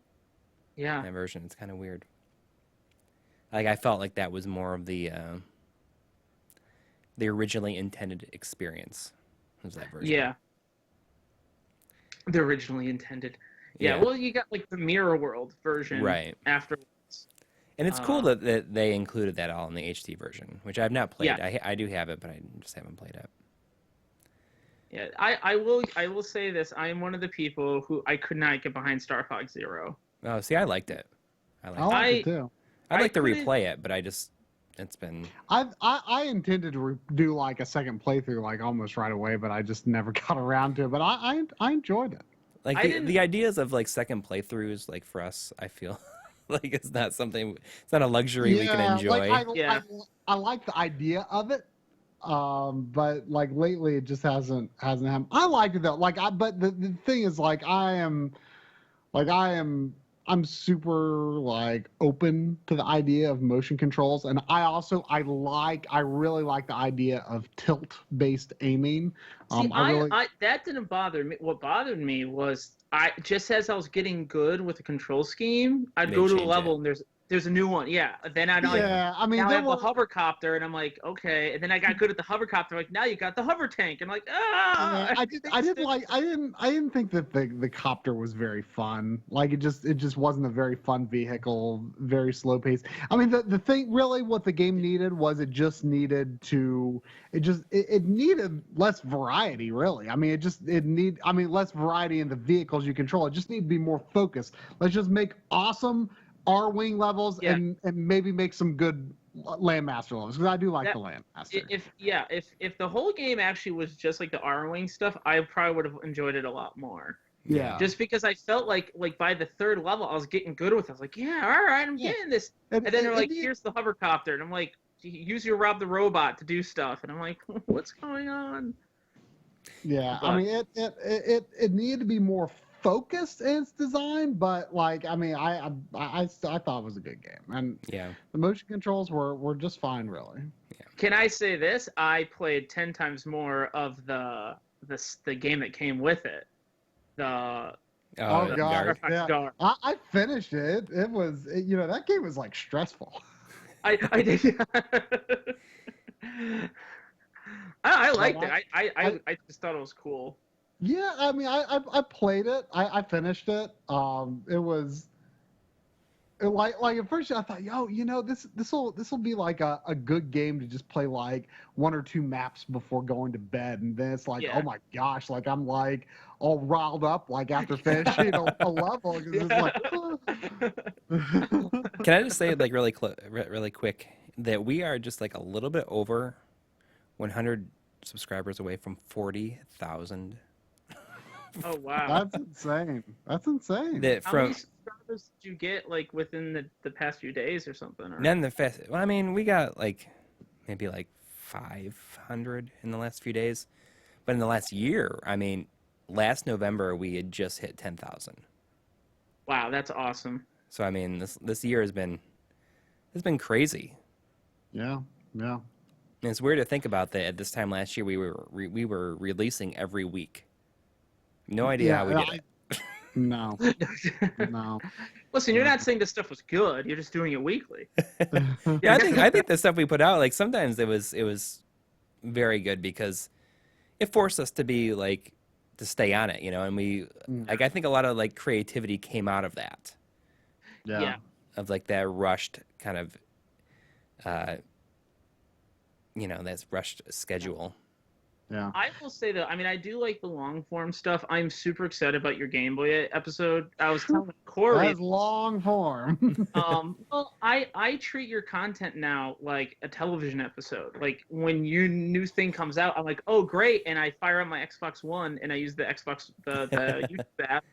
Yeah. That version, it's kind of weird. Like I felt like that was more of the originally intended experience. Was that version? Yeah. The originally intended. Yeah. Well, you got like the Mirror World version right afterwards. And it's cool that they included that all in the HD version, which I've not played. Yeah. I do have it, but I just haven't played it. Yeah, I will say this. I am one of the people who I could not get behind Star Fox Zero. Oh, see, I liked it. I liked it too. I'd like to replay it, but it's been. I intended to do like a second playthrough, like almost right away, but I just never got around to it. But I enjoyed it. Like the ideas of like second playthroughs, like for us, I feel like it's not something. It's not a luxury we can enjoy. I like the idea of it. But like lately it just hasn't happened. I liked it though. But the thing is I'm super like open to the idea of motion controls, and I really like the idea of tilt based aiming. See, that didn't bother me. What bothered me was just as I was getting good with the control scheme, I'd go to a level and there's a new one, yeah. Then I have the hovercopter, and I'm like, okay. And then I got good at the hovercopter. Like, now you got the hover tank, and I'm like, I didn't think that the copter was very fun. Like it just wasn't a very fun vehicle, very slow paced. I mean, the thing really, what the game needed was it needed less variety, really. I mean, less variety in the vehicles you control. It just needed to be more focused. Let's just make awesome R-wing levels and maybe make some good Landmaster levels, because I do like the Landmaster. If the whole game actually was just like the R-wing stuff, I probably would have enjoyed it a lot more. Yeah. Just because I felt like by the third level I was getting good with it. I was like, yeah, all right, I'm getting this. And then they're like, here's the hovercopter, and I'm like, use your Rob the Robot to do stuff, and I'm like, what's going on? Yeah, but, I mean, it needed to be more focused in its design, but like I thought it was a good game, and the motion controls were just fine, really. Yeah. Can I say this? I played 10 times more of the game that came with it. God, yeah. I finished it. It was that game was like stressful. I did. I liked it. I just thought it was cool. Yeah, I mean, I played it. I finished it. It was like at first I thought, this will be like a good game to just play like one or two maps before going to bed, and then it's like, oh my gosh, like I'm like all riled up like after finishing a level. It's like, Can I just say like really quick that we are just like a little bit over 100 subscribers away from 40,000. Oh wow, that's insane! How many subscribers did you get like within the past few days or something? Or? None the fast. Well, I mean, we got like maybe like 500 in the last few days, but in the last year, I mean, last November we had just hit 10,000. Wow, that's awesome. So I mean, this year has been crazy. Yeah. And it's weird to think about that. At this time last year, we were releasing every week. No idea how we did it. No. Listen, you're not saying this stuff was good. You're just doing it weekly. Yeah, I think the stuff we put out, like sometimes it was very good because it forced us to be like to stay on it, and we like I think a lot of like creativity came out of that. Yeah. of like that rushed kind of, that's rushed schedule. Yeah. I will say that, I mean, I do like the long form stuff. I'm super excited about your Game Boy episode. I was telling Corey. That's long form. Well, I treat your content now like a television episode. Like when your new thing comes out, I'm like, oh great, and I fire up my Xbox One and I use the YouTube app,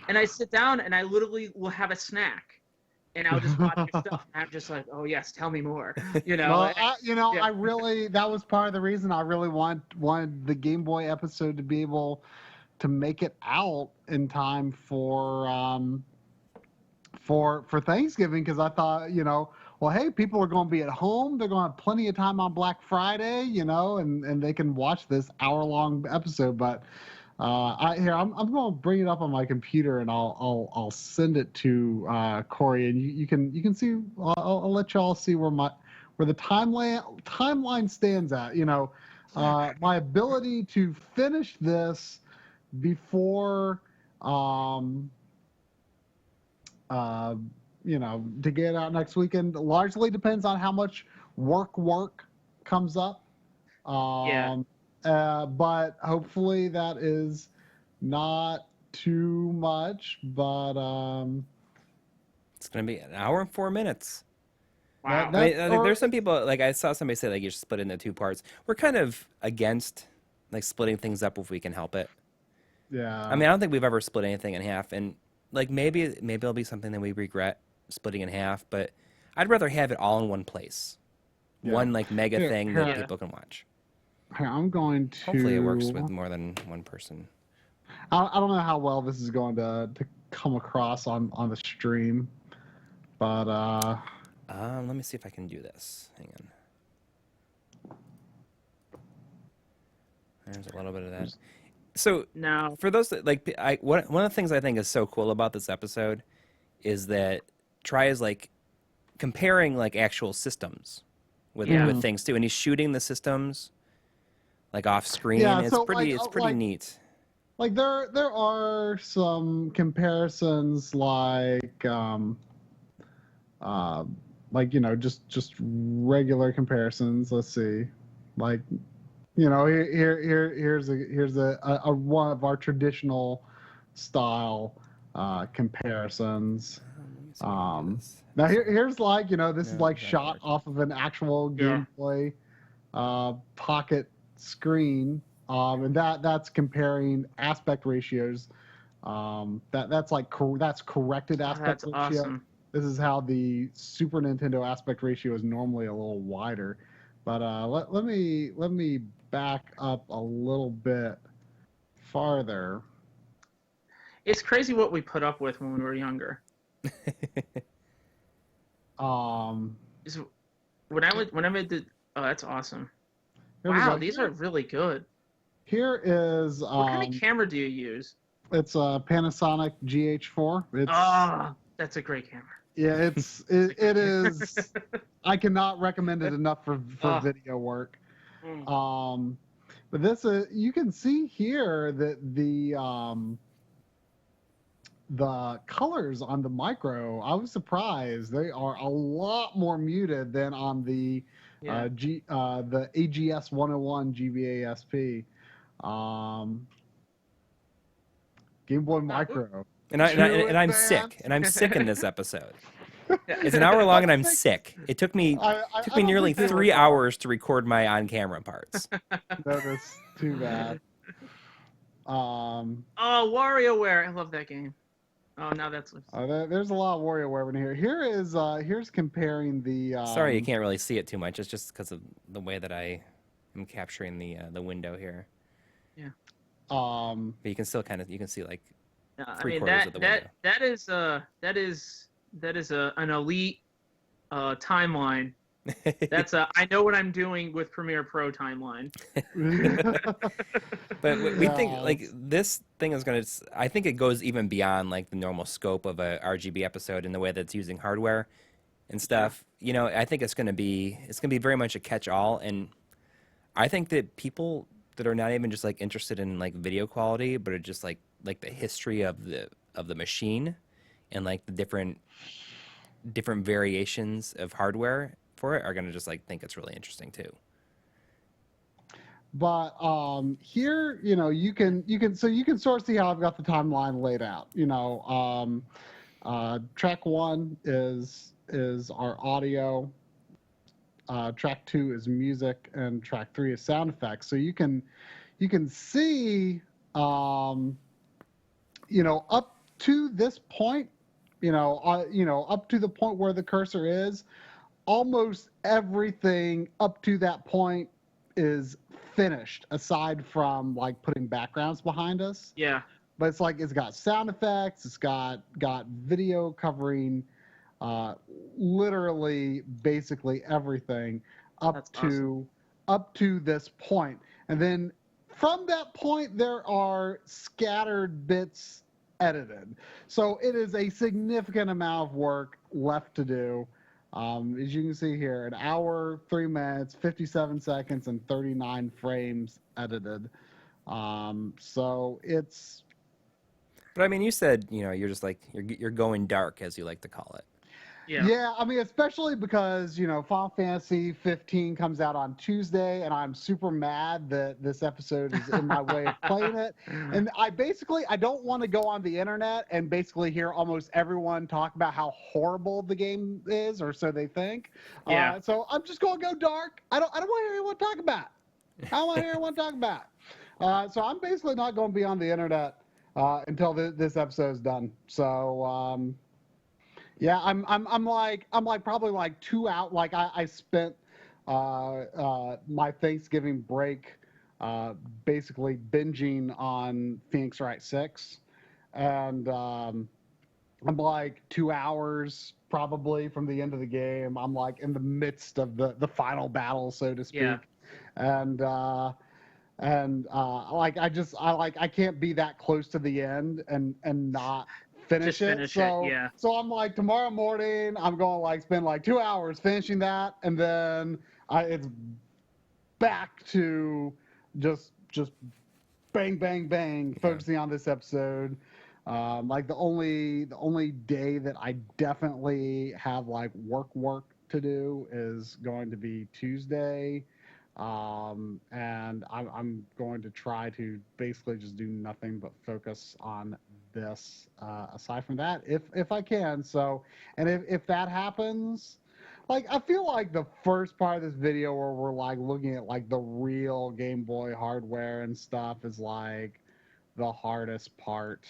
and I sit down and I literally will have a snack. And I'll just watch your stuff. And I'm just like, oh yes, tell me more. Well, I really, that was part of the reason I really wanted the Game Boy episode to be able to make it out in time for Thanksgiving, because I thought, well, hey, people are going to be at home. They're going to have plenty of time on Black Friday, and they can watch this hour-long episode. But I'm going to bring it up on my computer and I'll send it to Corey, and you can see. I'll let y'all see where the timeline stands at. My ability to finish this before to get out next weekend largely depends on how much work comes up. But hopefully that is not too much. But it's gonna be an hour and 4 minutes. Wow. There's some people, like I saw somebody say, like, you should split it into 2 parts. We're kind of against like splitting things up if we can help it. Yeah. I mean, I don't think we've ever split anything in half, and like maybe it'll be something that we regret splitting in half. But I'd rather have it all in one place, one like mega thing that people can watch. I'm going to. Hopefully, it works with more than one person. I don't know how well this is going to come across on the stream, but let me see if I can do this. Hang on. There's a little bit of that. So now, for those that one of the things I think is so cool about this episode is that Try is like comparing like actual systems with things too, and he's shooting the systems like off screen. Yeah, it's pretty neat. Like there are some comparisons like just regular comparisons. Let's see, like here's a one of our traditional style comparisons. Now here's like this is like shot off of an actual Game Boy Pocket screen, and that's comparing aspect ratios. That's corrected aspect ratio. Awesome. This is how the Super Nintendo aspect ratio is normally a little wider. But let me back up a little bit farther. It's crazy what we put up with when we were younger. When I did, oh, that's awesome. Wow, these are really good. Here is what kind of camera do you use? It's a Panasonic GH4. That's a great camera. Yeah, it is. I cannot recommend it enough for video work. But this you can see here that the colors on the micro, I was surprised. They are a lot more muted than on the the AGS 101 GBA SP. Game Boy Micro. And I'm sick. And I'm sick in this episode. It's an hour long and I'm sick. It took me nearly 3 hours to record my on-camera parts. That is too bad. WarioWare. I love that game. Oh, now that's. There's a lot of WarioWare in here. Here's comparing the. Sorry, you can't really see it too much. It's just because of the way that I am capturing the window here. Yeah. But you can still you can see like. I mean that is an elite timeline. That's I know what I'm doing with Premiere Pro timeline. But we think like this thing is gonna. I think it goes even beyond like the normal scope of a RGB episode in the way that it's using hardware and stuff. Yeah. I think it's gonna be very much a catch-all, and I think that people that are not even just like interested in like video quality, but are just like the history of the machine and like the different variations of hardware for it are going to just like think it's really interesting too. But here, you can sort of see how I've got the timeline laid out. Track 1 is our audio. Track 2 is music, and track 3 is sound effects. So you can see, up to this point, up to the point where the cursor is, almost everything up to that point is finished, aside from like putting backgrounds behind us. Yeah. But it's like it's got sound effects, it's got video covering literally basically everything up to this point. And then from that point there are scattered bits edited. So it is a significant amount of work left to do. As you can see here, 1 hour, 3 minutes, 57 seconds, and 39 frames edited. So it's. But I mean, you said you're just like you're going dark, as you like to call it. Yeah, I mean, especially because Final Fantasy 15 comes out on Tuesday, and I'm super mad that this episode is in my way of playing it. And I don't want to go on the internet and basically hear almost everyone talk about how horrible the game is, or so they think. Yeah. So I'm just gonna go dark. I don't want to hear anyone talk about it. I don't want to hear anyone talk about it. So I'm basically not going to be on the internet until this episode is done. So. Yeah, I'm probably like 2 out. Like I spent my Thanksgiving break basically binging on Phoenix Wright 6, and I'm like 2 hours probably from the end of the game. I'm like in the midst of the final battle, so to speak. Yeah. And I can't be that close to the end and not finish it. So I'm like, tomorrow morning I'm going to like spend like 2 hours finishing that, and then it's back to just bang bang bang focusing on this episode. Like the only day that I definitely have like work to do is going to be Tuesday. And I'm going to try to basically just do nothing but focus on this aside from that, if I can. So, and if that happens, like I feel like the first part of this video where we're like looking at like the real Game Boy hardware and stuff is like the hardest part.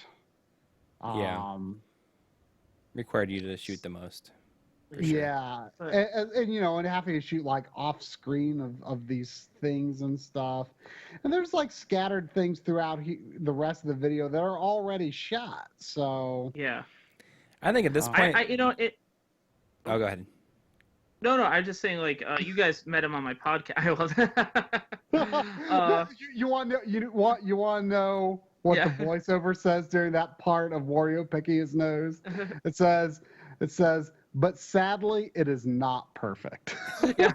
Required you to shoot the most. Sure. Yeah, and having to shoot like off screen of these things and stuff, and there's like scattered things throughout the rest of the video that are already shot. So yeah, I think at this point, Oh, go ahead. No, I'm just saying, like, you guys met him on my podcast. I love that. You want to know what the voiceover says during that part of Wario picking his nose? It says, but sadly, it is not perfect. Yeah.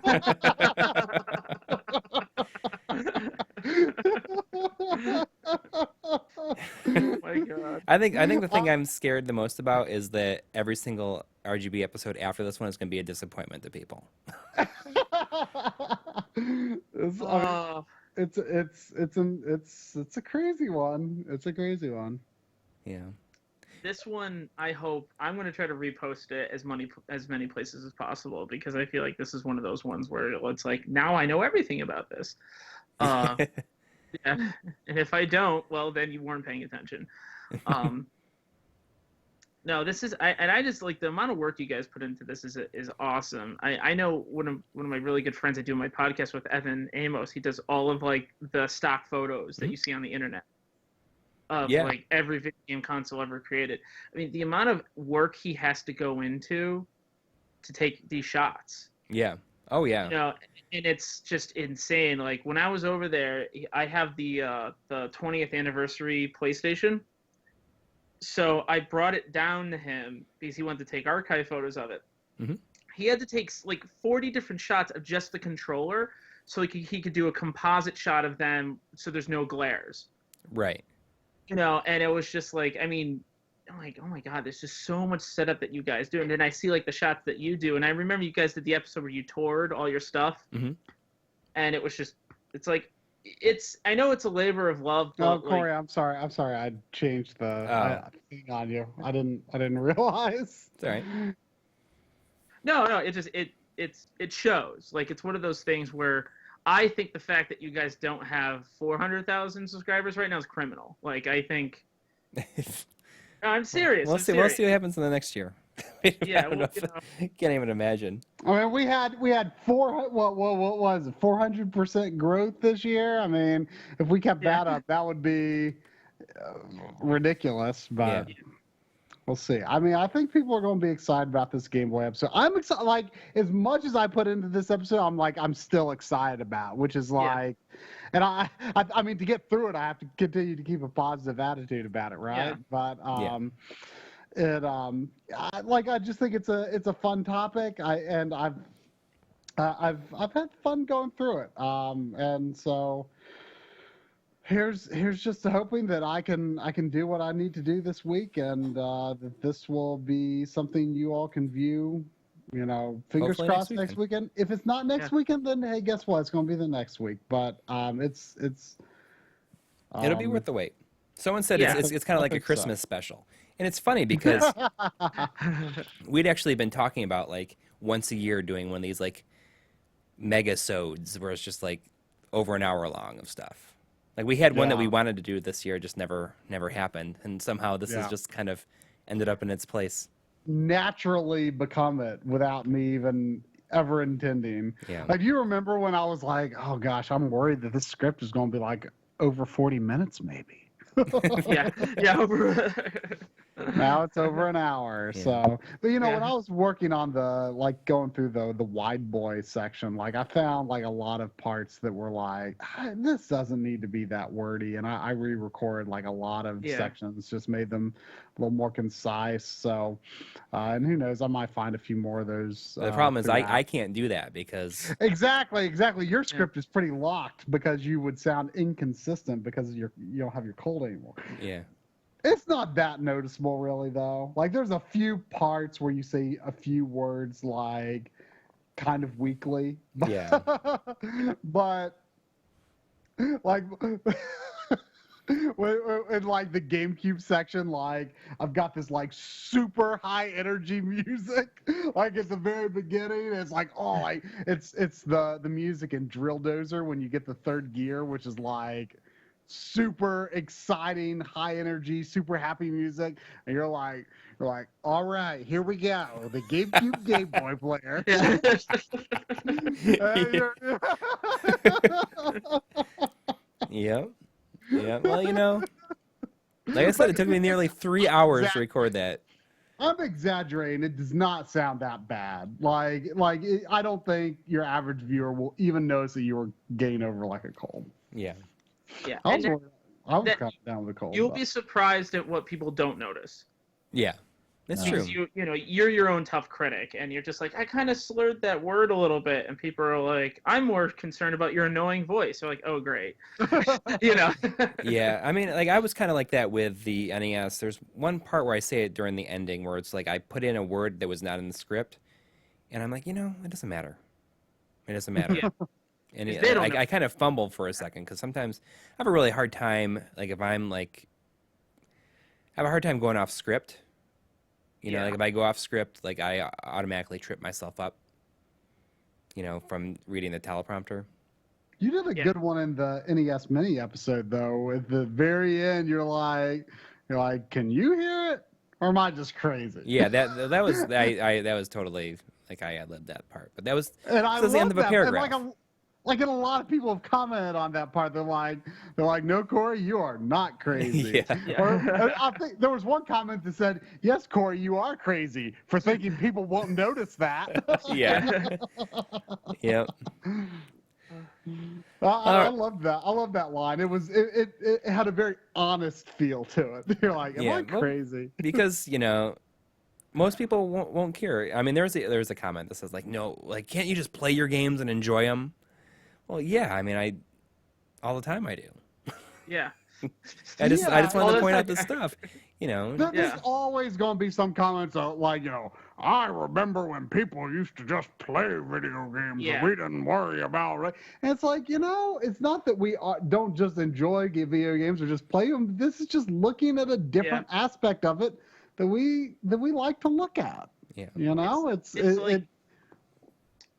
Oh my God. I think the thing I'm scared the most about is that every single RGB episode after this one is going to be a disappointment to people. It's a crazy one. It's a crazy one. Yeah. This one, I hope I'm going to try to repost it as many places as possible, because I feel like this is one of those ones where it's like, now I know everything about this. Yeah. And if I don't, well, then you weren't paying attention. No, this is I just like the amount of work you guys put into this is awesome. I know one of my really good friends I do my podcast with, Evan Amos. He does all of like the stock photos that you see on the internet of like every video game console ever created. I mean, the amount of work he has to go into to take these shots. Yeah. Oh yeah. And it's just insane. Like when I was over there, I have the 20th anniversary PlayStation. So I brought it down to him because he wanted to take archive photos of it. Mm-hmm. He had to take like 40 different shots of just the controller, so he could do a composite shot of them, so there's no glares. Right. And it was just like, I mean, I'm like, oh my god, there's just so much setup that you guys do, and then I see like the shots that you do, and I remember you guys did the episode where you toured all your stuff, and it was just, it's like, I know it's a labor of love. But Corey, I'm sorry, I changed the thing on you. I didn't realize. It's all right. No, it shows. Like, it's one of those things where I think the fact that you guys don't have 400,000 subscribers right now is criminal. Like, I think. I'm serious. We'll see what happens in the next year. Yeah, can't even imagine. I mean, we had what was it, 400% growth this year? I mean, if we kept that up, that would be ridiculous. But we'll see. I mean, I think people are going to be excited about this Game Boy episode. I'm excited. Like, as much as I put into this episode, I'm still excited about, which is like, and I mean, to get through it, I have to continue to keep a positive attitude about it, right? Yeah. But I just think it's a fun topic. I've had fun going through it. And so here's just hoping that I can do what I need to do this week, and that this will be something you all can view. You know, fingers Hopefully crossed next weekend. If it's not next weekend, then hey, guess what? It's going to be the next week. But it's it'll be worth the wait. Someone said it's kind of like a Christmas special. And it's funny because we'd actually been talking about like once a year doing one of these like mega-sodes where it's just like over an hour long of stuff. Like we had one that we wanted to do this year, just never happened. And somehow this has just kind of ended up in its place. Naturally become it without me even ever intending. Yeah. Like, you remember when I was like, oh gosh, I'm worried that this script is going to be like over 40 minutes maybe. yeah. Now it's over an hour. Yeah. So, but when I was working on going through the wide boy section, like I found like a lot of parts that were like, this doesn't need to be that wordy. And I re-recorded like a lot of sections, just made them a little more concise. So, and who knows, I might find a few more of those. The problem is I can't do that because. Exactly. Your script is pretty locked because you would sound inconsistent because you don't have your cold anymore. Yeah. It's not that noticeable, really, though. Like, there's a few parts where you say a few words, like, kind of weakly. Yeah. But, like, in, like, the GameCube section, like, I've got this, like, super high-energy music. Like, at the very beginning, it's like, it's the music in Drill Dozer when you get the third gear, which is, like, super exciting, high energy, super happy music, and you're like, all right, here we go, the GameCube Game Boy player. Yep. Well, like I said, it took me nearly 3 hours to record that. I'm exaggerating. It does not sound that bad. Like I don't think your average viewer will even notice that you were getting over like a cold. Yeah. Yeah, I was kind of down with the cold. You'll be surprised at what people don't notice. Yeah, that's true. You're your own tough critic, and you're just like, I kind of slurred that word a little bit, and people are like, I'm more concerned about your annoying voice. They're like, oh, great. Yeah, I mean, like I was kind of like that with the NES. There's one part where I say it during the ending where it's like I put in a word that was not in the script, and I'm like, it doesn't matter. It doesn't matter. Yeah. And I kind of fumbled for a second because sometimes I have a really hard time, like if I'm like, I have a hard time going off script. Like if I go off script, like I automatically trip myself up, from reading the teleprompter. You did a good one in the NES Mini episode, though. At the very end, you're like, can you hear it? Or am I just crazy? Yeah, that was that was totally like I ad-libbed that part, but that was the end of a paragraph. And a lot of people have commented on that part. They're like, no, Corey, you are not crazy. Or, I think there was one comment that said, yes, Corey, you are crazy for thinking people won't notice that. Yeah. Yep. I love that. I love that line. It had a very honest feel to it. You're like, am I crazy? Because, most people won't care. I mean, there's a comment that says like, no, like, can't you just play your games and enjoy them? Well, yeah. I mean, all the time I do. Yeah. I just wanted to point out this stuff. You know, there's always going to be some comments like, I remember when people used to just play video games and we didn't worry about it. And it's like, it's not that we don't just enjoy video games or just play them. This is just looking at a different aspect of it that we like to look at. Yeah. It's like,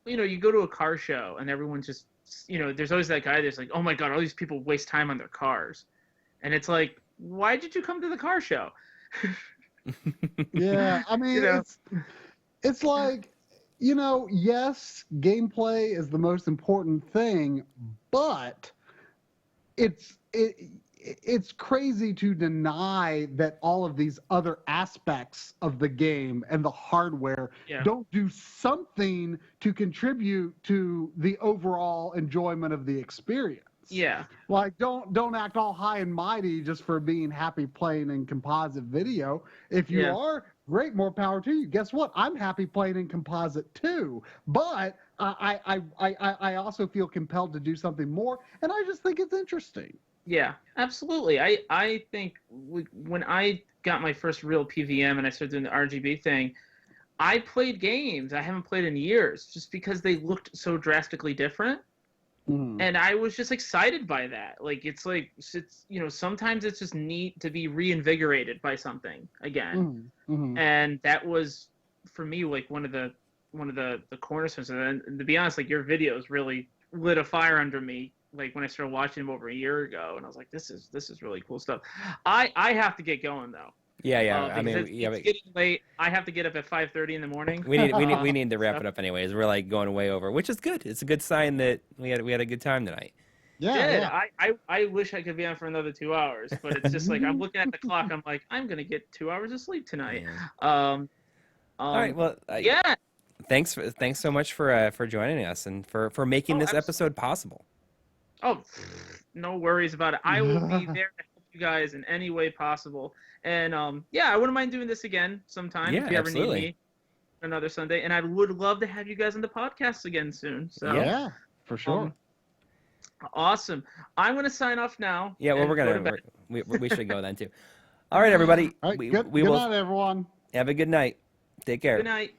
you go to a car show and everyone's just, there's always that guy that's like, oh my God, all these people waste time on their cars. And it's like, why did you come to the car show? Yeah, I mean, it's like, yes, gameplay is the most important thing, but it's crazy to deny that all of these other aspects of the game and the hardware don't do something to contribute to the overall enjoyment of the experience. Yeah. Like, don't act all high and mighty just for being happy playing in composite video. If you are, great, more power to you. Guess what? I'm happy playing in composite too. But I also feel compelled to do something more, and I just think it's interesting. Yeah, absolutely. I think when I got my first real PVM and I started doing the RGB thing, I played games I haven't played in years just because they looked so drastically different. Mm. And I was just excited by that. Like, it's sometimes it's just neat to be reinvigorated by something again. Mm-hmm. And that was, for me, like one of the cornerstones. And to be honest, like, your videos really lit a fire under me. Like, when I started watching them over a year ago, and I was like, this is really cool stuff. I have to get going though. Yeah. I mean, it's getting late. I have to get up at 5:30 in the morning. We need to wrap it up anyways. We're like going way over, which is good. It's a good sign that we had a good time tonight. Yeah. I wish I could be on for another 2 hours, but it's just like I'm looking at the clock. I'm like, I'm gonna get 2 hours of sleep tonight. Yeah. All right. Well. Thanks so much for joining us and for making this episode possible. Oh, no worries about it. I will be there to help you guys in any way possible. And I wouldn't mind doing this again sometime if you ever need me another Sunday. And I would love to have you guys on the podcast again soon. So yeah, for sure. Awesome. I'm going to sign off now. Yeah, well, we should go then too. All right, everybody. All right, good night, everyone. Have a good night. Take care. Good night.